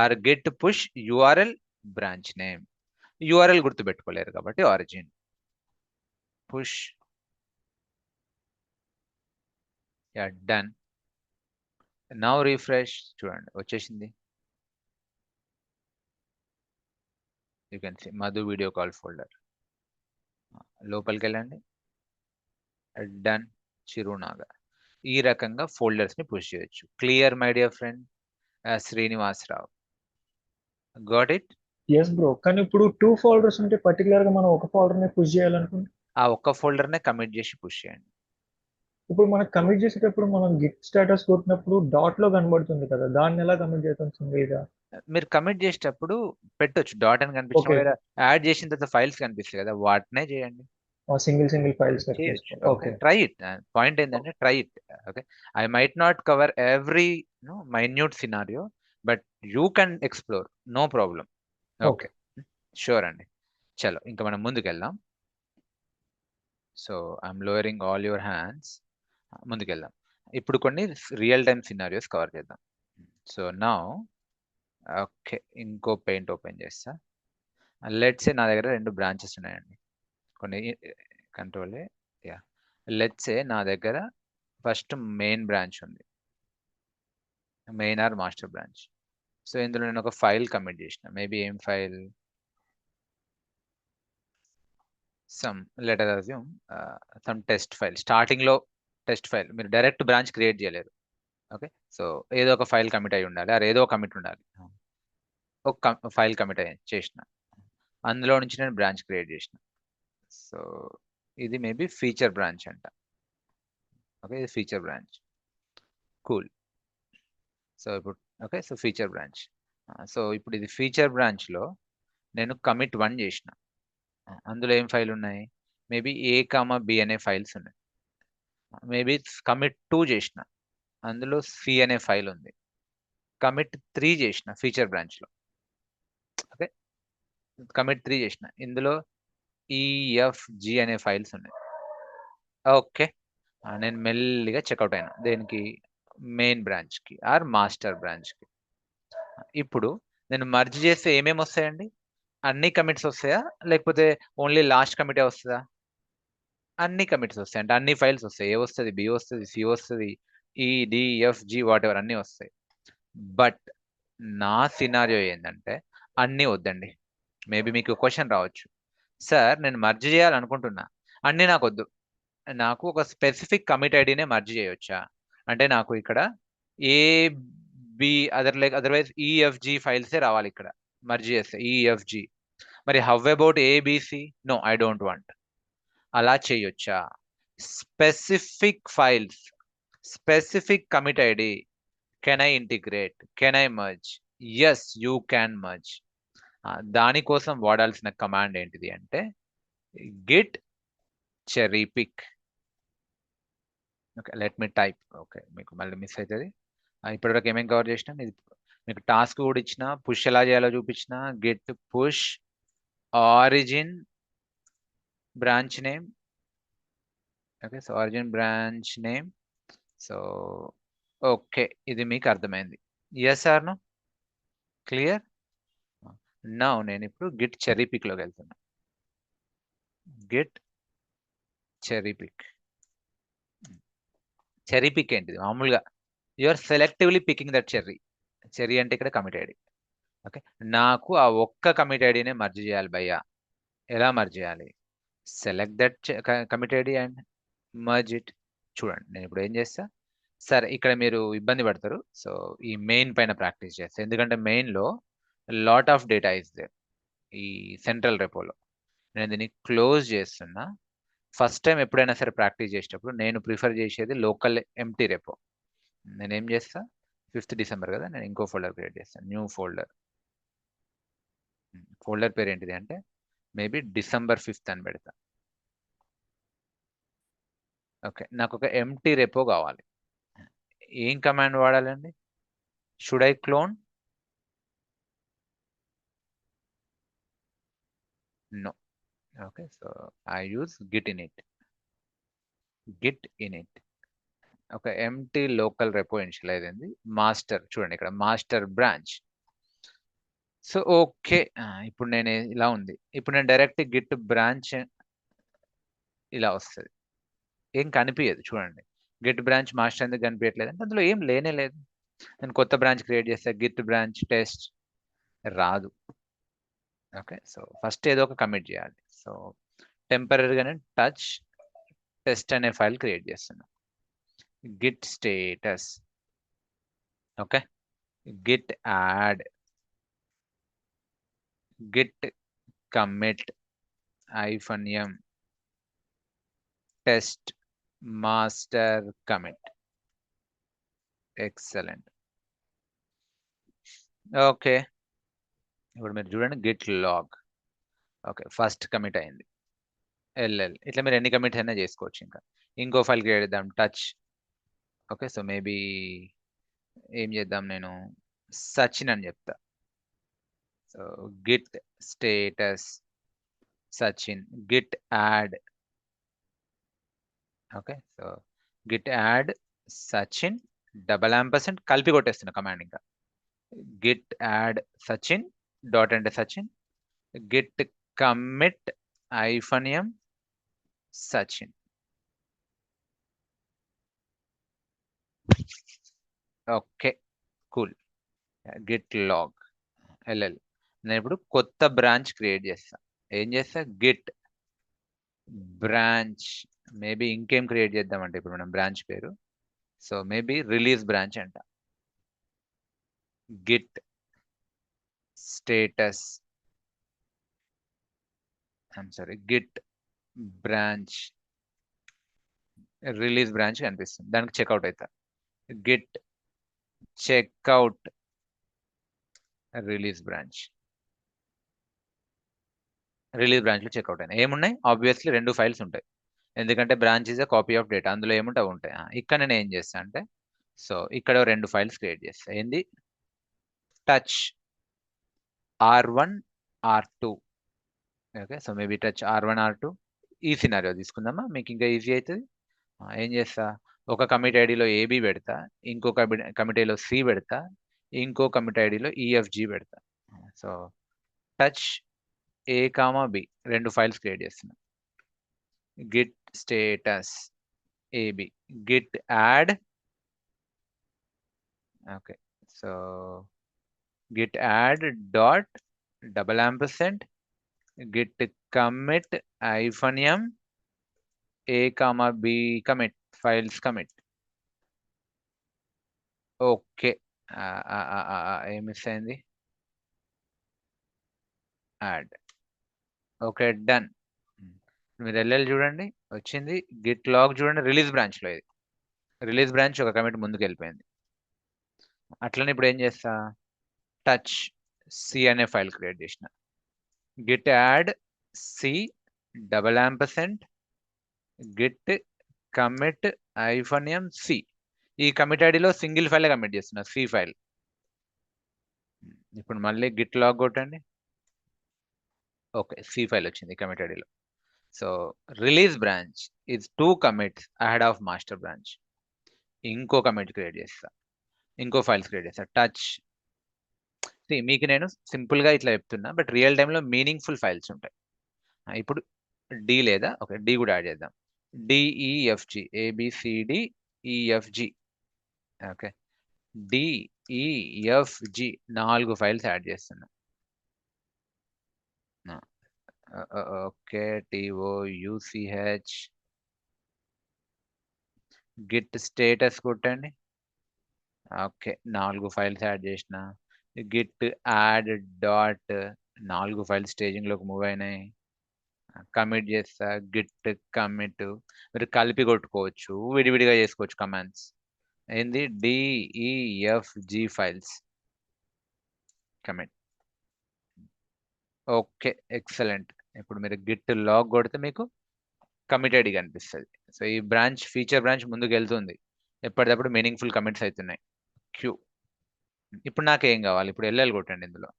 or git push URL branch name. URL గుర్తుపెట్టుకోలేరు కాబట్టి origin push. Yeah, done. Now refresh, చూడండి వచ్చేసింది. You can see Madhu video call folder. లోపలికి వెళ్ళండి, డన్, చిరునాగా. ఈ రకంగా ఫోల్డర్స్ ని పుష్ చేయొచ్చు. Clear my dear friend Srinivasarao, got it? Yes bro, కానీ ఇప్పుడు 2 ఫోల్డర్స్ ఉంటే పర్టికులర్ గా మనం ఒక ఫోల్డర్ ని పుష్ చేయాలనుకుంటే ఆ ఒక్క ఫోల్డర్ నే కమిట్ చేసి పుష్ చేయండి. ఇప్పుడు మనం కమిట్ చేసేటప్పుడు మనం గిట్ స్టేటస్ కొట్టినప్పుడు డాట్ లో కనబడుతుంది కదా, దాన్ని ఎలా కమిట్ చేస్తుంది లేదా? మీరు కమిట్ చేసేటప్పుడు పెట్టొచ్చు, డాట్ అని కనిపించిన ఓకే, లేదా యాడ్ చేసిన తర్వాత ఫైల్స్ కనిపిస్తాయి కదా, వాటినే చేయండి. సింగిల్ ఫైల్స్ చేయొచ్చు. చేసుకోవాలి. Okay, okay, try it. Point ఏంటంటే try it. Okay, I might not cover every minute scenario, but you can explore, no problem. Okay, okay. Sure అండి. చలో ఇంకా మనం ముందుకెళ్దాం. So I'm lowering all your hands. ముందుకెళ్దాం. ఇప్పుడు కొన్ని రియల్ టైమ్ సినారియోస్ కవర్ చేద్దాం. సో నౌ ఓకే, ఇంకో పెయింట్ ఓపెన్ చేస్తా. లెట్స్ నా దగ్గర 2 బ్రాంచెస్ ఉన్నాయండి. కొన్ని కంట్రోల్, యా. లెట్స్ నా దగ్గర ఫస్ట్ మెయిన్ బ్రాంచ్ ఉంది, main or master branch. So ఇందులో నేను ఒక ఫైల్ కమిట్ చేసిన, మేబీ ఏం file, some letter assume some test file. Starting లో టెస్ట్ ఫైల్, మీరు డైరెక్ట్ బ్రాంచ్ క్రియేట్ చేయలేరు. ఓకే, సో ఏదో ఒక ఫైల్ కమిట్ అయి ఉండాలి, అది ఏదో కమిట్ ఉండాలి. ఒక ఫైల్ కమిట్ అయ్యి చేసిన, అందులో నుంచి నేను బ్రాంచ్ క్రియేట్ చేసిన. సో ఇది మేబీ ఫీచర్ బ్రాంచ్ అంట. ఓకే, ఇది ఫీచర్ బ్రాంచ్, కూల్. సో ఇప్పుడు okay, so feature branch. So ఇప్పుడు ఇది ఫీచర్ బ్రాంచ్లో నేను కమిట్ 1 చేసిన. అందులో ఏం ఫైల్ ఉన్నాయి? మేబీ ఏ కామా బి అనే ఫైల్స్ ఉన్నాయి. మేబీ కమిట్ 2 చేసిన, అందులో సి అనే ఫైల్ ఉంది. కమిట్ 3 చేసిన ఫీచర్ బ్రాంచ్లో. ఓకే, కమిట్ 3 చేసిన, ఇందులో ఈఎఫ్జి అనే ఫైల్స్ ఉన్నాయి. ఓకే, నేను మెల్లిగా చెక్అవుట్ అయినా దేనికి? మెయిన్ బ్రాంచ్కి ఆర్ మాస్టర్ బ్రాంచ్కి. ఇప్పుడు నేను మర్జ్ చేస్తే ఏమేమి వస్తాయండి? అన్ని కమిట్స్ వస్తాయా, లేకపోతే ఓన్లీ లాస్ట్ కమిటే వస్తుందా? అన్ని కమిట్స్ వస్తాయి, అంటే అన్ని ఫైల్స్ వస్తాయి. ఏ వస్తుంది, బి వస్తుంది, సి వస్తుంది, ఈడిఎఫ్జి వాట్ ఎవర్ అన్ని వస్తాయి. బట్ నా సినారియో ఏంటంటే అన్నీ వద్దండి. మేబీ మీకు క్వశ్చన్ రావచ్చు, సార్ నేను మర్జ్ చేయాలనుకుంటున్నా, అన్నీ నాకు వద్దు, నాకు ఒక స్పెసిఫిక్ కమిట్ ఐడినే మర్జ్ చేయొచ్చా? అంటే నాకు ఇక్కడ ఏ బి అదర్వైజ్ ఈఎఫ్జి ఫైల్సే రావాలి ఇక్కడ మర్జ్ చేస్తే, ఈఎఫ్జి. మరి how about A B C? No, I don't want. అలా చేయొచ్చా? Specific files, specific commit ID, can I integrate, can I merge? Yes, you can merge. దానికోసం వాడాల్సిన కమాండ్ ఏంటిది అంటే git cherry pick. Okay, let me type. Okay, మీకు మళ్ళీ miss అవుతుంది. ఇప్పటివరకు ఏమేమి కవర్ చేసినా, ఇది మీకు టాస్క్ కూడా ఇచ్చిన, పుష్ ఎలా చేయాలో చూపించిన. Git push origin branch name. Okay, so origin branch name. So okay, ఇది మీకు అర్థమైంది. Yes or no? Clear? Now నేను ఇప్పుడు గిట్ చెరీ పిక్ లోకి వెళ్తున్నా. Git cherry pick. Cherry pick ఏంటిది? మామూలుగా you're selectively picking that cherry. Cherry అంటే ఇక్కడ కమిట్ ఐడి. ఓకే, నాకు ఆ ఒక్క కమిట్ ఐడినే మర్జ్ చేయాలి భయ్యా. ఎలా మర్జ్ చేయాలి? Select that commit ID and merge it. చూడండి నేను ఇప్పుడు ఏం చేస్తా. సరే, ఇక్కడ మీరు ఇబ్బంది పడతారు, సో ఈ మెయిన్ పైన ప్రాక్టీస్ చేస్తా. ఎందుకంటే మెయిన్లో lot of data is there, ఈ సెంట్రల్ రెపోలో. నేను దీన్ని క్లోజ్ చేస్తున్నా. ఫస్ట్ టైం ఎప్పుడైనా సరే ప్రాక్టీస్ చేసేటప్పుడు నేను ప్రిఫర్ చేసేది లోకల్ ఎంటీ రెపో. నేను ఏం చేస్తా, 5th డిసెంబర్ కదా, నేను ఇంకో ఫోల్డర్ క్రియేట్ చేస్తాను, న్యూ ఫోల్డర్. ఫోల్డర్ పేరు ఏంటిది అంటే మేబీ December 5th అని పెడతా. ఓకే, నాకు ఒక ఎంటీ రెపో కావాలి. ఏం కమాండ్ వాడాలండి? Should I clone? No. Okay, so I use git init. Git init ఒక ఎంటీ లోకల్ రెపో ఇనిషియలైజ్ అయింది. మాస్టర్ చూడండి ఇక్కడ మాస్టర్ బ్రాంచ్. సో ఓకే, ఇప్పుడు నేను ఇలా ఉంది. ఇప్పుడు నేను డైరెక్ట్ గిట్ బ్రాంచ్ ఇలా వస్తుంది, ఏం కనిపించదు. చూడండి గిట్ బ్రాంచ్ మాస్టర్ ఎందుకు కనిపించట్లేదు అంటే అందులో ఏం లేనే లేదు. నేను కొత్త బ్రాంచ్ క్రియేట్ చేస్తే గిట్ బ్రాంచ్ టెస్ట్ రాదు. ఓకే, సో ఫస్ట్ ఏదో ఒక కమిట్ చేయాలి. సో టెంపరీగా నేను టచ్ టెస్ట్ అనే ఫైల్ క్రియేట్ చేస్తున్నా. Git status, okay, git add, git commit -m test master commit. Excellent. Okay, ఇప్పుడు మీరు చూడండి git log. Okay, first commit అయింది LL. ఇట్లా మీరు ఎన్ని కమిట్స్ అయినా చేసుకోవచ్చు. ఇంకా ఇంకో ఫైల్ క్రియేట్ చేద్దాం టచ్. ఓకే, సో మేబీ ఏం చేద్దాం, నేను సచిన్ అని చెప్తా. So git status Sachin, git add. Okay, so git add Sachin $& కలిపి కొట్టేస్తున్నా కమాండ్. ఇంకా గిట్ యాడ్ సచిన్ డాట్ అంటే Sachin, git commit -m Sachin. Okay cool. Git log LL. నేను ఇప్పుడు కొత్త బ్రాంచ్ క్రియేట్ చేస్తా. ఏం చేస్తా, గిట్ బ్రాంచ్. మేబీ ఇంకేం క్రియేట్ చేద్దామంటే ఇప్పుడు మనం బ్రాంచ్ పేరు, సో మేబీ రిలీజ్ బ్రాంచ్ అంట. Git status git branch release branch కనిపిస్తుంది, దానికి చెక్అవుట్ అవుతా. Git checkout release branch. Release బ్రాంచ్లో చెక్అవుట్ అయినా ఏమున్నాయి, ఆబ్వియస్లీ 2 ఫైల్స్ ఉంటాయి, ఎందుకంటే branch is a copy of data. అందులో ఏముంటే అవి ఉంటాయి. ఇక్కడ నేను ఏం చేస్తా అంటే, సో ఇక్కడ 2 ఫైల్స్ క్రియేట్ చేస్తా. ఏంది, touch R1 R2. Okay, so maybe touch R1 R2. ఈ సినారియో తీసుకుందామా, మీకు ఇంకా ఈజీ అవుతుంది. ఏం చేస్తా, ఒక కమిట్ ఐడిలో AB పెడతా, ఇంకో కమిట్ ఐడిలో C పెడతా, ఇంకో కమిట్ ఐడిలో EFG పెడతా. సో touch A, B 2 files create చేస్తున్నా. Git status AB, git add. Okay, so git add dot $& git commit -m A, B commit files commit. Okay, ఏం మిస్ అయింది, యాడ్. Okay done. మీరు LL చూడండి వచ్చింది. Git log చూడండి release బ్రాంచ్లో, ఇది release branch ఒక కమిట్ ముందుకు వెళ్ళిపోయింది. అట్లనే ఇప్పుడు ఏం చేస్తా, టచ్ C అనే ఫైల్ క్రియేట్ చేసిన. Git add C $& git commit -m C. ఈ కమిట్ ఐడిలో సింగిల్ ఫైల్ కమిట్ చేస్తున్నా, C ఫైల్. ఇప్పుడు మళ్ళీ గిట్ లాగ్ కొట్టండి. ఓకే, C ఫైల్ వచ్చింది కమిట్ ఐడిలో. So release branch is 2 commits ahead of master branch. ఇంకో కమిట్ క్రియేట్ చేస్తా, ఇంకో ఫైల్స్ క్రియేట్ చేస్తా. టచ్ మీకు నేను సింపుల్ గా ఇట్లా చెప్తున్నా, బట్ రియల్ టైంలో మీనింగ్ఫుల్ ఫైల్స్ ఉంటాయి. ఇప్పుడు D లేదా, ఓకే D కూడా యాడ్ చేద్దాం. DEFG ABCDEFG. Okay, DEFG 4 files add చేస్తున్నా. Okay, TOUCH. గిట్ స్టేటస్ కొట్టండి. ఓకే, 4 ఫైల్స్ యాడ్ చేసిన. Git add dot 4 files staging లోకి మూవ్ అయినాయి. కమిట్ చేస్తా, గిట్ కమిట్. మీరు కలిపి కొట్టుకోవచ్చు, విడివిడిగా చేసుకోవచ్చు కమాండ్స్. ఏంది, DEFG files commit. Okay excellent. ఇప్పుడు మీరు గిట్ లాగ్ కొడితే మీకు కమిట్ ఐడి కనిపిస్తుంది. సో ఈ బ్రాంచ్ ఫీచర్ బ్రాంచ్ ముందుకు వెళ్తుంది, ఎప్పటికప్పుడు మీనింగ్ఫుల్ కమిట్స్ అవుతున్నాయి. క్యూ. ఇప్పుడు నాకు ఏం కావాలి, ఇప్పుడు LL కొట్టండి. ఇందులో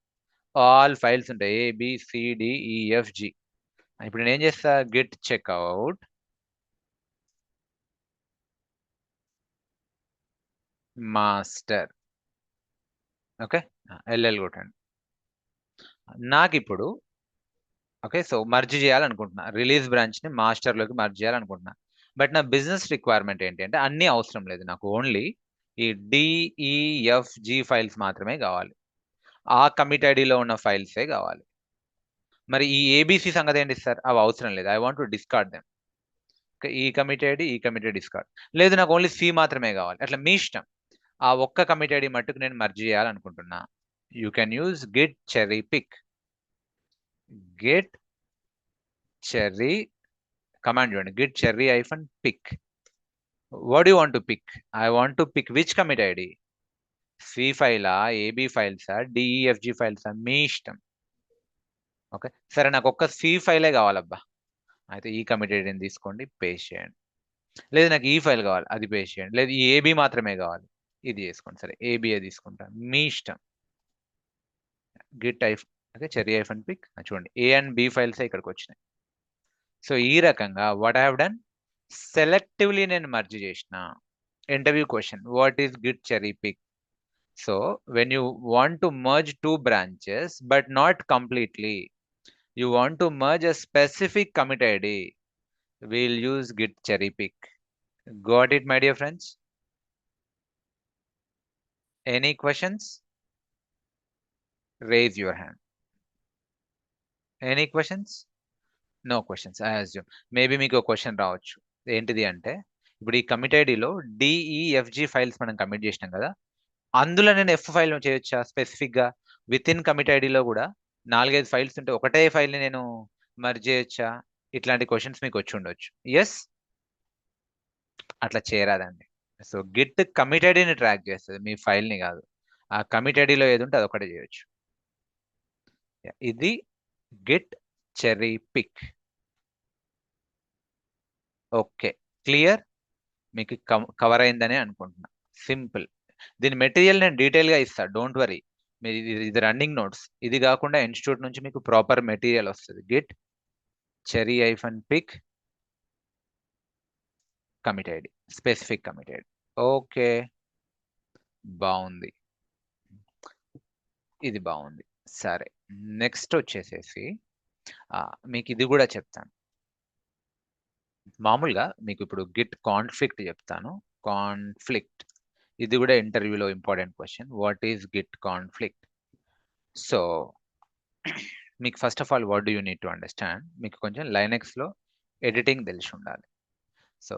ఆల్ ఫైల్స్ ఉంటాయి ABCDEFG. ఇప్పుడు నేను ఏం చేస్తా, git checkout master. Okay, L L కొట్టండి. నాకు ఇప్పుడు ఓకే, సో మర్జ్ చేయాలనుకుంటున్నా, రిలీజ్ బ్రాంచ్ ని మాస్టర్ లోకి మర్జ్ చేయాలనుకుంటున్నా. బట్ నా బిజినెస్ రిక్వైర్మెంట్ ఏంటి అంటే అన్నీ అవసరం లేదు, నాకు ఓన్లీ ఈ డిఈఎఫ్జి ఫైల్స్ మాత్రమే కావాలి. ఆ కమిట్ ఐడిలో ఉన్న ఫైల్సే కావాలి. మరి ఈ ఏబిసి సంగతి ఏంటి సార్? అవి అవసరం లేదు, I want to discard them. ఈ కమిట్ ఐడి, ఈ కమిట్ ఐడి డిస్కార్డ్. లేదు, నాకు ఓన్లీ సి మాత్రమే కావాలి. అట్లా మీ ఇష్టం. ఆ ఒక్క కమిట్ ఐడి మట్టుకు నేను మర్జ్ చేయాలనుకుంటున్నా. You can use git cherry pick. Git cherry command చూడండి, git cherry hyphen pick. What you want to pick? I want to pick which commit ID? C ఫైలా, ఏబి ఫైల్సా, డిఈఎఫ్జి ఫైల్సా? మీ ఇష్టం. Okay, సరే, నాకు ఒక్క సి ఫైలే కావాలబ్బా. అయితే ఈ కమిట్ ఐడిని తీసుకోండి, పేస్ట్ చేయండి. లేదు, నాకు ఈ ఫైల్ కావాలి, అది పేస్ట్ చేయండి. లేదు, ఈ ఏబి మాత్రమే కావాలి, ఇది చేసుకోండి. సరే, ఏబిఏ తీసుకుంటాను, మీ ఇష్టం. Git if okay, cherry hyphen pick. చూడండి, ఏ అండ్ బి ఫైల్స్ ఇక్కడికి వచ్చినాయి. సో ఈ రకంగా what I have done, selectively నేను మర్జ్ చేసిన. Interview question, what is git cherry pick? So when you want to merge two branches but not completely, you want to merge a specific commit ID, we'll use git cherry pick. Got it, my dear friends? Any questions? Raise your hand. Any questions? No questions, I assume. Maybe మీకు question రావచ్చు. ఏంటిది అంటే, ఇప్పుడు ఈ commit ఐడిలో DEFG files మనం commit చేసినాం కదా, అందులో నేను ఎఫ్ ఫైల్ చేయొచ్చా స్పెసిఫిక్ గా? విత్ ఇన్ కమిట్ ఐడిలో కూడా 4-5 ఫైల్స్ ఉంటే ఒకటే ఫైల్ ని నేను మర్జ్ చేయొచ్చా? ఇట్లాంటి క్వశ్చన్స్ మీకు వచ్చి ఉండొచ్చు. ఎస్, అట్లా చేయరాదండి. సో గిట్ కమిట్ ఐడిని ట్రాక్ చేస్తుంది, మీ ఫైల్ని కాదు. ఆ కమిట్ ఐడిలో ఏది ఉంటే అది ఒకటే చేయొచ్చు. ఇది git cherry pick. Okay, clear? మీకు కవర్ అయిందని అనుకుంటున్నా. సింపుల్. దీని మెటీరియల్ నేను డీటెయిల్గా ఇస్తా, డోంట్ వరీ. మీరు ఇది రన్నింగ్ నోట్స్. ఇది కాకుండా ఇన్స్టిట్యూట్ నుంచి మీకు ప్రాపర్ మెటీరియల్ వస్తుంది. Git cherry hyphen pick commit ID, specific commit ID. Okay, బాగుంది, ఇది బాగుంది. సరే, నెక్స్ట్ వచ్చేసేసి మీకు ఇది కూడా చెప్తాను. మామూలుగా మీకు ఇప్పుడు గిట్ కాన్ఫ్లిక్ట్ చెప్తాను. కాన్ఫ్లిక్ట్, ఇది కూడా ఇంటర్వ్యూలో important question. What is git conflict? So మీకు first of all what do you need to understand, మీకు కొంచెం లైనెక్స్లో ఎడిటింగ్ తెలిసి ఉండాలి. సో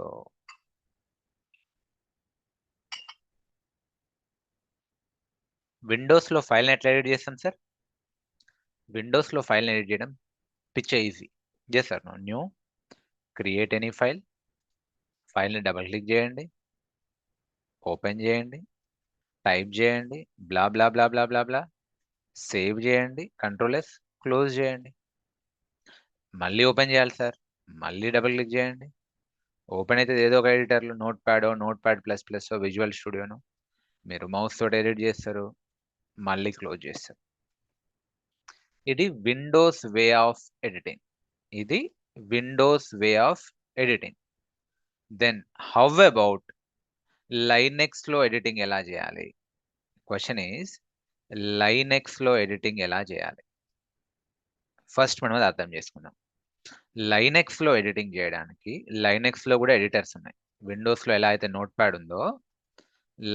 విండోస్లో ఫైల్ని ఎట్లా ఎడిట్ చేస్తాం సార్? విండోస్లో ఫైల్ని ఎడిట్ చేయడం పిచ్చ easy. Sir no, new, create any file, ఫైల్ని డబల్ క్లిక్ చేయండి, ఓపెన్ చేయండి, టైప్ చేయండి, blah blah blah blah blah బ్లా, సేవ్ చేయండి, కంట్రోల్-S, క్లోజ్ చేయండి. మళ్ళీ ఓపెన్ చేయాలి సార్, మళ్ళీ డబుల్ క్లిక్ చేయండి, ఓపెన్ అయితే ఏదో ఒక ఎడిటర్లో, notepad plus plus, visual స్టూడియోను మీరు మౌస్ తోటి ఎడిట్ చేస్తారు, మళ్ళీ క్లోజ్ చేస్తారు. ఇది విండోస్ వే ఆఫ్ ఎడిటింగ్. ఇది Windows way of editing. Then how about లైనెక్స్లో ఎడిటింగ్ ఎలా చేయాలి? క్వశ్చన్ ఈజ్, లైనెక్స్లో ఎడిటింగ్ ఎలా చేయాలి? ఫస్ట్ మనం అది అర్థం చేసుకుందాం. లైనెక్స్లో ఎడిటింగ్ చేయడానికి లైనెక్స్లో కూడా ఎడిటర్స్ ఉన్నాయి. విండోస్లో ఎలా అయితే నోట్ ప్యాడ్ ఉందో,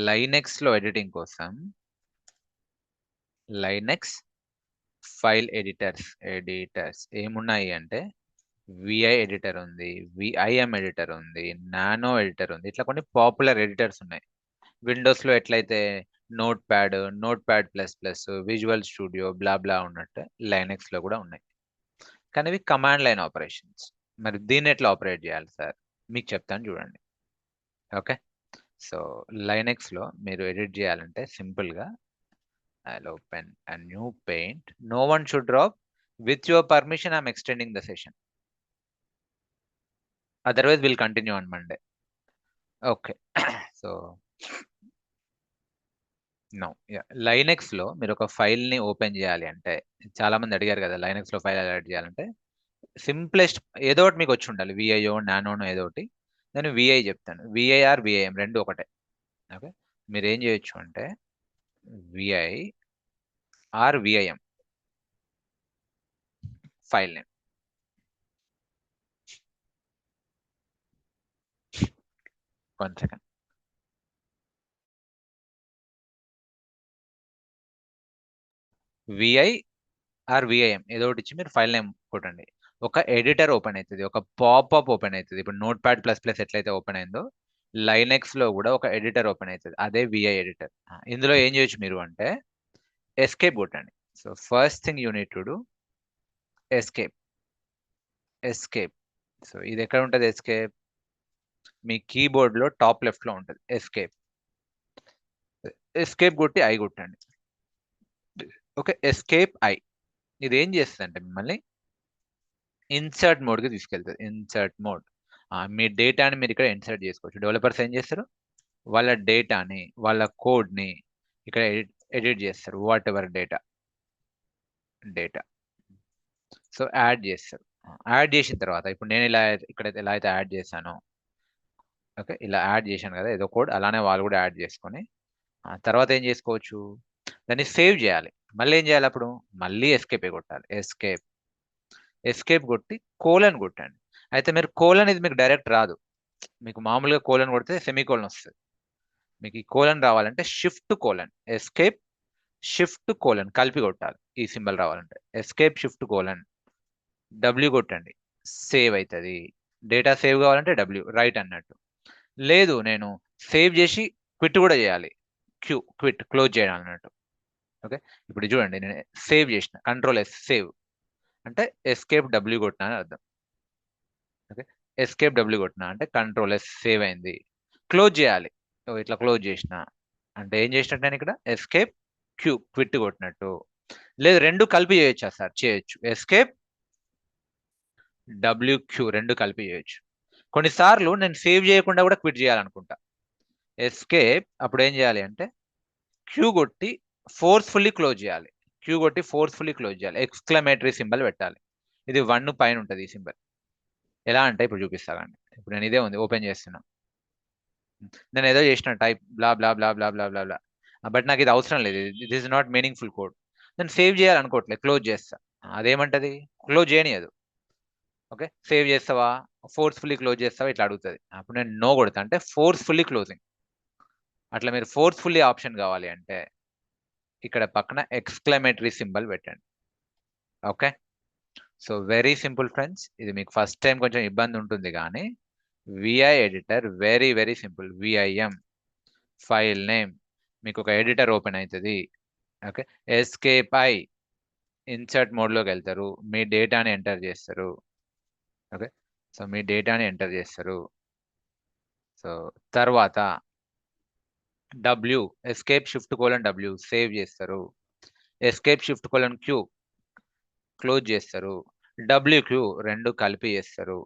లైనెక్స్లో ఎడిటింగ్ కోసం లైనెక్స్ ఫైల్ ఎడిటర్స్ ఏమున్నాయి అంటే, విఐ ఎడిటర్ ఉంది, విఐఎం ఎడిటర్ ఉంది, నానో ఎడిటర్ ఉంది. ఇట్లా కొన్ని పాపులర్ ఎడిటర్స్ ఉన్నాయి. విండోస్లో ఎట్లయితే notepad plus plus, visual studio, blah blah ఉన్నట్టు లైనెక్స్లో కూడా ఉన్నాయి. కానీ ఇవి కమాండ్ లైన్ ఆపరేషన్స్. మరి దీన్ని ఎట్లా ఆపరేట్ చేయాలి సార్? మీకు చెప్తాను చూడండి. ఓకే, సో లైనెక్స్లో మీరు ఎడిట్ చేయాలంటే సింపుల్గా, I'll open a new paint. No one should drop. With your permission, I'm extending the session. Otherwise, we'll continue on Monday. Okay, so no, yeah. లైనెక్స్లో మీరు ఒక ఫైల్ని ఓపెన్ చేయాలి అంటే, చాలా మంది అడిగారు కదా లైనెక్స్లో ఫైల్ ఎలా ఎడిట్ చేయాలంటే, సింప్లెస్ట్ ఏదో ఒకటి మీకు వచ్చి ఉండాలి, విఐఓ నానోనో ఏదో ఒకటి. నేను విఐ చెప్తాను, విఐఆర్ విఐఎం రెండు ఒకటే. ఓకే, మీరు ఏం చేయొచ్చు అంటే V I or VIM file name. One second. V I or V I M ఏదో ఒకటి ఇచ్చి మీరు ఫైల్ నేమ్ కొట్టండి. ఒక ఎడిటర్ ఓపెన్ అవుతుంది, ఒక పాపప్ ఓపెన్ అవుతుంది. ఇప్పుడు నోట్ ప్యాడ్ ప్లస్ ప్లస్ ఎట్లయితే ఓపెన్ అయిందో లైనెక్స్ లో కూడా ఒక ఎడిటర్ ఓపెన్ అవుతుంది, అదే విఐ ఎడిటర్. ఇందులో ఏం చేయొచ్చు మీరు అంటే ఎస్కేప్ కొట్టండి. So first thing you need to do escape. Escape. So ఇది ఎక్కడ ఉంటుంది ఎస్కేప్? మీ కీబోర్డ్ లో టాప్ లెఫ్ట్ లో ఉంటుంది ఎస్కేప్. ఎస్కేప్ కొట్టి ఐ కొట్టండి. Okay, escape I. ఇది ఏం చేస్తుందంటే మిమ్మల్ని ఇన్సర్ట్ మోడ్ కి తీసుకెళ్తుంది. Insert mode. మీ డేటాని మీరు ఇక్కడ ఇన్సర్ట్ చేసుకోవచ్చు. డెవలపర్స్ ఏం చేస్తారు, వాళ్ళ డేటాని వాళ్ళ కోడ్ ని ఇక్కడ ఎడిట్ చేస్తారు. What ever data so add చేస్తారు. యాడ్ చేసిన తర్వాత ఇప్పుడు నేను ఇలా ఇక్కడైతే ఎలా అయితే యాడ్ చేశానో, ఓకే ఇలా యాడ్ చేశాను కదా ఏదో కోడ్, అలానే వాళ్ళు కూడా యాడ్ చేసుకొని తర్వాత ఏం చేసుకోవచ్చు, దాన్ని సేవ్ చేయాలి. మళ్ళీ ఏం చేయాలి అప్పుడు, మళ్ళీ ఎస్కేప్ కొట్టాలి. ఎస్కేప్ కొట్టి కోలన్ కొట్టండి. అయితే మీరు కోలన్ ఇది మీకు డైరెక్ట్ రాదు, మీకు మామూలుగా కోలన్ కొడితే సెమీకోలన్ వస్తుంది. మీకు ఈ కోలన్ రావాలంటే shift colon escape shift colon కలిపి కొట్టాలి ఈ సింబల్ రావాలంటే. ఎస్కేప్ షిఫ్ట్ కోలన్ డబ్ల్యూ కొట్టండి, సేవ్ అవుతుంది. డేటా సేవ్ కావాలంటే డబ్ల్యూ రైట్ అన్నట్టు. లేదు నేను సేవ్ చేసి క్విట్ కూడా చేయాలి, క్విట్ క్లోజ్ చేయడం అన్నట్టు. ఓకే, ఇప్పుడు చూడండి నేను సేవ్ చేసిన, కంట్రోల్ ఎస్ సేవ్ అంటే ఎస్కేప్ డబ్ల్యూ కొట్టినా అని అర్థం. ఓకే, ఎస్కేప్ డబ్ల్యూ కొట్టినా అంటే కంట్రోల్ ఎస్ సేవ్ అయింది. క్లోజ్ చేయాలి, ఇట్లా క్లోజ్ చేసిన అంటే ఏం చేసినట్టు నేను ఇక్కడ ఎస్కేప్ క్విట్ కొట్టినట్టు. లేదు రెండు కలిపి చేయొచ్చా సార్? చేయొచ్చు. ఎస్కేప్ డబ్ల్యూక్యూ రెండు కలిపి చేయొచ్చు. కొన్నిసార్లు నేను సేవ్ చేయకుండా కూడా క్విట్ చేయాలనుకుంటా. ఎస్కేప్ అప్పుడు ఏం చేయాలి అంటే క్యూ కొట్టి ఫోర్స్ఫుల్లీ క్లోజ్ చేయాలి. క్యూ కొట్టి ఫోర్స్ఫుల్లీ క్లోజ్ చేయాలి. ఎక్స్క్లమేటరీ సింబల్ పెట్టాలి. ఇది 1 పైన ఉంటుంది ఈ సింబల్. ఎలా అంటే ఇప్పుడు చూపిస్తానండి. ఇప్పుడు నేను ఇదే ఉంది ఓపెన్ చేస్తున్నా, నేను ఏదో చేసిన type blah blah blah blah blah blah blah, but నాకు ఇది అవసరం లేదు, this is not meaningful code. నేను సేవ్ చేయాలనుకోవట్లేదు, క్లోజ్ చేస్తా. అదేమంటది, క్లోజ్ చేయనియదు. ఓకే, సేవ్ చేస్తావా, ఫోర్స్ఫుల్లీ క్లోజ్ చేస్తావా ఇట్లా అడుగుతుంది. అప్పుడు నేను నో కొడతా, అంటే ఫోర్స్ఫుల్లీ క్లోజింగ్. అట్లా మీరు ఫోర్స్ఫుల్లీ ఆప్షన్ కావాలి అంటే ఇక్కడ పక్కన ఎక్స్క్లమేటరీ సింబల్ పెట్టండి. Okay, so very simple friends. ఇది మీకు ఫస్ట్ టైం కొంచెం ఇబ్బంది ఉంటుంది కానీ V I editor very very simple. V I M file name, మీకు ఒక ఎడిటర్ ఓపెన్ అవుతుంది. ఓకే, ఎస్కేప్ ఐ ఇన్సర్ట్ మోడ్లోకి వెళ్తారు, మీ డేటాని ఎంటర్ చేస్తారు. ఓకే, సో మీ డేటాని ఎంటర్ చేస్తారు. సో తర్వాత W escape shift colon W save చేస్తారు. Escape shift colon Q close చేస్తారు. డబ్ల్యూక్యూ రెండు కలిపి చేస్తారు.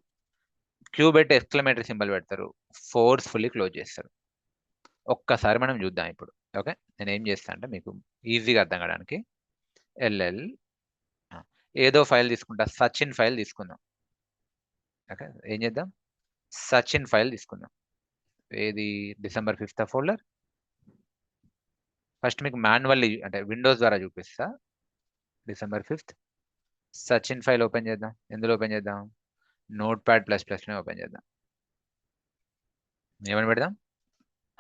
క్యూ పెట్టి ఎక్స్క్లమేటరీ సింబల్ పెడతారు, ఫోర్స్ఫుల్లీ క్లోజ్ చేస్తారు. ఒక్కసారి మనం చూద్దాం ఇప్పుడు. ఓకే, నేను ఏం చేస్తా అంటే మీకు ఈజీగా అర్థం కావడానికి ఎల్ఎల్ ఏదో ఫైల్ తీసుకుంటా, సచిన్ ఫైల్ తీసుకుందాం. ఓకే, ఏం చేద్దాం, సచిన్ ఫైల్ తీసుకుందాం. ఏది December 5th ఫోల్డర్. ఫస్ట్ మీకు మాన్యువల్లీ అంటే విండోస్ ద్వారా చూపిస్తా. December 5th Sachin file open చేద్దాం. ఎందులో ఓపెన్ చేద్దాం, నోట్ ప్యాడ్ ప్లస్ ప్లస్లో ఓపెన్ చేద్దాం. ఏమని పెడదాం,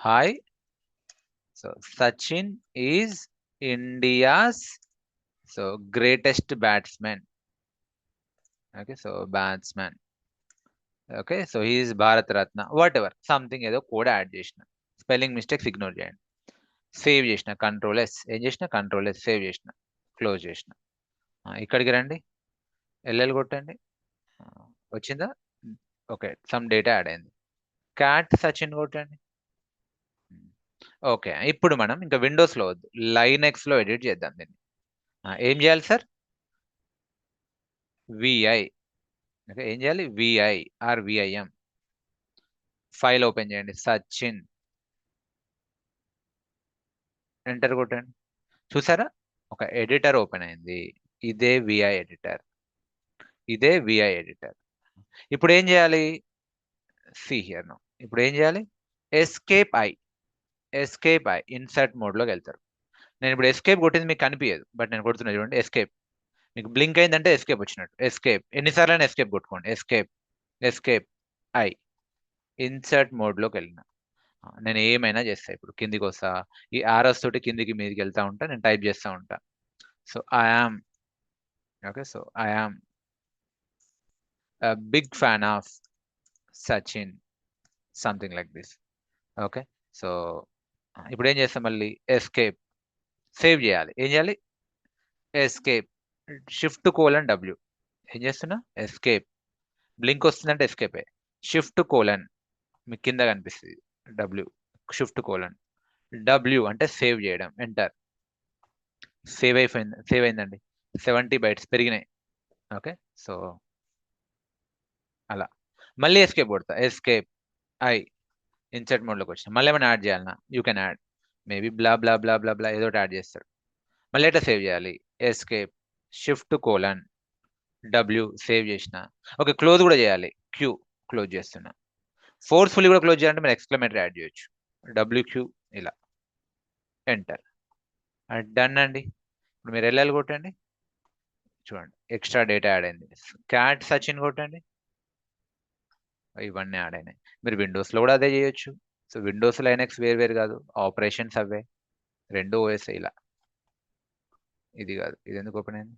hi. So Sachin is India's so greatest batsmen. Okay, so batsmen. Okay, so he's Bharat Ratna whatever something ఏదో కూడా యాడ్ చేసిన, స్పెల్లింగ్ మిస్టేక్స్ ఇగ్నోర్ చేయండి. సేవ్ చేసిన, కంట్రోల్ ఎస్. ఏం చేసిన, కంట్రోల్ ఎస్ సేవ్ చేసిన, క్లోజ్ చేసిన. ఇక్కడికి రండి, ఎల్ఎల్ కొట్టండి. వచ్చిందా? ఓకే, సమ్ డేటా యాడ్ అయింది. క్యాట్ సచిన్ కొట్టండి. ఓకే, ఇప్పుడు మనం ఇంకా విండోస్లో వద్దు, లైనెక్స్లో ఎడిట్ చేద్దాం దీన్ని. ఏం చేయాలి సార్, విఐ. ఓకే, ఏం చేయాలి, VI or VIM file open చేయండి, సచిన్ ఎంటర్ కొట్టండి. చూసారా, ఒక ఎడిటర్ ఓపెన్ అయింది. ఇదే విఐ ఎడిటర్, ఇదే విఐ ఎడిటర్. ఇప్పుడు ఏం చేయాలి, సి హియర్ నో. ఇప్పుడు ఏం చేయాలి, escape I. Escape I insert మోడ్లోకి వెళ్తారు. నేను ఇప్పుడు ఎస్కేప్ కొట్టింది మీకు కనిపించదు, బట్ నేను కొడుతున్నా చూడండి ఎస్కేప్. మీకు బ్లింక్ అయిందంటే ఎస్కేప్ వచ్చినట్టు. ఎస్కేప్ ఎన్నిసార్లు అయినా ఎస్కేప్ కొట్టుకోండి. ఎస్కేప్ ఎస్కేప్ ఐ ఇన్సర్ట్ మోడ్లోకి వెళ్ళిన. నేను ఏమైనా చేస్తా. ఇప్పుడు కిందికి వస్తా, ఈ ఆర్ఎస్ తోటి కిందికి మీదికి వెళ్తా ఉంటా, నేను టైప్ చేస్తూ ఉంటా. So I am okay, so I am big fan of Sachin, something like this. Okay, so ఇప్పుడు ఏం చేస్తాం, మళ్ళీ ఎస్కేప్ సేవ్ చేయాలి. ఏం చేయాలి, ఎస్కేప్ Shift:W. ఏం చేస్తున్నా, ఎస్కేప్. బ్లింక్ వస్తుందంటే ఎస్కేపే. Shift:, మీకు కింద కనిపిస్తుంది W. Shift:, అంటే సేవ్ చేయడం. ఎంటర్. సేవ్ అయిందండి. 70 bytes పెరిగినాయి. ఓకే, సో అలా మళ్ళీ ఎస్కేప్ కొడతా. ఎస్కేప్ ఐ ఇన్సర్ట్ మోడ్లోకి వచ్చిన. మళ్ళీ ఏమైనా యాడ్ చేయాలన్నా you can add. Maybe blah blah blah blah బ్లా ఏదో యాడ్ చేస్తాడు. మళ్ళీ ఎట్లా సేవ్ చేయాలి, ఎస్కేప్ Shift:, సేవ్ చేసిన. ఓకే, క్లోజ్ కూడా చేయాలి. క్యూ క్లోజ్ చేస్తున్నా. ఫోర్స్ఫుల్లీ కూడా క్లోజ్ చేయాలంటే మీరు ఎక్స్క్లమేటరీ యాడ్ చేయొచ్చు. WQ ఇలా. ఎంటర్. డన్ అండి. ఇప్పుడు మీరు ఎల్ఎల్ కొట్టండి, చూడండి ఎక్స్ట్రా డేటా యాడ్ అయింది. క్యాట్ సచిన్ కొట్టండి, ఇవన్నీ యాడ్ అయినాయి. మీరు విండోస్లో కూడా అదే చేయొచ్చు. సో విండోస్ లైనక్స్ వేరు కాదు, ఆపరేషన్స్ అవే, రెండు ఓఎస్ ఇలా. ఇది కాదు, ఇది ఎందుకు ఓపెన్ అయింది?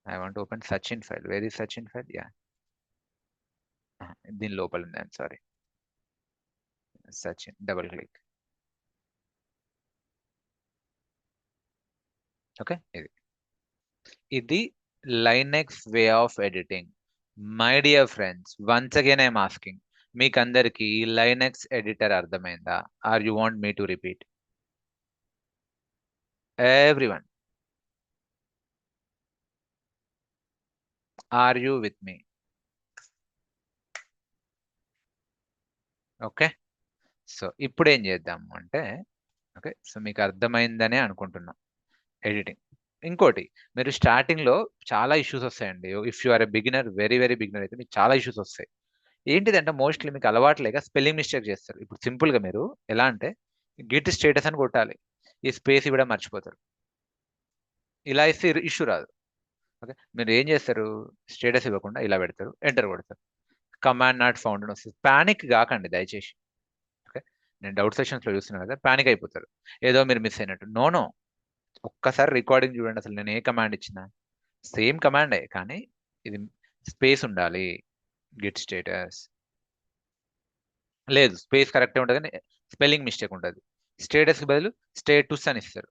I want open Sachin file. Where is Sachin file? Yeah, దీని లోపల ఉంది. I'm sorry. Sachin, double click. Okay, ఇది Linux way of editing. My dear friends, once again I'm asking, మీకు అందరికి లైనక్స్ ఎడిటర్ అర్థమైందా? Are you want me to repeat? Everyone, are you with me? Okay, so ఇప్పుడు ఏం చేద్దాము అంటే, okay, so మీకు అర్థమైందనే అనుకుంటున్నా ఎడిటింగ్. ఇంకోటి, మీరు స్టార్టింగ్లో చాలా ఇష్యూస్ వస్తాయండి. If you are a beginner, very beginner అయితే మీకు చాలా ఇష్యూస్ వస్తాయి. ఏంటిదంటే మోస్ట్లీ మీకు అలవాట్లేక స్పెల్లింగ్ మిస్టేక్ చేస్తారు. ఇప్పుడు సింపుల్గా మీరు ఎలా అంటే గిట్ స్టేటస్ అని కొట్టాలి, ఈ స్పేస్ ఇవ్వడం మర్చిపోతారు. ఇలా ఇస్తే ఇష్యూ రాదు. ఓకే, మీరు ఏం చేస్తారు, స్టేటస్ ఇవ్వకుండా ఇలా పెడతారు, ఎంటర్ కొడతారు, కమాండ్ నాట్ ఫౌండ్ అని వస్తుంది. ప్యానిక్ కాకండి దయచేసి. ఓకే, నేను డౌట్ సెషన్స్లో చూస్తున్నాను కదా, ప్యానిక్ అయిపోతారు ఏదో మీరు మిస్ అయినట్టు. నో, ఒక్కసారి రికార్డింగ్ చూడండి. అసలు నేను ఏ కమాండ్ ఇచ్చినా సేమ్ కమాండే, కానీ ఇది స్పేస్ ఉండాలి. గిట్ స్టేటస్ లేదు, స్పేస్ కరెక్టే ఉంటుంది కానీ స్పెల్లింగ్ మిస్టేక్ ఉంటుంది. స్టేటస్కి బదులు స్టేటస్ అని ఇస్తారు,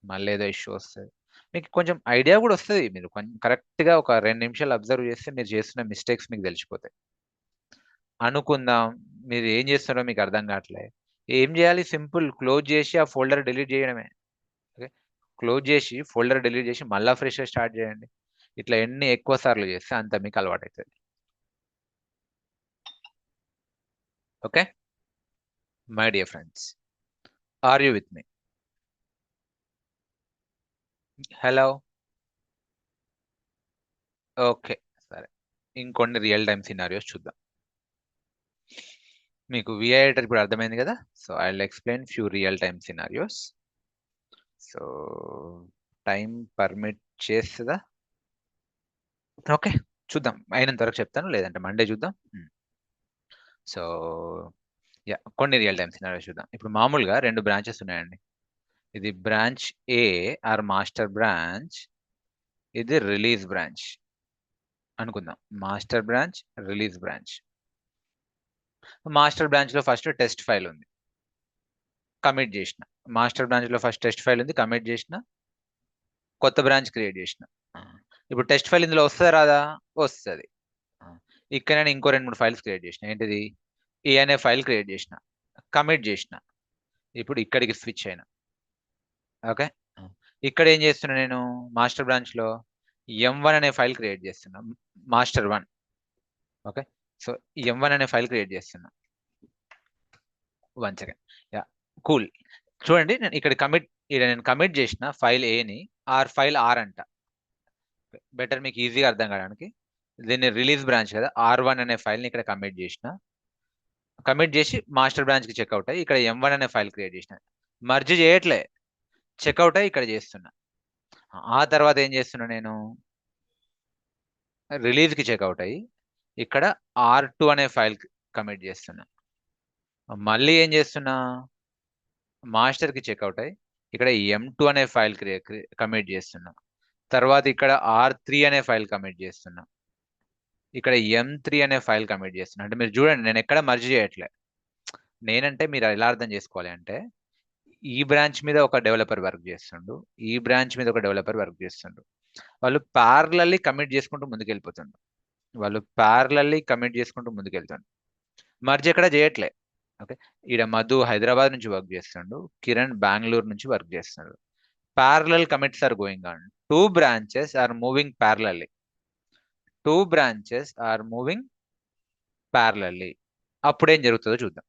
మళ్ళీ ఏదో ఇష్యూ వస్తుంది. మీకు కొంచెం ఐడియా కూడా వస్తుంది. మీరు కరెక్ట్గా ఒక 2 నిమిషాలు అబ్జర్వ్ చేస్తే మీరు చేస్తున్న మిస్టేక్స్ మీకు తెలిసిపోతాయి. అనుకుందాం మీరు ఏం చేస్తున్నారో మీకు అర్థం కావట్లే. ఏం చేయాలి, సింపుల్, క్లోజ్ చేసి ఆ ఫోల్డర్ డిలీట్ చేయడమే. ఓకే, క్లోజ్ చేసి ఫోల్డర్ డిలీట్ చేసి మళ్ళీ ఫ్రెష్గా స్టార్ట్ చేయండి. ఇట్లా ఎన్ని ఎక్కువ సార్లు చేస్తే అంత మీకు అలవాటు అవుతుంది. Okay, my dear friends, are you with me? Hello, okay, సరే. ఇంకొన్ని రియల్ టైమ్ సినారియోస్ చూద్దాం. మీకు విఐ ఎడిటర్ ఇప్పుడు అర్థమైంది కదా. So I will explain few real time scenarios. So time permit చేస్తుందా? ఓకే, చూద్దాం. అయినంత వరకు చెప్తాను, లేదంటే మండే చూద్దాం. సో యా, కొన్ని రియల్ టైమ్ సినారియోస్ చూద్దాం. ఇప్పుడు మామూలుగా 2 బ్రాంచెస్ ఉన్నాయండి. ఇది branch A or master branch, ఇది రిలీజ్ బ్రాంచ్ అనుకుందాం. Master branch, release branch. Master branch లో ఫస్ట్ టెస్ట్ ఫైల్ ఉంది, కమిట్ చేసిన. మాస్టర్ బ్రాంచ్ లో ఫస్ట్ టెస్ట్ ఫైల్ ఉంది, కమిట్ చేసిన, కొత్త బ్రాంచ్ క్రియేట్ చేసిన. ఇప్పుడు టెస్ట్ ఫైల్ ఇందులో వస్తుందా రాదా? వస్తుంది. ఇక్కడ నేను ఇంకో 2-3 ఫైల్స్ క్రియేట్ చేసిన. ఏంటిది, ఏ అనే ఫైల్ క్రియేట్ చేసిన, కమిట్ చేసిన. ఇప్పుడు ఇక్కడికి స్విచ్ అయినా. ఓకే, ఇక్కడ ఏం చేస్తున్నా, నేను మాస్టర్ బ్రాంచ్ లో M1 అనే ఫైల్ క్రియేట్ చేస్తున్నా, మాస్టర్ 1. ఓకే, సో M1 అనే ఫైల్ క్రియేట్ చేస్తున్నా. 1 సెకండ్. Yeah, cool. చూడండి, నేను ఇక్కడ నేను కమిట్ చేసిన ఫైల్ ఏని ఫైల్ ఆర్ అంట. బెటర్ మీకు ఈజీగా అర్థం కావడానికి, దీన్ని రిలీజ్ బ్రాంచ్ కదా, R1 అనే ఫైల్ని ఇక్కడ కమిట్ చేసిన. కమిట్ చేసి మాస్టర్ బ్రాంచ్కి చెక్అవుట్ అయ్యి ఇక్కడ M1 అనే ఫైల్ క్రియేట్ చేసిన. మర్జ్ చేయట్లే, చెక్అవుట్ అయ్యి ఇక్కడ చేస్తున్నా. ఆ తర్వాత ఏం చేస్తున్నా నేను, రిలీజ్కి చెక్అవుట్ అయ్యి ఇక్కడ R2 అనే ఫైల్ కమిట్ చేస్తున్నా. మళ్ళీ ఏం చేస్తున్నా, మాస్టర్కి చెక్అవుట్ అయ్యి ఇక్కడ M2 అనే ఫైల్ కమిట్ చేస్తున్నా. తర్వాత ఇక్కడ R3 అనే ఫైల్ కమిట్ చేస్తున్నా. ఇక్కడ M3 అనే ఫైల్ కమిట్ చేస్తున్నా. అంటే మీరు చూడండి, నేను ఎక్కడ మర్జ్ చేయట్లే. నేనంటే మీరు ఎలా అర్థం చేసుకోవాలి అంటే, ఈ బ్రాంచ్ మీద ఒక డెవలపర్ వర్క్ చేస్తుండు, ఈ బ్రాంచ్ మీద ఒక డెవలపర్ వర్క్ చేస్తుండు. వాళ్ళు ప్యారలల్లీ కమిట్ చేసుకుంటూ ముందుకెళ్ళిపోతుండ్రు. ముందుకెళ్తుండ్రు. మర్జ్ ఎక్కడ చేయట్లే. ఓకే, ఈడ మధు హైదరాబాద్ నుంచి వర్క్ చేస్తుండు, కిరణ్ బెంగళూరు నుంచి వర్క్ చేస్తున్నాడు. Parallel commits are going on. Two branches are moving parallelly. అప్పుడేం జరుగుతుందో చూద్దాం.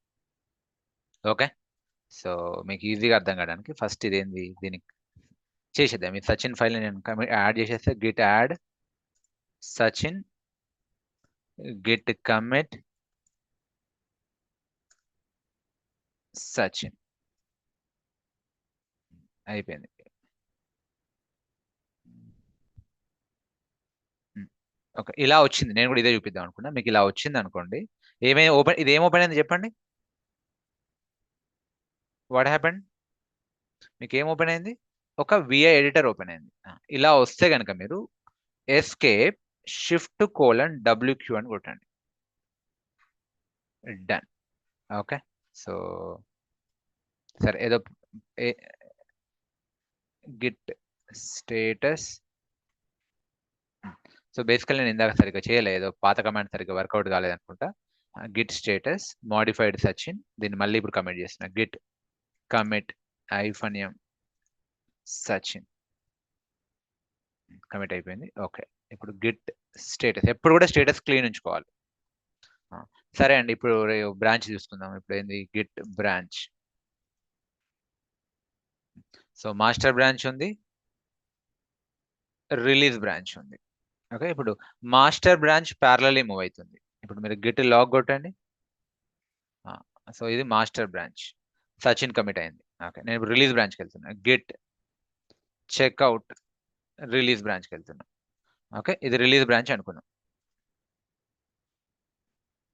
ఓకే, సో మీకు ఈజీగా అర్థం కావడానికి ఫస్ట్ ఇదేంది, దీనికి చేసేద్దాం. ఈ సచిన్ ఫైల్ నేను యాడ్ చేసేస్తే Git add Sachin, git commit Sachin, అయిపోయింది. ఓకే, ఇలా వచ్చింది. నేను కూడా ఇదే చూపిద్దాం అనుకున్నా. మీకు ఇలా వచ్చింది అనుకోండి. ఇది ఏం ఓపెన్ అయింది చెప్పండి. What happened? మీకు ఏం ఓపెన్ అయింది? ఒక విఐ ఎడిటర్ ఓపెన్ అయింది. ఇలా వస్తే కనుక మీరు ఎస్కేప్ Shift:WQ అని కొట్టండి. డన్. ఓకే, సో సరే, ఏదో గిట్ స్టేటస్. సో బేసికల్ నేను ఇందాక సరిగ్గా చేయలేదు, ఏదో పాత కమాండ్ సరిగ్గా వర్కౌట్ కాలేదనుకుంటా. గిట్ స్టేటస్ మోడిఫైడ్ సచిన్, దీన్ని మళ్ళీ ఇప్పుడు కమిట్ చేస్తున్నా. Git commit -m Sachin, commit అయిపోయింది. ఓకే, ఇప్పుడు గిట్ స్టేటస్, ఎప్పుడు కూడా స్టేటస్ క్లీన్ ఉంచుకోవాలి. సరే అండి, ఇప్పుడు బ్రాంచ్ చూసుకుందాం. ఇప్పుడు ఏంది, Git branch. So master branch ఉంది, రిలీజ్ బ్రాంచ్ ఉంది. ఓకే, ఇప్పుడు మాస్టర్ బ్రాంచ్ ప్యారలల్లీ మూవ్ అవుతుంది. ఇప్పుడు మీరు గిట్ లాగ్ కొట్టండి. సో ఇది మాస్టర్ బ్రాంచ్, సచిన్ కమిట్ అయింది. ఓకే, నేను ఇప్పుడు రిలీజ్ బ్రాంచ్కి వెళ్తున్నా. గిట్ చెక్అవుట్ రిలీజ్ బ్రాంచ్కి వెళ్తున్నా. ఓకే, ఇది రిలీజ్ బ్రాంచ్ అనుకున్నాం.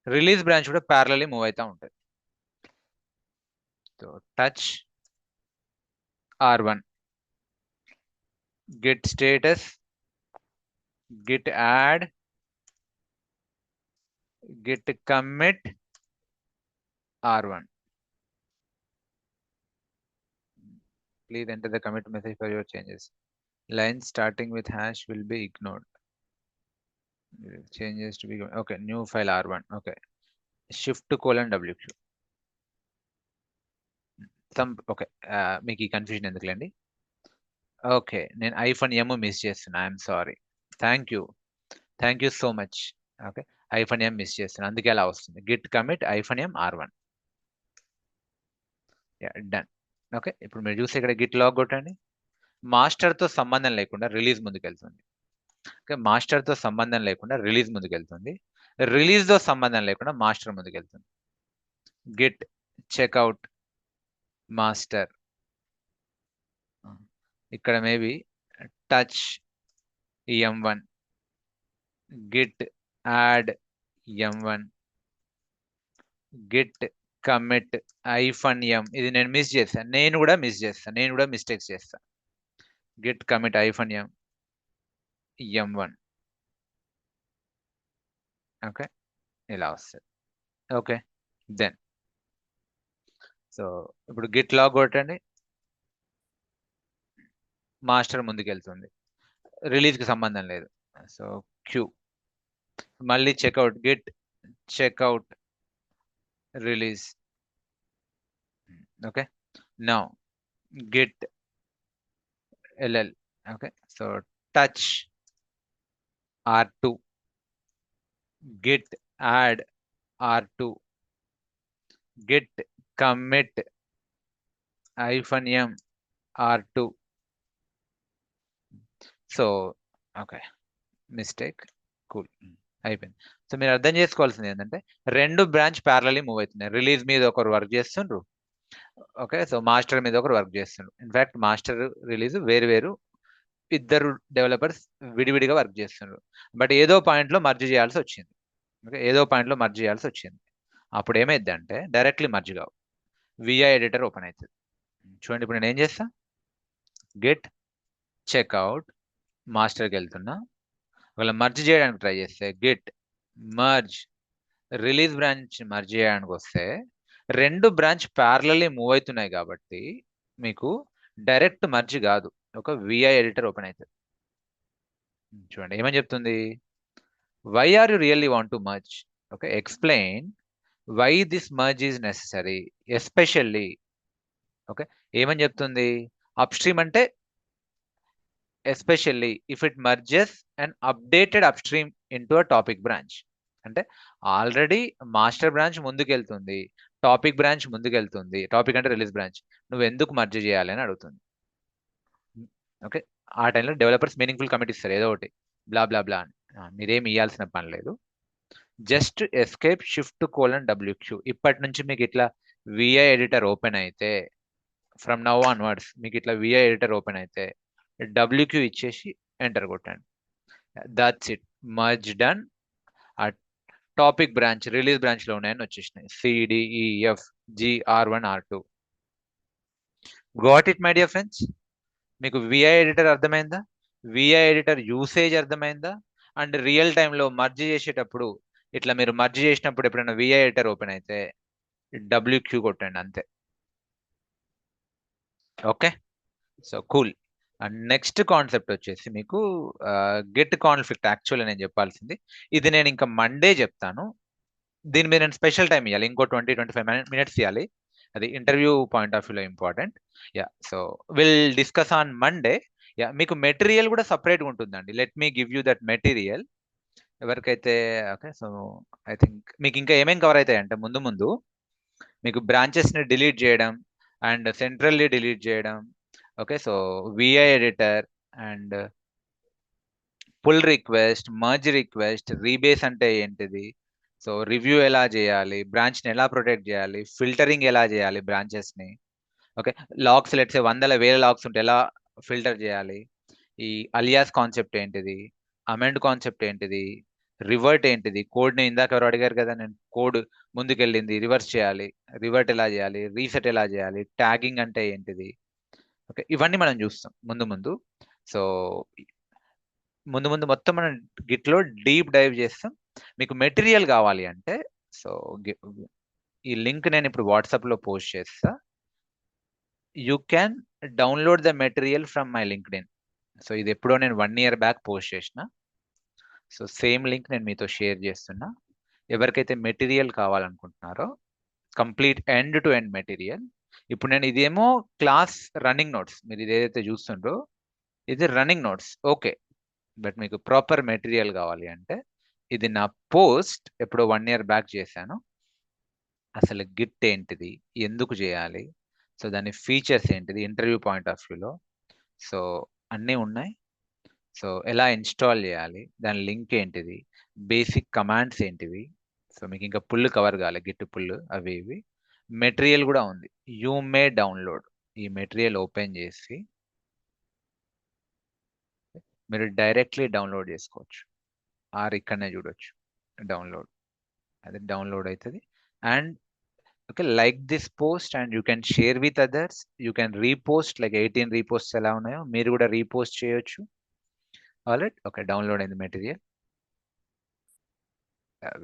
రిలీజ్ బ్రాంచ్ కూడా ప్యారలల్లీ మూవ్ అవుతూ ఉంటుంది. So touch R1, git status, git add, git commit R1. Please enter the commit message for your changes. Lines starting with hash will be ignored. Changes to be okay. New file R1. Okay. Shift:WQ. Okay. మీకు ఈ confusion ఎందుకులేండి. Okay, నేను -m miss చేస్తున్నా. I'm sorry. Thank you so much. Okay, -m miss చేస్తున్నా, అందుకే అలా వస్తుంది. Git commit -m R1. Done. Okay, ఇప్పుడు మీరు చూస్తే ఇక్కడ గిట్ లాగ్ కొట్టండి. మాస్టర్తో సంబంధం లేకుండా రిలీజ్ ముందుకెళ్తుంది. ఓకే, మాస్టర్తో సంబంధం లేకుండా రిలీజ్ ముందుకెళ్తుంది. రిలీజ్తో సంబంధం లేకుండా మాస్టర్ ముందుకెళ్తుంది. గిట్ చెక్అవుట్ మాస్టర్, ఇక్కడ maybe touch M1, Git add M1, Git commit -m. ఇది నేను మిస్ చేస్తాను, నేను కూడా మిస్టేక్స్ చేస్తాను. Git commit -m M1. Okay, ఇలా వస్తుంది. ఓకే, దెన్ సో ఇప్పుడు గిట్ లాగ్ కొట్టండి. మాస్టర్ ముందుకెళ్తుంది, రిలీజ్కి సంబంధం లేదు. సో క్యూ, మళ్ళీ checkout, git checkout release. Okay, now git ll. Okay, so touch R2, git add R2, git commit -m R2. So okay, mistake, cool, అయిపోయింది. సో మీరు అర్థం చేసుకోవాల్సింది ఏంటంటే 2 బ్రాంచ్ ప్యారలీ మూవ్ అవుతున్నాయి. రిలీజ్ మీద ఒకరు వర్క్ చేస్తుండ్రు, ఓకే. సో మాస్టర్ మీద ఒకరు వర్క్ చేస్తుండ్రు. ఇన్ఫాక్ట్ మాస్టర్ రిలీజ్ వేరు వేరు ఇద్దరు డెవలపర్స్ విడివిడిగా వర్క్ చేస్తున్నారు. బట్ ఏదో పాయింట్లో మర్జ్ చేయాల్సి వచ్చింది, ఓకే. ఏదో పాయింట్లో మర్జ్ చేయాల్సి వచ్చింది. అప్పుడు ఏమైంది అంటే డైరెక్ట్లీ మర్జ్ కావు, విఐ ఎడిటర్ ఓపెన్ అవుతుంది. చూడండి ఇప్పుడు నేను ఏం చేస్తా, గెట్ చెక్అవుట్ మాస్టర్కి వెళ్తున్నా. ఒకవేళ మర్జ్ చేయడానికి ట్రై చేస్తే get merge release branch merge చేయడానికి వస్తే 2 బ్రాంచ్ ప్యారలల్లీ మూవ్ అవుతున్నాయి కాబట్టి మీకు డైరెక్ట్ మర్జ్ కాదు, ఒక విఐ ఎడిటర్ ఓపెన్ అవుతుంది. చూడండి ఏమని చెప్తుంది, why are you really want to merge, okay. Explain why this merge is necessary especially, okay. ఏమని చెప్తుంది, అప్స్ట్రీమ్ అంటే especially if it merges and updated upstream into a topic branch. అంటే already master branch ముందుకెళ్తుంది, topic branch ముందుకెళ్తుంది, topic అంటే release branch, నువ్వు ఎందుకు merge చేయాలి అని అడుగుతుంది, ఓకే. ఆ టైంలో డెవలపర్స్ మీనింగ్ఫుల్ కమిట్ ఇస్తారు ఏదో ఒకటి బ్లా బ్లా బ్లా అని. మీరేం ఇవ్వాల్సిన పని లేదు, జస్ట్ ఎస్కేప్ షిఫ్ట్ :WQ. ఇప్పటి నుంచి మీకు ఇట్లా విఐ ఎడిటర్ ఓపెన్ అయితే ఫ్రమ్ నౌ ఆన్వర్డ్స్ మీకు ఇట్లా విఐ ఎడిటర్ ఓపెన్ అయితే WQ ఇచ్చేసి ఎంటర్ కొట్టండి. That's it, merge done. ఆ టాపిక్ బ్రాంచ్ రిలీజ్ బ్రాంచ్ లో ఉన్నాయని వచ్చేసినాయి, CDEF GR1 R2. Got it my dear friends. మీకు విఐ ఎడిటర్ అర్థమైందా, విఐ ఎడిటర్ యూసేజ్ అర్థమైందా, అండ్ రియల్ టైంలో మర్జ్ చేసేటప్పుడు ఇట్లా మీరు మర్జ్ చేసినప్పుడు ఎప్పుడైనా విఐ ఎడిటర్ ఓపెన్ అయితే WQ కొట్టండి అంతే, okay. So cool. And next concept వచ్చేసి మీకు గెట్ కాన్ఫ్లిక్ట్. యాక్చువల్లీ నేను చెప్పాల్సింది ఇది, నేను ఇంకా మండే చెప్తాను. దీని మీద నేను స్పెషల్ టైం ఇవ్వాలి, ఇంకో 20-25 మినిట్స్ ఇవ్వాలి. అది ఇంటర్వ్యూ పాయింట్ ఆఫ్ వ్యూలో important. So will discuss on Monday. మీకు మెటీరియల్ కూడా సపరేట్గా ఉంటుందండి. Let me give you that material. ఎవరికైతే ఓకే. సో ఐ థింక్ మీకు ఇంకా ఏమేమి కవర్ అవుతాయి అంటే ముందు ముందు మీకు బ్రాంచెస్ని డిలీట్ చేయడం అండ్ సెంట్రల్లీ డిలీట్ చేయడం, okay. So V I editor and pull request, merge request, rebase అంటే ఏంటిది, సో రివ్యూ ఎలా చేయాలి, బ్రాంచ్ని ఎలా ప్రొటెక్ట్ చేయాలి, ఫిల్టరింగ్ ఎలా చేయాలి బ్రాంచెస్ని, ఓకే. లాగ్స్ లెట్సే వేల లాగ్స్ ఉంటే ఎలా ఫిల్టర్ చేయాలి, ఈ అలియాస్ కాన్సెప్ట్ ఏంటిది, అమెండ్ కాన్సెప్ట్ ఏంటిది, రివర్ట్ ఏంటిది, కోడ్ని ఇందాక ఎవరు అడిగారు కదా, నేను కోడ్ ముందుకెళ్ళింది రివర్స్ చేయాలి, రివర్ట్ ఎలా చేయాలి, రీసెట్ ఎలా చేయాలి, ట్యాగింగ్ అంటే ఏంటిది, ఓకే. ఇవన్నీ మనం చూస్తాం ముందు ముందు. సో ముందు ముందు మొత్తం మనం గిట్లో డీప్ డైవ్ చేస్తాం. మీకు మెటీరియల్ కావాలి అంటే సో ఈ లింక్ నేను ఇప్పుడు వాట్సాప్లో పోస్ట్ చేస్తా. You can download the material from my LinkedIn. So ఇది ఎప్పుడో నేను 1 year బ్యాక్ పోస్ట్ చేసిన. సో సేమ్ లింక్ నేను మీతో షేర్ చేస్తున్నా. ఎవరికైతే మెటీరియల్ కావాలనుకుంటున్నారో complete end to end material. ఇప్పుడు నేను ఇదేమో క్లాస్ రన్నింగ్ నోట్స్, మీరు ఇదేదైతే చూస్తుండ్రో ఇది రన్నింగ్ నోట్స్, ఓకే. బట్ మీకు ప్రాపర్ మెటీరియల్ కావాలి అంటే ఇది నా పోస్ట్ ఎప్పుడో 1 year బ్యాక్ చేశాను. అసలు గిట్ ఏంటిది, ఎందుకు చేయాలి, సో దాని ఫీచర్స్ ఏంటిది ఇంటర్వ్యూ పాయింట్ ఆఫ్ వ్యూలో, సో అన్నీ ఉన్నాయి. సో ఎలా ఇన్స్టాల్ చేయాలి, దాని లింక్ ఏంటిది, బేసిక్ కమాండ్స్ ఏంటివి, సో మీకు ఇంకా పుల్ కవర్ కావాలి, గిట్ పుల్ అవి ఇవి. మెటీరియల్ కూడా ఉంది, యూ మే డౌన్లోడ్. ఈ మెటీరియల్ ఓపెన్ చేసి మీరు డైరెక్ట్లీ డౌన్లోడ్ చేసుకోవచ్చు, ఆర్ ఇక్కడనే చూడొచ్చు డౌన్లోడ్, అది డౌన్లోడ్ అవుతుంది. And okay, like this post and you can share with others. You can repost, like 18 reposts ఎలా ఉన్నాయో మీరు కూడా రీపోస్ట్ చేయొచ్చు. Alright, okay. డౌన్లోడ్ అయింది మెటీరియల్.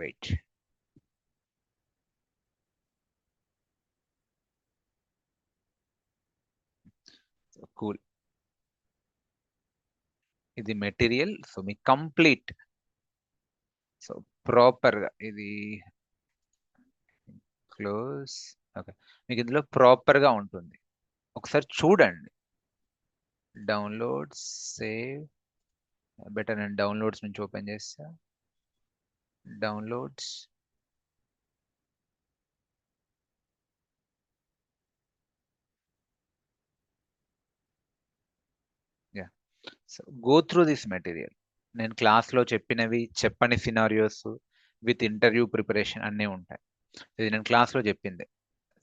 Wait, cool. ఇది మెటీరియల్. సో మీ కంప్లీట్, సో ప్రాపర్గా ఇది క్లోజ్, ఓకే. మీకు ఇందులో ప్రాపర్గా ఉంటుంది, ఒకసారి చూడండి. డౌన్లోడ్స్, సేవ్, బెటర్ నేను డౌన్లోడ్స్ నుంచి ఓపెన్ చేస్తా. Downloads, yeah. So go through this material. నేను క్లాస్లో చెప్పినవి, చెప్పని సినారియోస్ విత్ ఇంటర్వ్యూ ప్రిపరేషన్ అన్నీ ఉంటాయి. ఇది నేను క్లాస్లో చెప్పింది.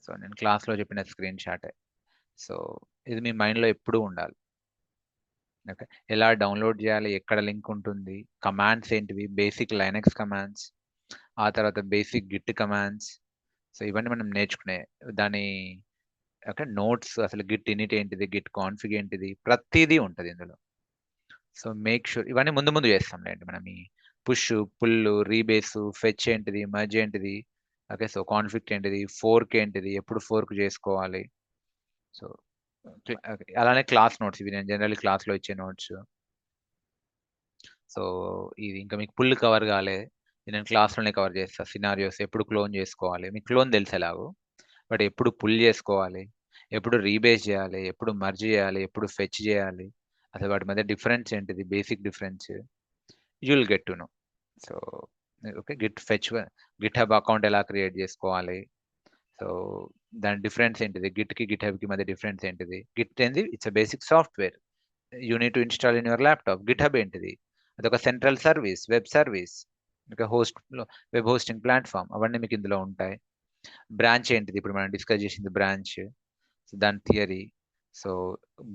సో నేను క్లాస్లో చెప్పిన స్క్రీన్ షాటే. సో ఇది మీ మైండ్లో ఎప్పుడూ ఉండాలి. ఓకే, ఎలా డౌన్లోడ్ చేయాలి, ఎక్కడ లింక్ ఉంటుంది, కమాండ్స్ ఏంటివి, బేసిక్ లైనక్స్ కమాండ్స్, ఆ తర్వాత బేసిక్ గిట్ కమాండ్స్. సో ఇవన్నీ మనం నేర్చుకునే దాని ఓకే నోట్స్, అసలు గిట్ ఇనిట్ ఏంటిది, గిట్ కాన్ఫిగ్ ఏంటిది, ప్రతిదీ ఉంటుంది ఇందులో. సో మేక్ షూర్ ఇవన్నీ ముందు ముందు చేస్తాం లేండి. మనం ఈ పుష్, పుల్, రీబేస్, ఫెచ్ ఏంటిది, మర్జ్ ఏంటిది, ఓకే సో కాన్ఫిగ్ ఏంటిది, ఫోర్క్ ఏంటిది, ఎప్పుడు ఫోర్క్ చేసుకోవాలి. సో అలానే క్లాస్ నోట్స్, ఇవి నేను జనరల్లీ క్లాస్లో ఇచ్చే నోట్స్. సో ఇది ఇంకా మీకు పుల్ కవర్ కాలే, ఇది నేను క్లాస్లోనే కవర్ చేస్తాను. సినారియోస్ ఎప్పుడు క్లోన్ చేసుకోవాలి, మీకు క్లోన్ తెలిసి ఎలాగో, బట్ ఎప్పుడు పుల్ చేసుకోవాలి, ఎప్పుడు రీబేస్ చేయాలి, ఎప్పుడు మర్జ్ చేయాలి, ఎప్పుడు ఫెచ్ చేయాలి, అసలు వాటి మధ్య డిఫరెన్స్ ఏంటిది, basic difference you will get to know. So okay, Git hub account ఎలా క్రియేట్ చేసుకోవాలి, సో దాని డిఫరెన్స్ ఏంటిది, గిట్కి గిట్ హబ్కి మధ్య డిఫరెన్స్ ఏంటిది. గిట్ ఏంది, it's a basic software you need to install in your laptop. Git hub ఏంటిది, అదొక central service, web service, ఇంకా వెబ్ హోస్టింగ్ ప్లాట్ఫామ్, అవన్నీ మీకు ఇందులో ఉంటాయి. బ్రాంచ్ ఏంటిది, ఇప్పుడు మనం డిస్కస్ చేసింది బ్రాంచ్, దాని థియరీ. సో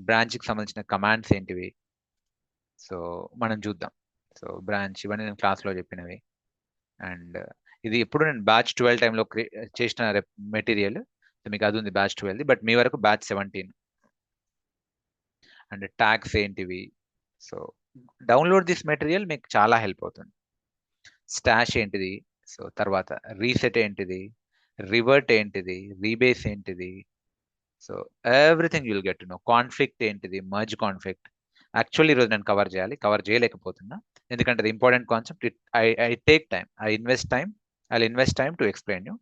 బ్రాంచ్కి సంబంధించిన కమాండ్స్ ఏంటివి, సో మనం చూద్దాం. సో బ్రాంచ్ ఇవన్నీ నేను క్లాస్లో చెప్పినవి. అండ్ ఇది ఎప్పుడు నేను బ్యాచ్ 12 టైంలో చేసిన మెటీరియల్. సో మీకు అది ఉంది బ్యాచ్ 12, బట్ మీ వరకు బ్యాచ్ 17. అండ్ ట్యాగ్స్ ఏంటివి, సో డౌన్లోడ్ దిస్ మెటీరియల్ మీకు చాలా హెల్ప్ అవుతుంది. స్టాష్ ఏంటిది, సో తర్వాత రీసెట్ ఏంటిది, రివర్ట్ ఏంటిది, రీబేస్ ఏంటిది, so everything you'll get to know. Conflict ఏంటిది, మర్జ్ కాన్ఫ్లిక్ట్. యాక్చువల్లీ ఈరోజు నేను కవర్ చేయలేకపోతున్నా, ఎందుకంటే అది important concept. I take time, I invest time to explain you.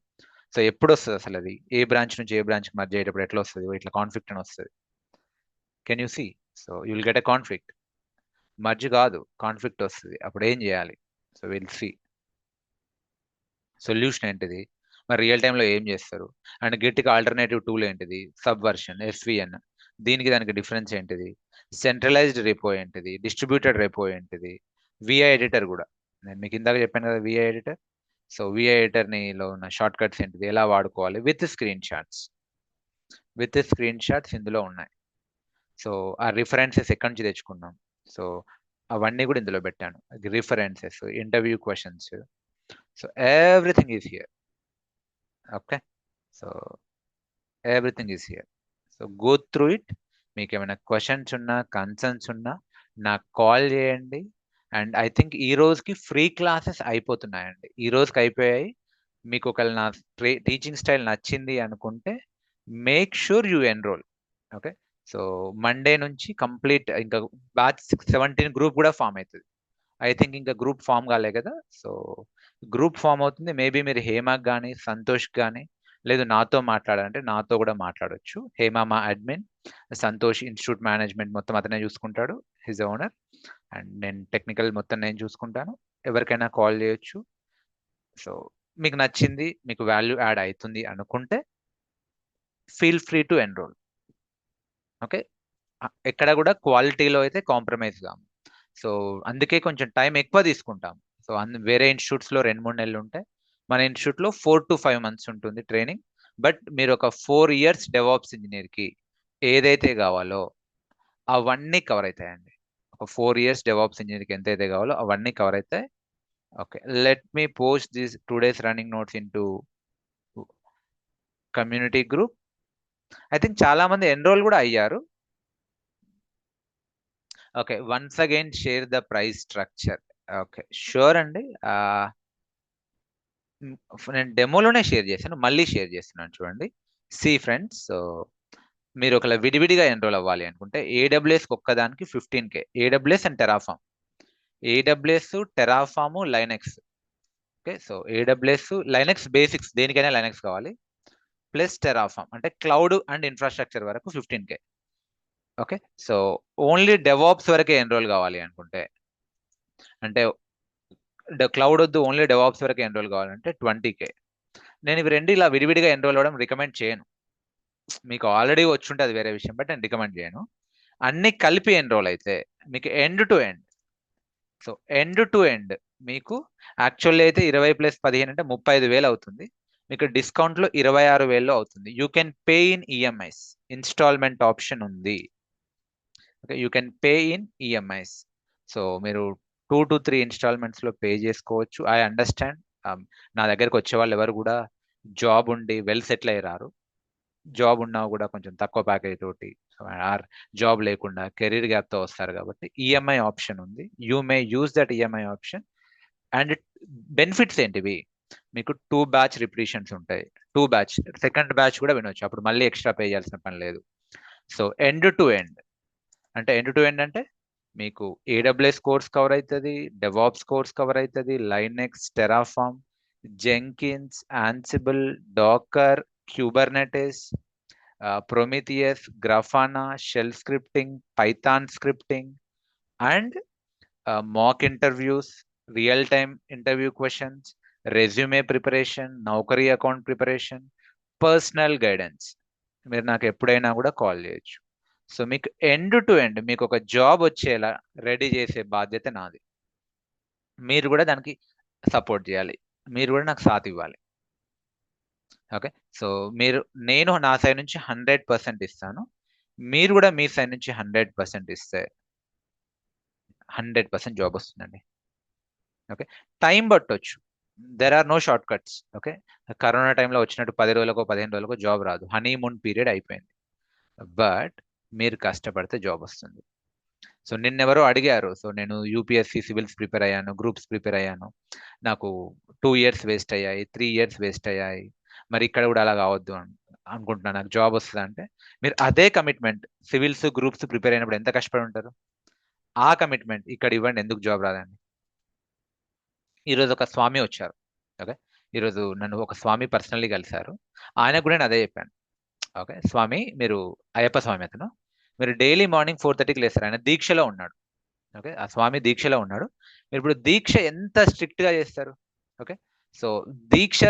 So ఎప్పుడు వస్తుంది అసలు అది, ఏ బ్రాంచ్ నుంచి ఏ బ్రాంచ్కి మర్జ్ అయ్యేటప్పుడు ఎట్లా వస్తుంది, ఇట్లా కాన్ఫ్లిక్ట్ అని వస్తుంది. Can you see, so you'll get a conflict. Merge కాదు, కాన్ఫ్లిక్ట్ వస్తుంది, అప్పుడు ఏం చేయాలి, సో విల్ సీ. సొల్యూషన్ ఏంటిది, మరి రియల్ టైంలో ఏం చేస్తారు, అండ్ గిట్కి ఆల్టర్నేటివ్ టూల్ ఏంటిది, సబ్వర్షన్, ఎస్విఎన్, దీనికి దానికి డిఫరెన్స్ ఏంటిది, సెంట్రలైజ్డ్ రెపో ఏంటిది, డిస్ట్రిబ్యూటెడ్ రెపో ఏంటిది, విఐ ఎడిటర్ కూడా నేను మీకు ఇందాక చెప్పాను కదా విఐ ఎడిటర్. సో విఐ ఎడిటర్లో ఉన్న షార్ట్ కట్స్ ఏంటిది, ఎలా వాడుకోవాలి, విత్ స్క్రీన్ షాట్స్ ఇందులో ఉన్నాయి. సో ఆ రిఫరెన్సెస్ ఎక్కడి నుంచి తెచ్చుకున్నాం, సో అవన్నీ కూడా ఇందులో పెట్టాను. References, interview questions, so everything is here. Okay, so everything is here. So go through it. మీకు ఏమైనా క్వశ్చన్స్ ఉన్నా, కన్సర్న్స్ ఉన్నా నాకు కాల్ చేయండి. అండ్ ఐ థింక్ ఈ రోజుకి ఫ్రీ క్లాసెస్ అయిపోతున్నాయండి, ఈ రోజుకి అయిపోయాయి. మీకు ఒకవేళ నా టీచింగ్ స్టైల్ నచ్చింది అనుకుంటే make sure you enrol. Okay, so Monday నుంచి కంప్లీట్, ఇంకా బ్యాచ్ 17 గ్రూప్ కూడా ఫామ్ అవుతుంది. ఐ థింక్ ఇంకా గ్రూప్ ఫామ్ కాలే కదా, సో గ్రూప్ ఫామ్ అవుతుంది. మేబీ మీరు హేమాకి కానీ సంతోష్ కానీ, లేదు నాతో మాట్లాడాలంటే నాతో కూడా మాట్లాడొచ్చు. హేమ మా అడ్మిన్, సంతోష్ ఇన్స్టిట్యూట్ మేనేజ్మెంట్ మొత్తం అతనే చూసుకుంటాడు, హిజ్ ఓనర్. అండ్ నేను టెక్నికల్ మొత్తం నేను చూసుకుంటాను. ఎవరికైనా కాల్ చేయొచ్చు. సో మీకు నచ్చింది, మీకు వాల్యూ యాడ్ అవుతుంది అనుకుంటే feel free to enrol. Okay, ఎక్కడ కూడా క్వాలిటీలో అయితే కాంప్రమైజ్ కాము. సో అందుకే కొంచెం టైం ఎక్కువ తీసుకుంటాం. సో వేరే ఇన్స్టిట్యూట్స్లో 2-3 నెలలు ఉంటాయి, మన ఇన్స్టిట్యూట్లో 4 to 5 months ఉంటుంది ట్రైనింగ్. బట్ మీరు ఒక 4 years డెవాప్స్ ఇంజనీర్కి ఏదైతే కావాలో అవన్నీ కవర్ అవుతాయండి. ఒక 4 years డెవాప్స్ ఇంజనీర్కి ఎంతైతే కావాలో అవన్నీ కవర్ అవుతాయి. Okay, let me post this today's running notes in to community group. I think చాలా మంది ఎన్రోల్ కూడా అయ్యారు. Okay, once again share the price structure. Okay sure అండి, నేను డెమోలోనే షేర్ చేశాను, మళ్ళీ షేర్ చేస్తున్నాను చూడండి. సి ఫ్రెండ్స్, సో మీరు ఒకవేళ విడివిడిగా ఎన్రోల్ అవ్వాలి అనుకుంటే ఏడబ్ల్యూఎస్కి ఒక్కదానికి 15K, AWS and Terraform, AWS, Terraform, Linux. Okay, so AWS, Linux basics, దేనికైనా లైనెక్స్ కావాలి, ప్లస్ టెరాఫామ్ అంటే క్లౌడ్ అండ్ ఇన్ఫ్రాస్ట్రక్చర్ వరకు 15K. Okay, so only DevOps వరకే ఎన్రోల్ కావాలి అనుకుంటే, అంటే క్లౌడ్ వద్దు, ఓన్లీ డెవాప్స్ వరకు ఎన్రోల్ కావాలంటే 20K. నేను ఇవి రెండు ఇలా విడివిడిగా ఎన్రోల్ అవ్వడం రికమెండ్ చేయను. మీకు ఆల్రెడీ వచ్చుంటే అది వేరే విషయం, బట్ నేను రికమెండ్ చేయను. అన్ని కలిపి ఎన్రోల్ అయితే మీకు end to end so end to end మీకు యాక్చువల్లీ అయితే 20+15 అంటే 35,000 అవుతుంది. మీకు డిస్కౌంట్లో 26,000 అవుతుంది. You can pay in EMIs, installment option ఉంది. Okay, you can pay in EMIs. So మీరు 2 to 3 ఇన్స్టాల్మెంట్స్లో పే చేసుకోవచ్చు. I understand. నా దగ్గరకు వచ్చే వాళ్ళు ఎవరు కూడా జాబ్ ఉండి వెల్ సెటిల్ అయ్యారు. జాబ్ ఉన్నా కూడా కొంచెం తక్కువ ప్యాకేజ్ తోటి ఆర్ జాబ్ లేకుండా కెరీర్ గ్యాప్తో వస్తారు కాబట్టి ఈఎంఐ ఆప్షన్ ఉంది. You may use that EMI option. And benefits ఏంటివి? మీకు 2 బ్యాచ్ రిపిటీషన్స్ ఉంటాయి. 2 బ్యాచ్, సెకండ్ బ్యాచ్ కూడా వినొచ్చు. అప్పుడు మళ్ళీ ఎక్స్ట్రా పే చేయాల్సిన పని లేదు. సో ఎండ్ టు ఎండ్ అంటే మీకు AWS కోర్స్ కవర్ అవుతుంది, డెవాప్స్ కోర్స్ కవర్ అవుతుంది, Linux, Terraform, Jenkins, Ansible, Docker, Kubernetes, Prometheus, Grafana, shell scripting, Python scripting, and mock interviews, real-time interview questions, resume preparation, Naukri account preparation, personal guidance. మీరు నాకు ఎప్పుడైనా కూడా call చేయొచ్చు. So మీకు end to end మీకు ఒక job వచ్చేలా ready చేసే బాధ్యత నాది. మీరు కూడా దానికి సపోర్ట్ చేయాలి, మీరు కూడా నాకు సాథ్ ఇవ్వాలి. ఓకే, సో నేను నా సైడ్ నుంచి 100% ఇస్తాను, మీరు కూడా మీ సైడ్ నుంచి 100% ఇస్తే 100% జాబ్ వస్తుందండి. ఓకే, టైం పట్టొచ్చు, there are no short cuts. Okay, corona టైంలో వచ్చినట్టు 10 రోజులకో 15 రోజులకో జాబ్ రాదు. హనీమూన్ పీరియడ్ అయిపోయింది. బట్ మీరు కష్టపడితే జాబ్ వస్తుంది. సో నిన్నెవరో అడిగారు, సో నేను యూపీఎస్సి సివిల్స్ ప్రిపేర్ అయ్యాను, గ్రూప్స్ ప్రిపేర్ అయ్యాను, నాకు 2 years వేస్ట్ అయ్యాయి, 3 years వేస్ట్ అయ్యాయి, మరి ఇక్కడ కూడా అలా కావద్దు అనుకుంటున్నాను, నాకు జాబ్ వస్తుంది అంటే మీరు అదే కమిట్మెంట్ సివిల్స్ గ్రూప్స్ ప్రిపేర్ అయినప్పుడు ఎంత కష్టపడి ఉంటారు, ఆ కమిట్మెంట్ ఇక్కడ ఇవ్వండి, ఎందుకు జాబ్ రాదండి. ఈరోజు ఒక స్వామి వచ్చారు. ఓకే, ఈరోజు నన్ను ఒక స్వామి పర్సనల్లీ కలిశారు. ఆయనకు కూడా నేను అదే చెప్పాను. ఓకే, స్వామి మీరు అయ్యప్ప స్వామి అతను, మీరు డైలీ మార్నింగ్ 4:30కి లేస్తారు. ఆయన దీక్షలో ఉన్నాడు. ఓకే, ఆ స్వామి దీక్షలో ఉన్నాడు. మీరు ఇప్పుడు దీక్ష ఎంత స్ట్రిక్ట్గా చేస్తారు? ఓకే, సో దీక్ష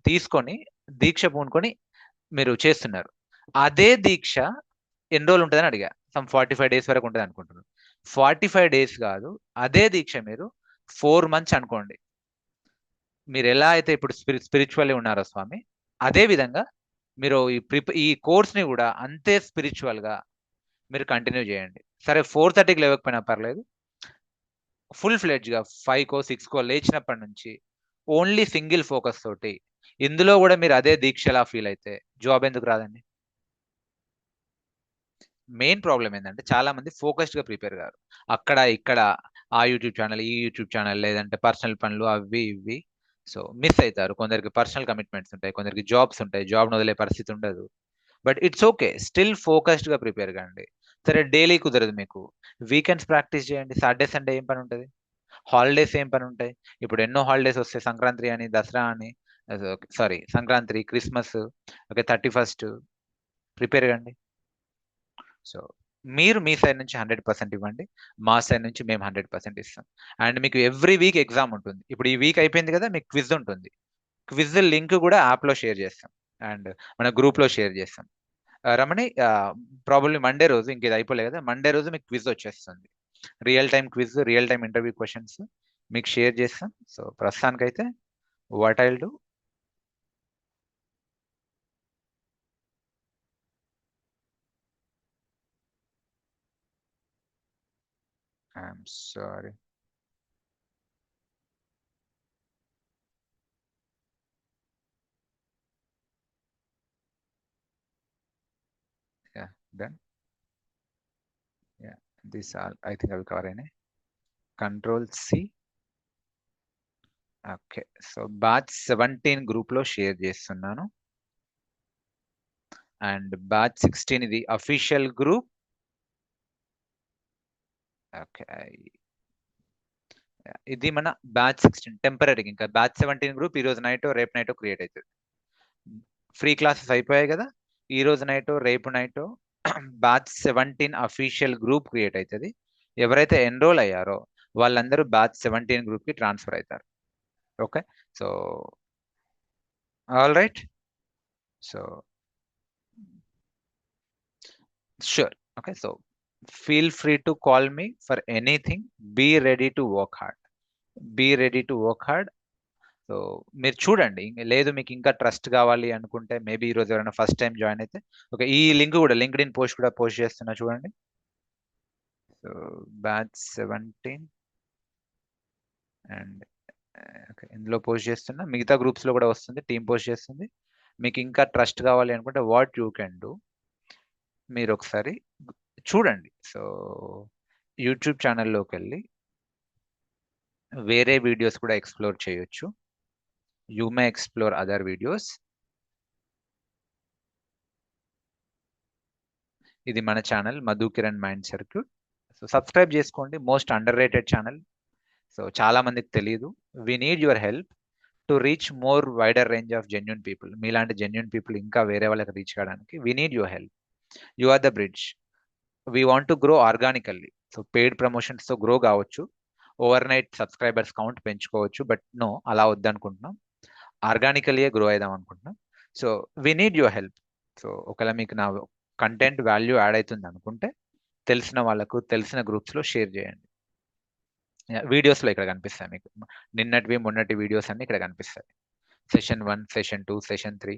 తీసుకొని దీక్ష పూనుకొని మీరు చేస్తున్నారు. అదే దీక్ష ఎన్ని రోజులు ఉంటుందని అడిగా. సమ్ 45 days వరకు ఉంటుంది అనుకుంటున్నాను. 45 days కాదు, అదే దీక్ష మీరు 4 months అనుకోండి. మీరు ఎలా అయితే ఇప్పుడు స్పిరిచువల్లీ ఉన్నారో స్వామి, అదే విధంగా మీరు ఈ కోర్స్ని కూడా అంతే స్పిరిచువల్గా మీరు కంటిన్యూ చేయండి. సరే 4:30కి లేవకపోయినా పర్లేదు, ఫుల్ ఫ్లెడ్జ్గా 5కో 6కో లేచినప్పటి నుంచి ఓన్లీ సింగిల్ ఫోకస్ తోటి ఇందులో కూడా మీరు అదే దీక్షలా ఫీల్ అయితే జాబ్ ఎందుకు రాదండి? మెయిన్ ప్రాబ్లం ఏంటంటే చాలా మంది ఫోకస్డ్గా ప్రిపేర్ కారు. అక్కడ ఇక్కడ ఆ యూట్యూబ్ ఛానల్, ఈ యూట్యూబ్ ఛానల్, లేదంటే పర్సనల్ పనులు అవి ఇవి, సో మిస్ అవుతారు. కొందరికి పర్సనల్ కమిట్మెంట్స్ ఉంటాయి, కొందరికి జాబ్స్ ఉంటాయి, జాబ్ను వదిలే పరిస్థితి ఉండదు. బట్ ఇట్స్ ఓకే, స్టిల్ ఫోకస్డ్గా ప్రిపేర్ కండి. సరే డైలీ కుదరదు మీకు, వీకెండ్స్ ప్రాక్టీస్ చేయండి. సాటర్డే సండే ఏం పని ఉంటుంది? హాలిడేస్ ఏం పని ఉంటాయి? ఇప్పుడు ఎన్నో హాలిడేస్ వస్తాయి, సంక్రాంతి అని, దసరా అని, sorry Sankranti, Christmas, okay 31st, prepare కండి. సో మీరు మీ సైడ్ నుంచి 100% ఇవ్వండి, మా సైడ్ నుంచి మేము 100% ఇస్తాం. అండ్ మీకు ఎవ్రీ వీక్ ఎగ్జామ్ ఉంటుంది. ఇప్పుడు ఈ వీక్ అయిపోయింది కదా, మీకు క్విజ్ ఉంటుంది. క్విజ్ లింక్ కూడా యాప్లో షేర్ చేస్తాం అండ్ మన గ్రూప్లో షేర్ చేస్తాం. రమణి, ప్రాబబ్లీ మండే రోజు, ఇంకేది అయిపోలేదు కదా, మండే రోజు మీకు క్విజ్ వచ్చేస్తుంది. Real time quiz, real time interview questions మీకు షేర్ చేస్తాం. సో ప్రస్తుతానికైతే what I will do, I'm sorry, done. Yeah, these all I think I will cover in Control C. Okay, so batch 17 గ్రూప్లో share చేస్తున్నాను and batch 16 ఇది official group. Okay, ఇది మన batch 16 temporary. ఇంకా batch 17 group ఈ రోజు night రేపు night create అవుతుంది. ఫ్రీ క్లాసెస్ అయిపోయాయి కదా, ఈ రోజు నైట్ రేపు night batch 17 official group create అవుతుంది. ఎవరైతే ఎన్రోల్ అయ్యారో వాళ్ళందరూ బ్యాచ్ 17 గ్రూప్కి ట్రాన్స్ఫర్ అవుతారు. Okay, so all right, so sure. Okay, so feel free to call me for anything. Be ready to work hard. Be ready to work hard. So మీరు చూడండి, లేదు మీకు ఇంకా ట్రస్ట్ కావాలి అనుకుంటే, మేబీ ఈరోజు ఎవరైనా ఫస్ట్ టైం జాయిన్ అయితే, ఓకే, ఈ లింక్ కూడా లింక్డ్ఇన్ పోస్ట్ కూడా పోస్ట్ చేస్తున్నా చూడండి. సో బ్యాచ్ 17 అండ్ ఇందులో పోస్ట్ చేస్తున్నా, మిగతా గ్రూప్స్లో కూడా వస్తుంది, టీం పోస్ట్ చేస్తుంది. మీకు ఇంకా ట్రస్ట్ కావాలి అనుకుంటే వాట్ యూ కెన్ డూ, మీరు ఒకసారి చూడండి. సో యూట్యూబ్ ఛానల్లోకి వెళ్ళి వేరే వీడియోస్ కూడా ఎక్స్ప్లోర్ చేయొచ్చు. You may explore other videos. ఇది మన channel Madhu Kiran mind circuit. So subscribe చేసుకోండి. Most underrated channel. So చాలా మందికి తెలియదు. We need your help to reach more wider range of genuine people. మీలాంటి జెన్యున్ పీపుల్ ఇంకా వేరే వాళ్ళకి రీచ్ కావడానికి we need your help. You are the bridge. We want to grow organically. So paid ప్రమోషన్స్తో grow కావచ్చు, overnight subscribers count పెంచుకోవచ్చు, but no, అలా వద్దనుకుంటున్నాం. ఆర్గానికల్లీయే గ్రో అయిదాం అనుకుంటున్నాం. So we need your help. So ఒకవేళ మీకు నా కంటెంట్ వాల్యూ యాడ్ అవుతుంది అనుకుంటే తెలిసిన వాళ్ళకు, తెలిసిన గ్రూప్స్లో షేర్ చేయండి. వీడియోస్లో ఇక్కడ కనిపిస్తాయి మీకు, నిన్నటివి మొన్నటి వీడియోస్ అన్ని ఇక్కడ కనిపిస్తాయి. Session 1, session 2, session 3,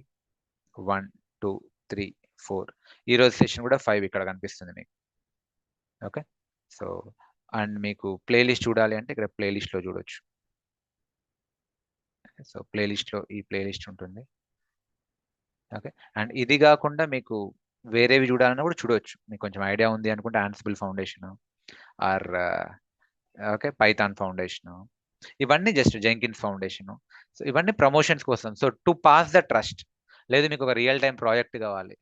1, 2, 3, 4. ఈరోజు సెషన్ కూడా 5 ఇక్కడ కనిపిస్తుంది మీకు. ఓకే, సో అండ్ మీకు ప్లేలిస్ట్ చూడాలి అంటే ఇక్కడ ప్లేలిస్ట్లో చూడొచ్చు. సో ప్లేలిస్ట్లో ఈ ప్లేలిస్ట్ ఉంటుంది. ఓకే, అండ్ ఇది కాకుండా మీకు వేరేవి చూడాలన్నా కూడా చూడవచ్చు. మీకు కొంచెం ఐడియా ఉంది అనుకుంటే Ansible foundation or okay Python foundation, ఇవన్నీ జస్ట్ జెంకిన్స్ ఫౌండేషన్. సో ఇవన్నీ ప్రమోషన్స్ కోసం. So to pass the trust. లేదు మీకు ఒక రియల్ టైం ప్రాజెక్ట్ కావాలి,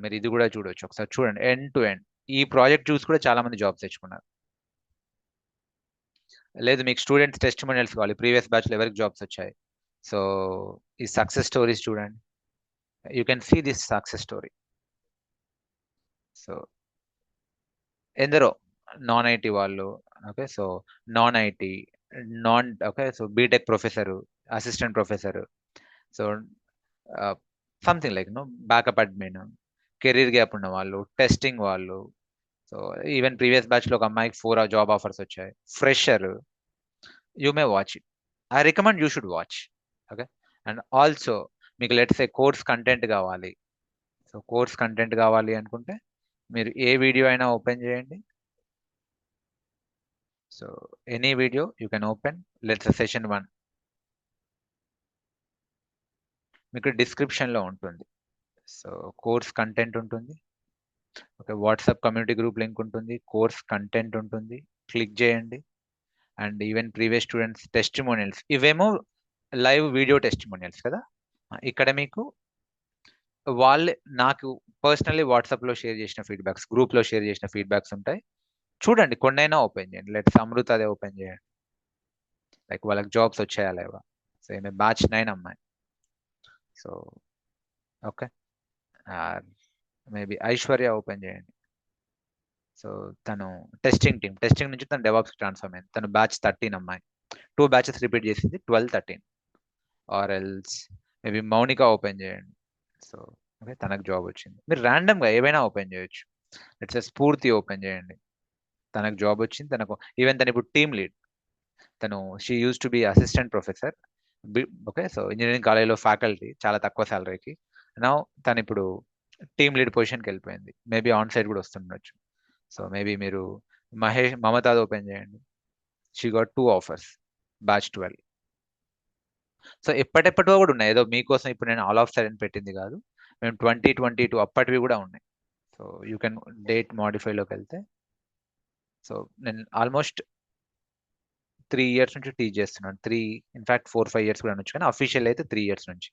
మీరు ఇది కూడా చూడవచ్చు. ఒకసారి చూడండి, ఎండ్ టు ఎండ్. ఈ ప్రాజెక్ట్ చూసి కూడా చాలా మంది జాబ్స్ తెచ్చుకున్నారు. లేదు మీకు స్టూడెంట్స్ టెస్టిమోనియల్స్ కావాలి, ప్రీవియస్ బ్యాచ్లో ఎవరికి జాబ్స్ వచ్చాయి. సో ఈ సక్సెస్ స్టోరీస్ చూడండి. You can see this success story. So ఎందరో నాన్ ఐటీ వాళ్ళు, okay, so non IT, okay, so BTech professor, assistant professor, so something like backup admin, career gap ఉన్న వాళ్ళు, testing వాళ్ళు. So even previous బ్యాచ్లో ఒక అమ్మాయికి 4 job offers వచ్చాయి. Fresher. You may watch it. I recommend you should watch. Okay, and also మీకు let's A course content కావాలి. So course content కావాలి అనుకుంటే మీరు ఏ వీడియో అయినా ఓపెన్ చేయండి. So any video you can open. Let's session 1 మీకు డిస్క్రిప్షన్లో ఉంటుంది. సో కోర్స్ కంటెంట్ ఉంటుంది. Okay, WhatsApp community group link ఉంటుంది, కోర్స్ కంటెంట్ ఉంటుంది, క్లిక్ చేయండి. And even previous students testimonials, ఇవేమో లైవ్ వీడియో టెస్టిమోనియల్స్ కదా. ఇక్కడ మీకు వాళ్ళే నాకు పర్సనల్లీ వాట్సాప్లో షేర్ చేసిన ఫీడ్బ్యాక్స్, గ్రూప్లో షేర్ చేసిన ఫీడ్బ్యాక్స్ ఉంటాయి. చూడండి, కొన్నైనా ఓపెన్ చేయండి. లెట్స్ అమృత అదే ఓపెన్ చేయండి. లైక్ వాళ్ళకి జాబ్స్ వచ్చాయా లేవా. సో ఈమె బ్యాచ్ 9 అమ్మాయి. So okay, maybe Aishwarya open చేయండి. సో తను టెస్టింగ్ నుంచి తను డెవాప్స్ ట్రాన్స్ఫార్మ్ అయింది. తను బ్యాచ్ 13 అమ్మాయి. 2 బ్యాచెస్ రిపీట్ చేసింది, 12, 13. Or else maybe Mounika open చేయండి. సో ఓకే, తనకు జాబ్ వచ్చింది. మీరు ర్యాండమ్గా ఏవైనా ఓపెన్ చేయొచ్చు. లెట్స్ స్ఫూర్తి ఓపెన్ చేయండి. తనకు జాబ్ వచ్చింది. తనకు ఈవెన్ తను ఇప్పుడు టీమ్ లీడ్. తను she use to be assistant professor. Okay, so engineering కాలేజ్లో ఫ్యాకల్టీ, చాలా తక్కువ శాలరీకి. నా తను ఇప్పుడు టీమ్ లీడ్ పొజిషన్కి వెళ్ళిపోయింది. మేబీ ఆన్ సైడ్ కూడా వస్తుండొచ్చు. సో మేబీ మీరు మమతాది ఓపెన్ చేయండి. She got 2 offers, batch 12. So ఎప్పటివో కూడా ఉన్నాయి. ఏదో మీకోసం ఇప్పుడు నేను ఆల్ ఆఫ్ సడన్ పెట్టింది కాదు. మేము 2022 అప్పటివి కూడా ఉన్నాయి. సో యూ కెన్ డేట్ మాడిఫైలోకి వెళ్తే. సో నేను ఆల్మోస్ట్ 3 ఇయర్స్ నుంచి టీచ్ చేస్తున్నాను. 4, 5 ఇయర్స్ కూడా అనొచ్చు, కానీ అఫీషియల్ అయితే 3 ఇయర్స్ నుంచి.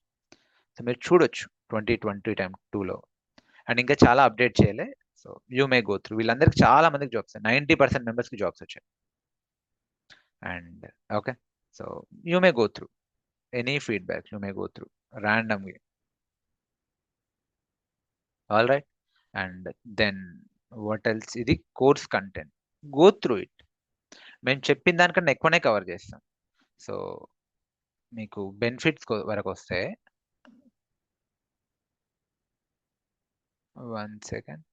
సో మీరు చూడొచ్చు 2022లో. అండ్ ఇంకా చాలా అప్డేట్ చేయలే. So you may go through. వీళ్ళందరికీ చాలా మందికి జాబ్స్, 90% మెంబర్స్కి జాబ్స్ వచ్చాయి. And okay, so you may go through any feedback, you may go through ర్యాండమ్గా. All right, and then what else. ఇది course content. Go through it. మేము చెప్పిన దానికన్నా ఎక్కువనే కవర్ చేస్తాం. సో మీకు బెనిఫిట్స్ వరకు వస్తే, 1 సెకండ్.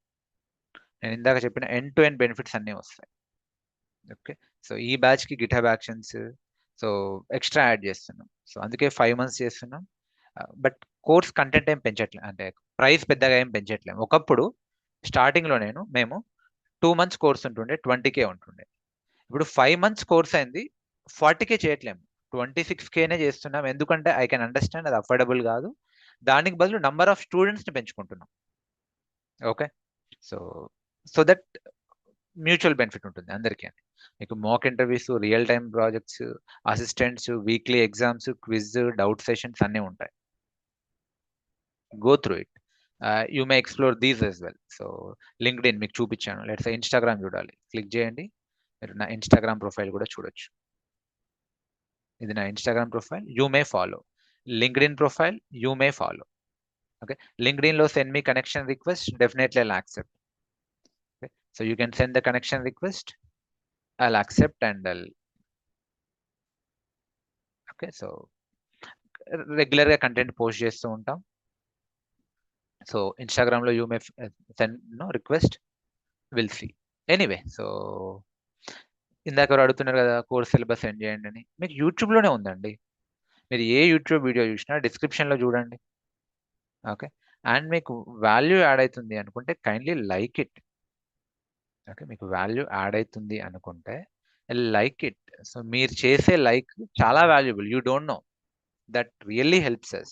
నేను ఇందాక చెప్పిన ఎండ్ టు ఎండ్ బెనిఫిట్స్ అన్నీ వస్తాయి. ఓకే, సో ఈ బ్యాచ్కి GitHub actions so extra add చేస్తున్నాం. సో అందుకే 5 months చేస్తున్నాం. బట్ కోర్స్ కంటెంట్ ఏం పెంచట్లేదు, అంటే ప్రైస్ పెద్దగా ఏం పెంచట్లేము. ఒకప్పుడు స్టార్టింగ్లో మేము 2 months కోర్స్ ఉంటుండే 20K ఉంటుండే. ఇప్పుడు 5 months కోర్స్ అయింది 40K చేయట్లేము, 26Kనే చేస్తున్నాం. ఎందుకంటే ఐ కెన్ అండర్స్టాండ్ అది అఫోర్డబుల్ కాదు. దానికి బదులు నంబర్ ఆఫ్ స్టూడెంట్స్ని పెంచుకుంటున్నాం. Okay, so so that mutual benefit ఉంటుంది అందరికీ అని. మీకు mock interviews, real time projects, assistants, weekly exams, quiz, doubt sessions అన్నీ ఉంటాయి. Go through it. You may explore these as well. So LinkedIn మీకు చూపించాను. లెట్స్ ఇన్స్టాగ్రామ్ చూడాలి, క్లిక్ చేయండి. మీరు నా ఇన్స్టాగ్రామ్ ప్రొఫైల్ కూడా చూడొచ్చు. ఇది నా Instagram profile, you may follow. LinkedIn profile, you may follow. Okay, లింక్డ్ఇన్లో send me connection request, definitely I'll accept. Okay, so you can send the connection request, I'll accept and I'll. Okay, so రెగ్యులర్గా content post చేస్తూ ఉంటాం. So ఇన్స్టాగ్రామ్లో you may send request, will see. Anyway, so ఇందాక ఎవరు అడుగుతున్నారు కదా course syllabus send చేయండి అని. మీకు యూట్యూబ్లోనే ఉందండి. మీరు ఏ యూట్యూబ్ వీడియో చూసినా డిస్క్రిప్షన్లో చూడండి. ఓకే, అండ్ మీకు వాల్యూ యాడ్ అవుతుంది అనుకుంటే కైండ్లీ లైక్ ఇట్. ఓకే, మీకు వాల్యూ యాడ్ అవుతుంది అనుకుంటే లైక్ ఇట్. సో మీరు చేసే లైక్ చాలా valuable. You don't know, that really helps us.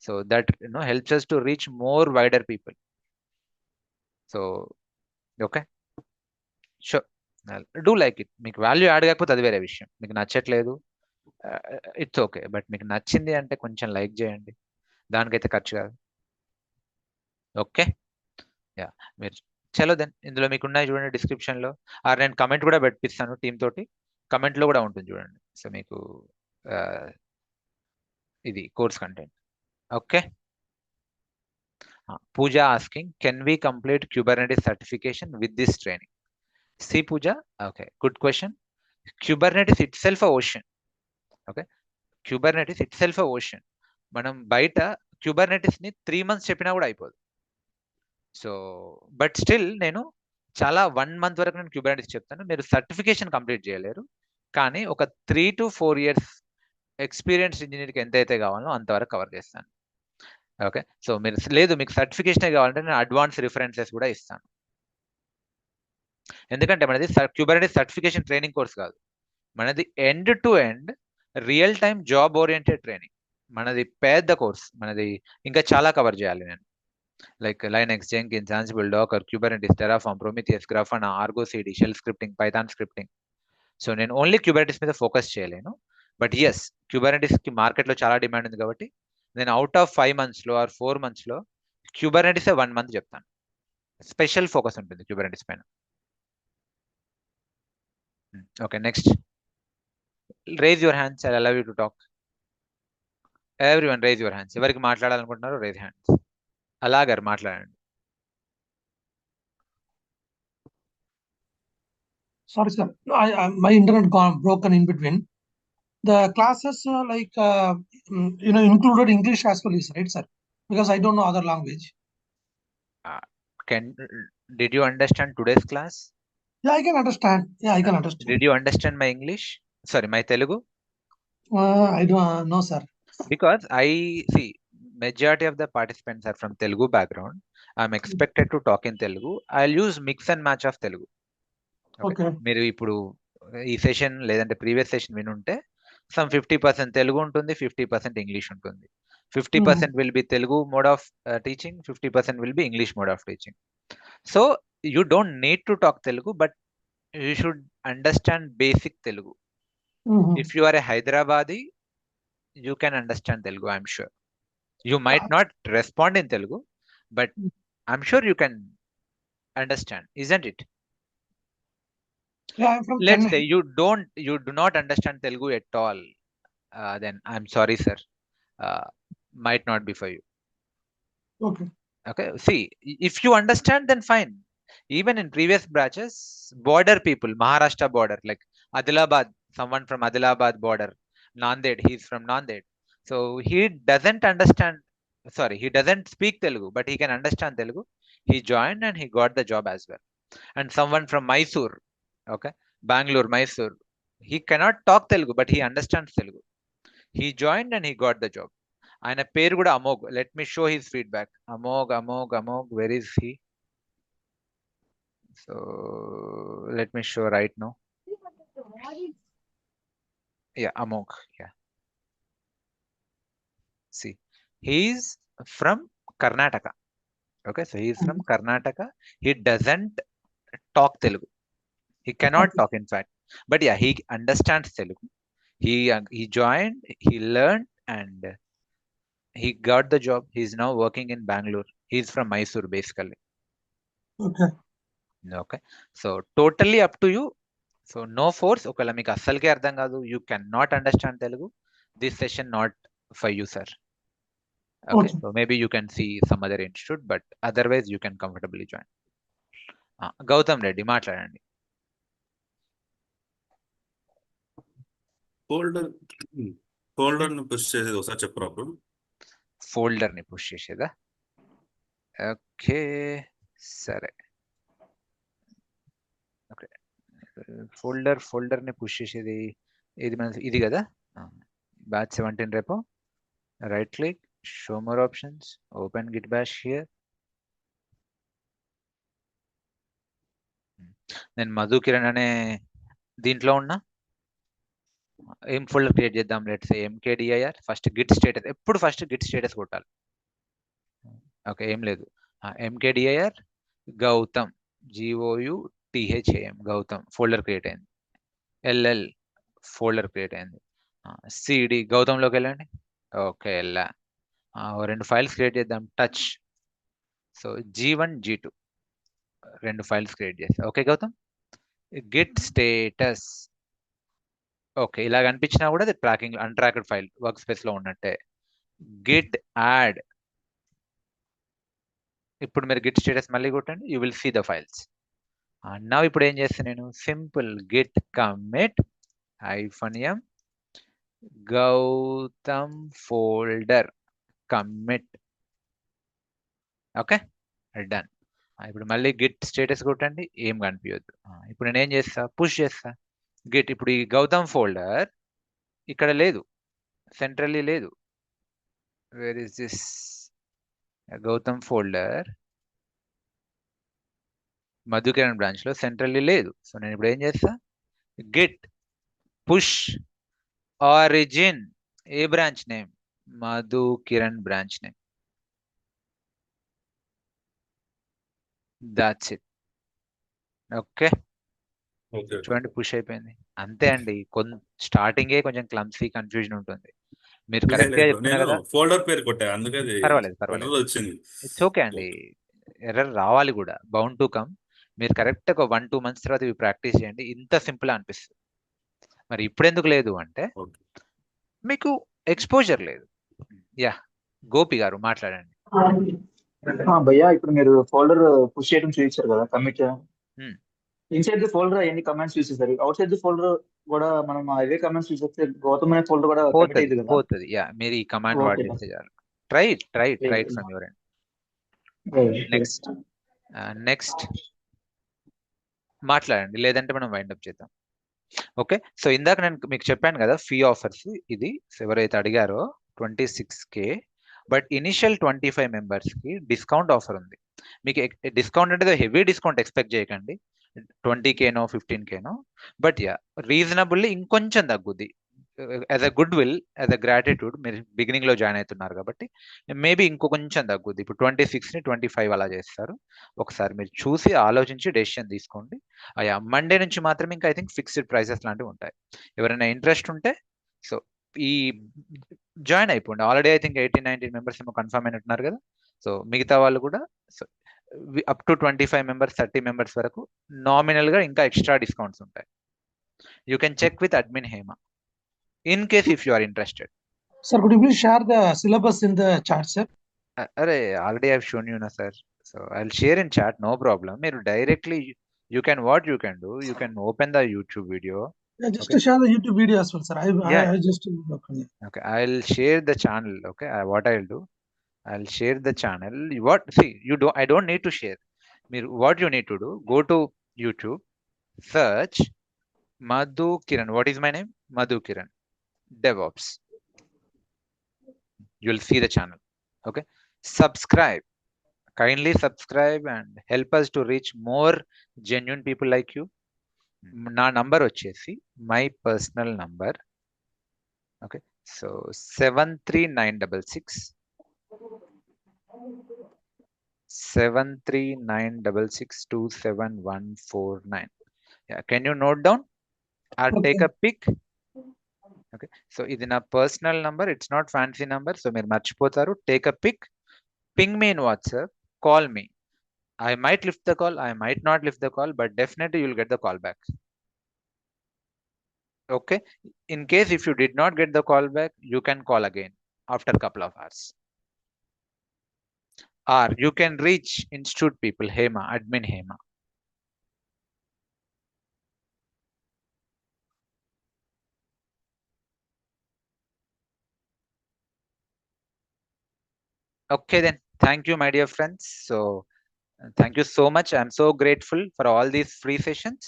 So that helps us to reach more wider people. So okay, sure, do like it. మీకు value add కాకపోతే అది వేరే విషయం. మీకు నచ్చట్లేదు, ఇట్స్ ఓకే. బట్ మీకు నచ్చింది అంటే కొంచెం లైక్ చేయండి, దానికైతే ఖర్చు కాదు. ఓకే, యా, మీరు చలో దెన్. ఇందులో మీకు ఉన్నాయి చూడండి డిస్క్రిప్షన్లో, ఆర్ నేను కమెంట్ కూడా పెట్టిస్తాను టీమ్ తోటి. కమెంట్లో కూడా ఉంటుంది చూడండి. సో మీకు ఇది course content. Okay, Pooja asking, can we complete Kubernetes certification with this training? See Pooja, okay, good question. Kubernetes itself a ocean. Okay, Kubernetes itself a ocean. మనం బయట Kubernetes-ని 3 months చెప్పినా కూడా అయిపోదు. సో బట్ స్టిల్ నేను చాలా 1 month వరకు నేను Kubernetes చెప్తాను. మీరు సర్టిఫికేషన్ కంప్లీట్ చేయలేరు, కానీ ఒక 3 to 4 years ఎక్స్పీరియన్స్ ఇంజనీర్కి ఎంతైతే కావాలో అంతవరకు కవర్ చేస్తాను. ఓకే, సో మీరు లేదు మీకు సర్టిఫికేషన్ కావాలంటే నేను అడ్వాన్స్ రిఫరెన్సెస్ కూడా ఇస్తాను. ఎందుకంటే మనది Kubernetes సర్టిఫికేషన్ ట్రైనింగ్ కోర్స్ కాదు, మనది end to end real time job oriented training. మనది పెద్ద కోర్స్, మనది ఇంకా చాలా కవర్ చేయాలి నేను. Like Linux, Jenkins, Ansible, Docker, Kubernetes, Terraform, Prometheus, Grafana, Argo CD, shell scripting, Python scripting. So నేను ఓన్లీ Kubernetes మీద ఫోకస్ చేయలేను. బట్ ఎస్, Kubernetes-కి మార్కెట్లో చాలా డిమాండ్ ఉంది కాబట్టి నేను అవుట్ ఆఫ్ 5 monthsలో ఆర్ 4 monthsలో Kubernetes 1 month చెప్తాను. స్పెషల్ ఫోకస్ ఉంటుంది Kubernetes పైన. Okay, next. Raise your hands, I allow you to talk. Everyone raise your hands. ఎవరికి మాట్లాడాలనుకుంటున్నారో రేజ్ హ్యాండ్స్. అలాగారు మాట్లాడండి. Sorry, sir. My internet got broken in between. The classes included English as well, is right, sir? Because I don't know other language. Did you understand today's class? Yeah, I can understand. Yeah, I can understand. Did you understand my English? Sorry, my Telugu? I don't know, sir. Because I see majority of the participants are from Telugu background. I'm expected to talk in Telugu. I'll use mix and match of Telugu. Okay. మీరు ఇప్పుడు ఈ session లేదంటే previous session వినుంటే some 50% Telugu ఉంటుంది, 50% English ఉంటుంది. 50% will be Telugu mode of teaching, 50% will be English mode of teaching. So you don't need to talk Telugu, but you should understand basic Telugu. If you are a Hyderabadi, you can understand Telugu, I'm sure. You might not respond in Telugu, but I'm sure you can understand, isn't it? Yeah, I'm from Let's Chennai. say you do not understand Telugu at all, then I'm sorry, sir. Might not be for you. Okay. Okay, see, if you understand, then fine. Even in previous batches, border people, Maharashtra border, like Adilabad, someone from Adilabad border, Nanded, he's from Nanded. So he doesn't understand, sorry, he doesn't speak Telugu, but he can understand Telugu. He joined and he got the job as well. and someone from Mysore, okay, Bangalore, Mysore, he cannot talk Telugu, but he understands Telugu. He joined and he got the job. ఆయన పేరు కూడా Amogh. Let me show his feedback. Amogh, where is he? So let me show right now. Yeah, Amogh. Yeah. See, he is from Karnataka. Okay, so he is from Karnataka. He doesn't talk Telugu. He cannot talk, in fact. But yeah, he understands Telugu. He joined, he learned, and he got the job. He is now working in Bangalore. He is from Mysore, basically. Okay. Okay, so totally up to you. So no force. ఒకవేళ మీకు అస్సలకే అర్థం కాదు, you cannot understand Telugu, this session not for you, sir. Okay, Okay. so maybe you can see some other institute, but otherwise you can comfortably join. Gautam Reddy మాట్లాడండి. Folder ని push చేసేది ఒకసారి చెప్పరా అప్పుడు? ఫోల్డర్ ని పుష్ చేసేదా? ఓకే, సరే. Okay, folder ని పుష్ చేసేది ఇది కదా, బ్యాచ్ 17 రేపు. Right click, show more options, open Git Bosch here. నేను మధు కిరణ్ అనే దీంట్లో ఉన్నా. ఏం ఫోల్డర్ క్రియేట్ చేద్దాం? Let's say MKDIR. First Git status, ఎప్పుడు ఫస్ట్ గిట్ స్టేటస్ కొట్టాలి. ఓకే, ఏం లేదు, MKDIR Goutham, GOUTHAM Goutham folder create అయింది. LL ఫోల్డర్ క్రియేట్ అయింది. CD గౌతంలోకి వెళ్ళండి. ఓకే, వెళ్ళా. 2 ఫైల్స్ క్రియేట్ చేద్దాం. Touch, so G1 G2 2 files create చేస్తా. Okay Goutham, Git status. Okay, ఇలా కనిపించినా కూడా అది ట్రాకింగ్ అన్ట్రాక్డ్ ఫైల్ వర్క్ స్పేస్ లో ఉన్నట్టే. గిట్ యాడ్, ఇప్పుడు మీరు గిట్ స్టేటస్ మళ్ళీ కొట్టండి, you will see the files. నా ఇప్పుడు ఏం చేస్తాను నేను? Simple git commit -m Gautam folder commit. Okay, done. ఇప్పుడు మళ్ళీ గిట్ స్టేటస్ కొట్టండి, ఏం కనిపించద్దు. ఇప్పుడు నేను ఏం చేస్తా? పుష్ చేస్తా గిట్. ఇప్పుడు ఈ గౌతమ్ ఫోల్డర్ ఇక్కడ లేదు, సెంట్రల్లీ లేదు. Where is this Gautam folder? Madhu Kiran branch లో సెంట్రల్లీ లేదు. సో నేను ఇప్పుడు ఏం చేస్తా? Git push origin, a branch name? Madhu Kiran branch name. That's it. Okay, చూడండి పుష్ అయిపోయింది. అంతే అండి. స్టార్టింగే కొంచెం క్లమ్సీ కన్ఫ్యూజన్ ఉంటుంది. మీరు కరెక్ట్ గా చెప్తున్నారు కదా. ఫోల్డర్ పేరు కొట్టా, అందుకే పర్వాలేదు వచ్చింది. ఇట్స్ ఓకే అండి, ఎర్రర్ రావాలి కూడా, బౌండ్ టు కమ్. మీరు కరెక్ట్ ఒక 1-2 months తర్వాత ఇవి ప్రాక్టీస్ చేయండి, ఇంత సింపుల్ అనిపిస్తుంది. మరి ఇప్పుడు ఎందుకు లేదు అంటే మీకు ఎక్స్పోజర్ లేదు. యా, గోపి గారు మాట్లాడండి. భయ్యా, ఇప్పుడు మీరు ఫోల్డర్ పుష్ చేయడం చూపించారు కదా, కమిట్. ఇన్సైడ్ ది ఫోల్డర్ ఎన్ని కమాండ్స్ యూస్ చేస్తారు? అవుట్ సైడ్ ది ఫోల్డర్ కూడా మనం అవే కమాండ్స్ యూస్ చేస్తే గౌతమ్ అనే ఫోల్డర్ కూడా కమిట్ అయ్యింది కదా. పోతుంది. యా, మీరు ఈ కమాండ్ వాడి చేస్తే చాలు. Try from your end. Next మాట్లాడండి, లేదంటే మనం వైండప్ చేద్దాం. ఓకే, సో ఇందాక నేను మీకు చెప్పాను కదా ఫీ ఆఫర్స్. ఇది ఎవరైతే అడిగారో 26K, బట్ ఇనిషియల్ 25 members కి డిస్కౌంట్ ఆఫర్ ఉంది. మీకు డిస్కౌంట్ అంటే హెవీ డిస్కౌంట్ ఎక్స్పెక్ట్ చేయకండి, 20K 15K. But yeah, reasonably ఇంకొంచెం తగ్గుద్ది. As a good will, as a gratitude, మీరు బిగినింగ్ లో జాయిన్ అవుతున్నారు కాబట్టి మేబీ ఇంకొంచెం తగ్గుద్ది. ఇప్పుడు 26ని 25 అలా చేస్తారు. ఒకసారి మీరు చూసి ఆలోచించి డెసిషన్ తీసుకోండి. అయ్యా, మండే నుంచి మాత్రం ఇంకా ఐ థింక్ ఫిక్స్డ్ ప్రైసెస్ లాంటివి ఉంటాయి. ఎవరైనా ఇంట్రెస్ట్ ఉంటే సో ఈ జాయిన్ అయిపోండి. ఆల్రెడీ ఐ థింక్ 18-19 members ఏమో కన్ఫర్మ్ అయినట్టున్నారు కదా. సో మిగతా వాళ్ళు కూడా so up to 25 members 30 members వరకు నామినల్ గా ఇంకా ఎక్స్ట్రా డిస్కౌంట్స్ ఉంటాయి. You can check with admin Hema in case if you are interested. Sir, could you please share the syllabus in the chat, sir? Already I've shown you, sir. So I'll share in chat, no problem. మీరు directly you can do, you can open the YouTube video. Yeah, just to share the YouTube video as well, sir. I just okay, I'll share the channel. Okay, what I'll do, I'll share the channel. I don't need to share. what you need to do, go to YouTube, search Madhu Kiran. What is my name? Madhu Kiran, DevOps. You'll see the channel. Okay, subscribe. Kindly subscribe and help us to reach more genuine people like you. నా number వచ్చేసి my personal number. Okay, so 73966 73966271149. Yeah, can you note down or take a pic? Okay, so ఇది నా personal number, it's not fancy number, so మీరు మర్చిపోతారు. Take a pic, ping me in WhatsApp, call me. I might lift the call, I might not lift the call, but definitely you'll get the call back. Okay, in case if you did not get the call back, you can call again after a couple of hours. Or you can reach institute people, Hema, admin Hema. Okay then, thank you my dear friends. So thank you so much. I'm so grateful for all these free sessions.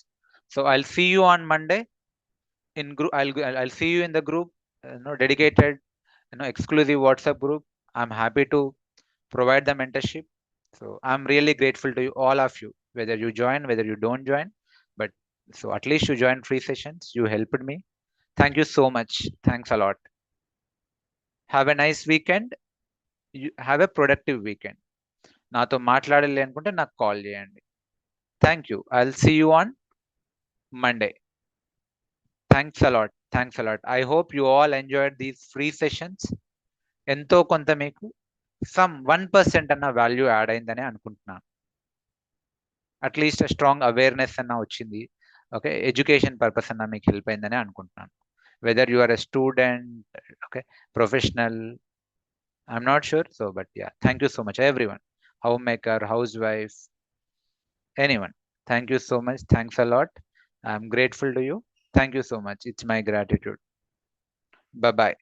So I'll see you on Monday in group. I'll see you in the group, dedicated, exclusive WhatsApp group. I'm happy to provide the mentorship. So I'm really grateful to you, all of you, whether you join, whether you don't join, but so at least you join free sessions. You helped me. Thank you so much. Thanks a lot. Have a nice weekend. You have a productive weekend. నాతో మాట్లాడాలి అనుకుంటే నాకు call చేయండి. Thank you. I'll see you on Monday. Thanks a lot. Thanks a lot. I hope you all enjoyed these free sessions. ఎంతో కొంత మీకు some 1% అన్న value add అయిందని అనుకుంటున్నాను. అట్లీస్ట్ స్ట్రాంగ్ అవేర్నెస్ అన్న వచ్చింది. ఓకే, ఎడ్యుకేషన్ పర్పస్ అన్న మీకు హెల్ప్ అయిందని అనుకుంటున్నాను. Whether you are a student, okay, professional, I'm not sure. So but yeah, thank you so much everyone. Homemaker, housewife, anyone. Thank you so much. Thanks a lot. I'm grateful to you. Thank you so much. It's my gratitude. Bye-bye.